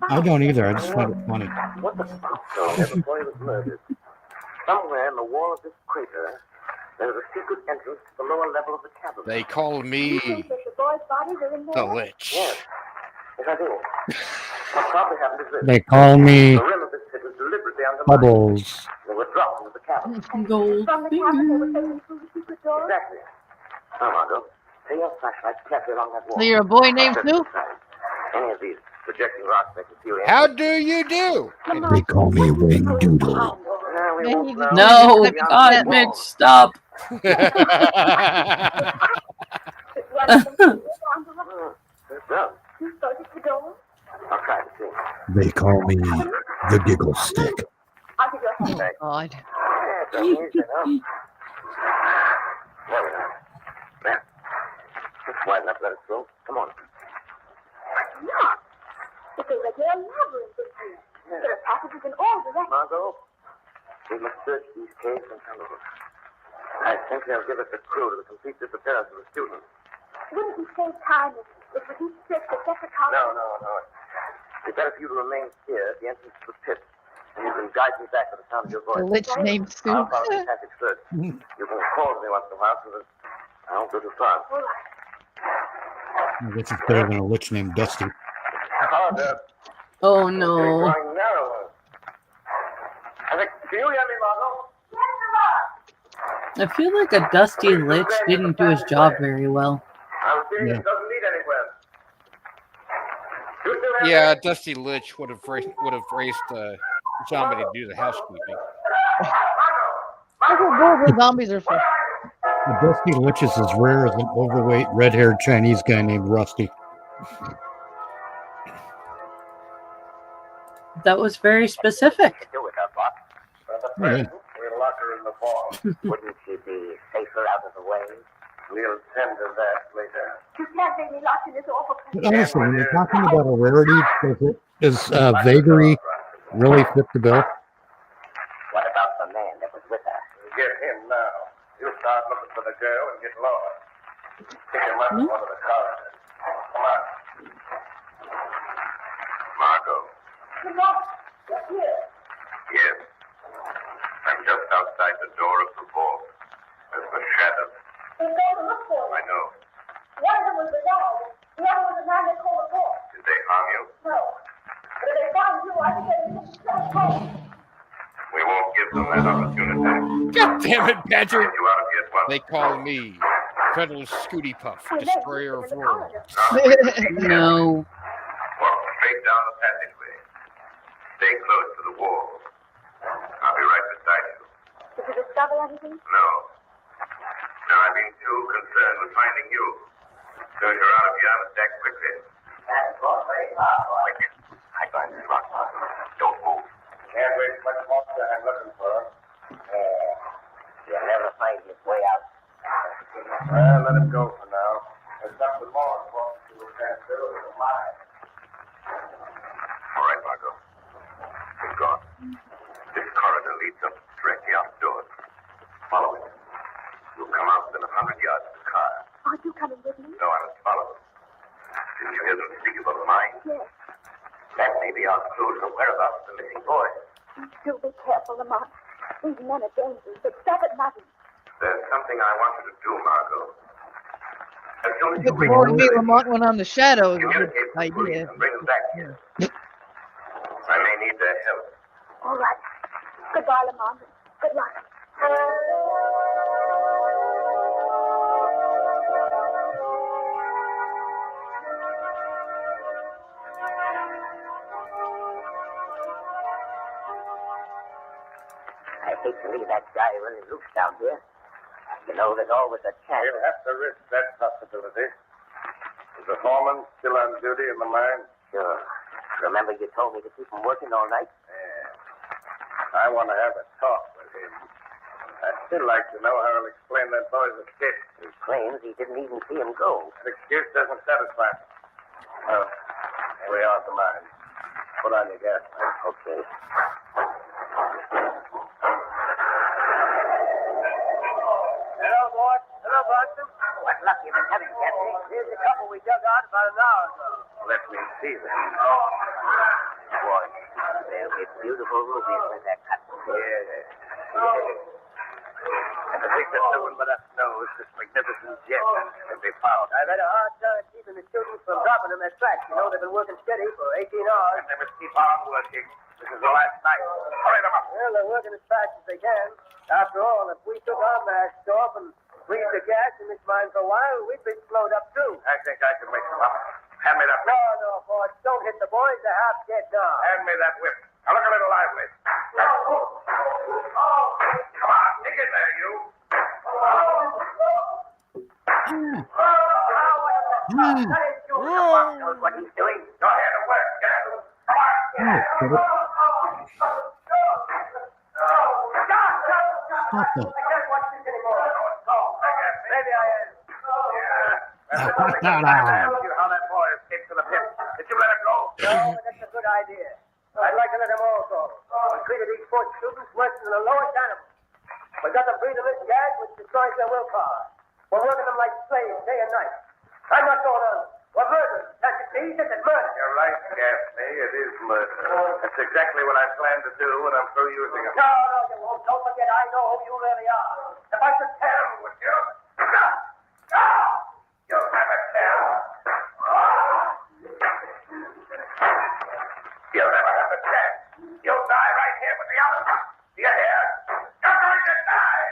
I don't either. I just find it funny. What the fuck? The boy was murdered. Somewhere in the wall of this crater, there is a secret entrance to the lower level of the cabin. They call me the Lich. Yes. Yes, I do. What probably happened is this. They call me The rim of this pit was deliberately undermined. Bubbles. They were dropped into the cabin. Gold Exactly. Now, Margot, take your flashlight carefully along that wall. So you're a boy named Sue? Any of these projecting rocks they can see you. How do you do? They call me Wing Doodle. No, God, Mitch, stop. I'll try to see. They call me the Giggle Stick. Oh, God. There we go. There. Just wide enough, let it go. Come on. It's a regular labyrinth in here. There are passages in all directions. Margot, we must search these caves and tunnels. I think they'll give us a clue to the complete disappearance of the student. Wouldn't you save time if we each searched a separate column? No. It's better for you to remain here at the entrance to the pit. And you can guide me back to the sound of your voice. The Lich named Sue. I'll follow the passage first. You can call me once in a while so that I won't go too far. I guess it's better than a Lich named Dusty. Oh no. Going narrower. Can you hear me, Margot? I feel like a Dusty Lich didn't do his job very well. I'm seeing it doesn't lead anywhere. You still have Yeah, Dusty Lich would have raised somebody to do the housekeeping. That's what Google zombies are for. The Dusty Lich is as rare as an overweight, red-haired Chinese guy named Rusty. That was very specific. do with her, Buck. Yeah. We'll lock her in the vault. Wouldn't she be safer out of the way? We'll tend to that later. You can't leave me locked in this awful place. But honestly, when you're talking about a rarity, does vagary really fit the bill? What about the man that was with her? Get him now. You start looking for the girl and get lost. Pick him up in one of the cars. Come on. Margot. Come on. Get here. Yes. I'm just outside the door of the vault. There's the shadow. They go to look for you. I know. One of them was the dog. The other was the man they called the boss. Did they harm you? No. But if they find you, I think they will send home. We won't give them that opportunity. God damn it, Badger! Get you out of here at once. They call me Colonel Scooty Puff, destroyer of worlds. No. Walk straight down the passageway. Stay close to the wall. I'll be right beside you. Did you discover anything? No. Now, I've been too concerned with finding you. Soon you're out of here, act quickly. Quick. I find this rock. Don't move. Can't wait much more than I'm looking for. You'll never find his way out. Well, let him go for now. There's something more important to the transfer of mine. All right, Margot. It's gone. This corridor leads up directly outdoors. Follow it. You'll come out within 100 yards of the car. Are you coming with me? No, I must follow them. Didn't you hear them speak about mine? Yes. That may be our clue to the whereabouts of the missing boy. Do be careful, Lamont. These men are dangerous, but stop at nothing. There's something I want you to do, Margot. As soon as you Before me, Lamont went on the shadows. communicate with the police Idea. and bring them back here. I may need their help. All right. Goodbye, Lamont. Good luck. I hate to leave that guy running loose down here. You know, there's always a chance. We'll have to risk that possibility. Is the foreman still on duty in the mine? Sure. Remember you told me to keep him working all night? Yeah. I want to have a talk with him. I'd still like to know how he'll explain that boy's escape. He claims he didn't even see him go. That excuse doesn't satisfy me. Well, here we are at the mine. Put on your gas mask. Okay. Hello, boy. Hello, Boston. What luck you've been having, Captain? Here's a couple we dug out about an hour ago. Let me see them. Boy, they'll be beautiful rubies when they're cut. And to think that no one but us knows this magnificent gem can be found. I've had a hard time keeping the students from dropping them their tracks. You know, they've been working steady for 18 hours. And they must keep on working. This is the last night. Hurry them up. Well, they're working as fast as they can. After all, if we took our masks off and breathed the gas in this mine for a while, we'd be slowed up, too. I think I can make them up. Hand me that whip. No, boys. Don't hit the boys. They're half dead now. Hand me that whip. Now look a little lively. Come on, dig in there, you. Knows what he's doing. Go ahead and work. Get out. Come on. Stop that. Maybe I am. How that boy escaped to the pit. Did you let him go? No, that's a good idea. I'd like to let them all go. We treated these poor students worse than the lowest animals. We got them breathing this gas which destroys their willpower. We're working them like slaves day and night. I'm not going on. We're murderers. Can't you see? This is murder. You're right, Gaffney. It is murder. That's exactly what I plan to do when I'm through using them. No, you won't. Don't forget, I know who you really are. If I should tell you, Would you? You'll never tell. You'll never have a chance. You'll die right here with the others. Do you hear? You're going to die.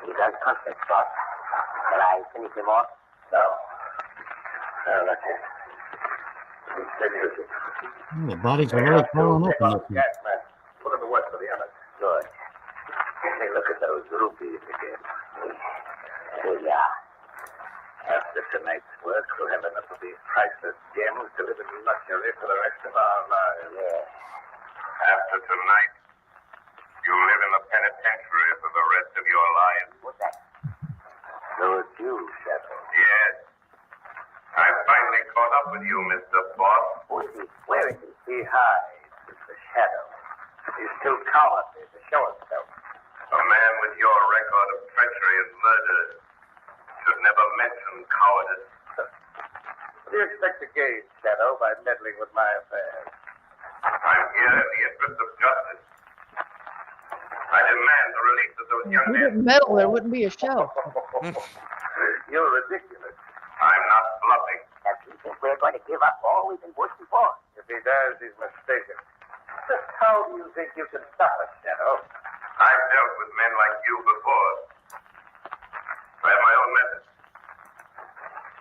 He's unconscious, boss. Shall I finish him off? No. No, that's it. He's dead. The bodies are really falling Take open. off the gas mask. Put him to work for the others. Good. Hey, look at those rupees again. Here you are. After tonight's work, we'll have enough of these priceless gems to live in luxury for the rest of our lives. Yeah. After tonight, you'll live in the penitentiary for the rest of your lives. What's that? So it's you, Shadow. Yes. I've finally caught up with you, Mr. Boss. Who is he? Where is he? He hides with the shadow. He's too cowardly to show himself. A man with your record of treachery and murder should never mention cowardice. What do you expect to gain, Shadow, by meddling with my affairs? I'm here in the interest of justice. I demand the release of those young If we men. didn't meddle, there wouldn't be a show. You're ridiculous. I'm not bluffing. Does he think we're going to give up all we've been working for? If he does, he's mistaken. Just how do you think you can stop us, Shadow? I've dealt with men like you before. I have my own methods.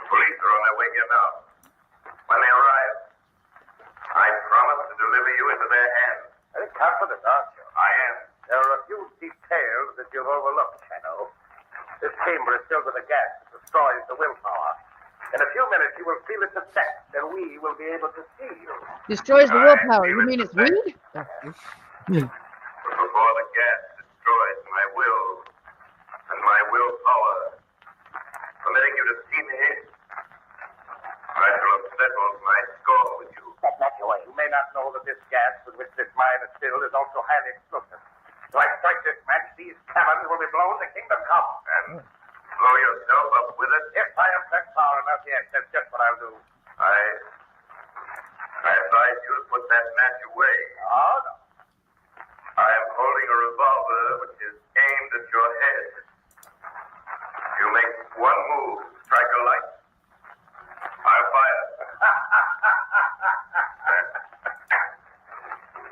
The police are on their way here now. When they arrive, I promise to deliver you into their hands. Very confident, aren't you? I am. There are a few details that you've overlooked, Shadow. This chamber is filled with a gas that destroys the willpower. In a few minutes, you will feel its effect, and we will be able to see you. Destroys the willpower. You mean it's weed? But before the gas destroys my will and my willpower, permitting you to see me, I shall have settled my score with you. That's not your way. You may not know that this gas with which this mine is filled is also highly explosive. So I strike this match, these caverns will be blown to kingdom come. And blow yourself up with it? If I am back power enough, yes, that's just what I'll do. I advise you to put that match away. Oh, no. I am holding a revolver which is aimed at your head. You make one move, strike a light. I fire.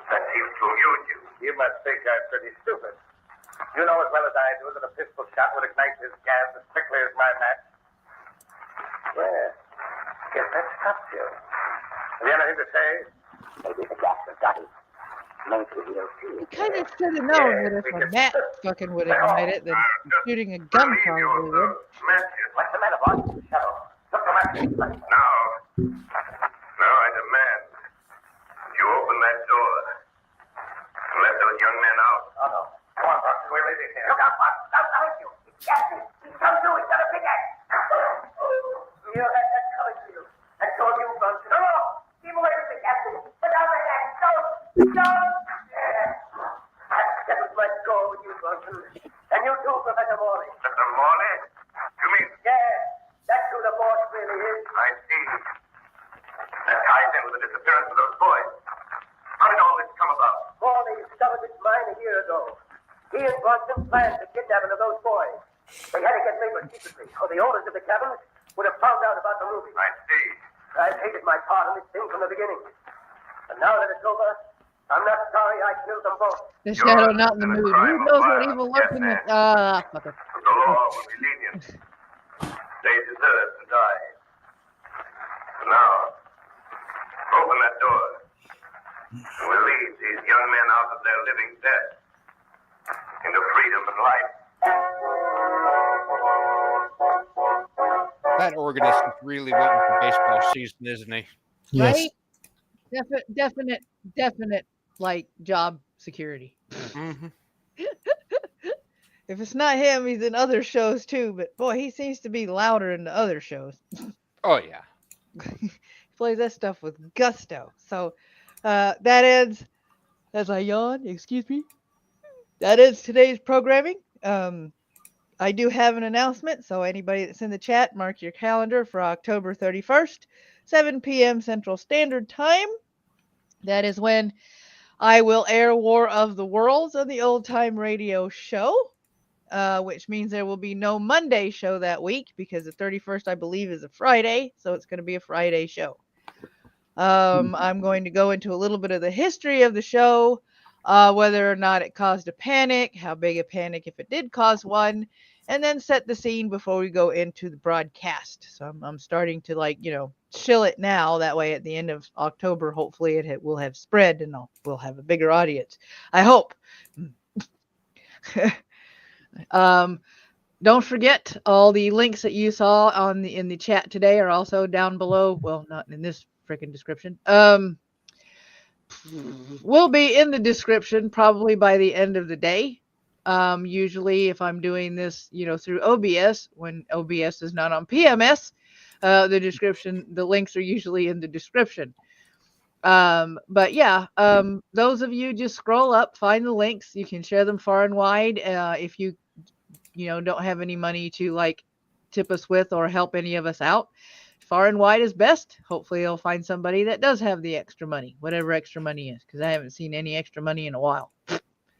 That seems to amuse you. You must think I'm pretty stupid. You know as well as I do that a pistol shot would ignite this gas as quickly as my match. Well, guess that stops you. Have you anything to say? Maybe the gas has got him. Maybe he'll see. You kind of should have known that if a mat fucking would ignite it, then shooting a gun probably would. What's the matter, boss? Shadow. Look the match. Now I demand you open that door and let those young men out. Oh, no. Come on, Buck. We're leaving here. Look out, Buck. I'll help you. Yes, he's come through. He's got a big axe. You had that coming to you. I told you, Buck. No, no. Keep away from me, Captain. Put down that axe. Don't. That was my score with you, Buck. And you too, Professor Morley. Professor Morley? You mean? Yeah. That's who the boss really is. I see. That ties in with the disappearance of those boys. How did all this come about? Morley discovered this mine a year ago. He and Bronson planned the kidnapping of those boys. They had to get labor secretly, or the owners of the cabins would have found out about the ruby. I see. I've hated my part in this thing from the beginning. And now that it's over, I'm not sorry I killed them both. The Shadow not in the mood. Who knows what evil lurks in the... fuck it. The law will be lenient. They deserve to die. Now, open that door. We'll lead these young men out of their living death into freedom and life. That organist is really waiting for baseball season, isn't he? Yes. Right? Definite, like, job security. Mm-hmm. If it's not him, he's in other shows too, but boy, he seems to be louder in the other shows. Oh, yeah. He plays that stuff with gusto. So that ends, as I yawn, excuse me, that ends today's programming. I do have an announcement, so anybody that's in the chat, mark your calendar for October 31st, 7 p.m. Central Standard Time. That is when I will air War of the Worlds on the Old Time Radio Show, which means there will be no Monday show that week because the 31st, I believe, is a Friday, so it's going to be a Friday show. I'm going to go into a little bit of the history of the show, whether or not it caused a panic, how big a panic if it did cause one, and then set the scene before we go into the broadcast. So I'm starting to, shill it now. That way at the end of October, hopefully it will have spread and we'll have a bigger audience. I hope. Don't forget all the links that you saw in the chat today are also down below. Well, not in this freaking description. Will be in the description probably by the end of the day. Usually if I'm doing this, through OBS, when OBS is not on PMS, the links are usually in the description. But yeah, those of you just scroll up, find the links. You can share them far and wide. If you don't have any money to tip us with or help any of us out, far and wide is best. Hopefully you'll find somebody that does have the extra money, whatever extra money is, because I haven't seen any extra money in a while.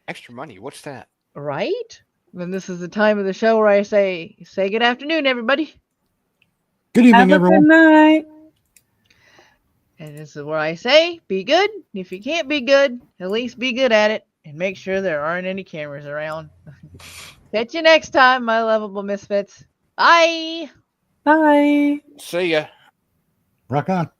Extra money? What's that? Right? Then this is the time of the show where I say good afternoon, everybody. Good evening, everyone. Good night. And this is where I say, be good. If you can't be good, at least be good at it. And make sure there aren't any cameras around. Catch you next time, my lovable misfits. Bye. Bye. See ya. Rock on.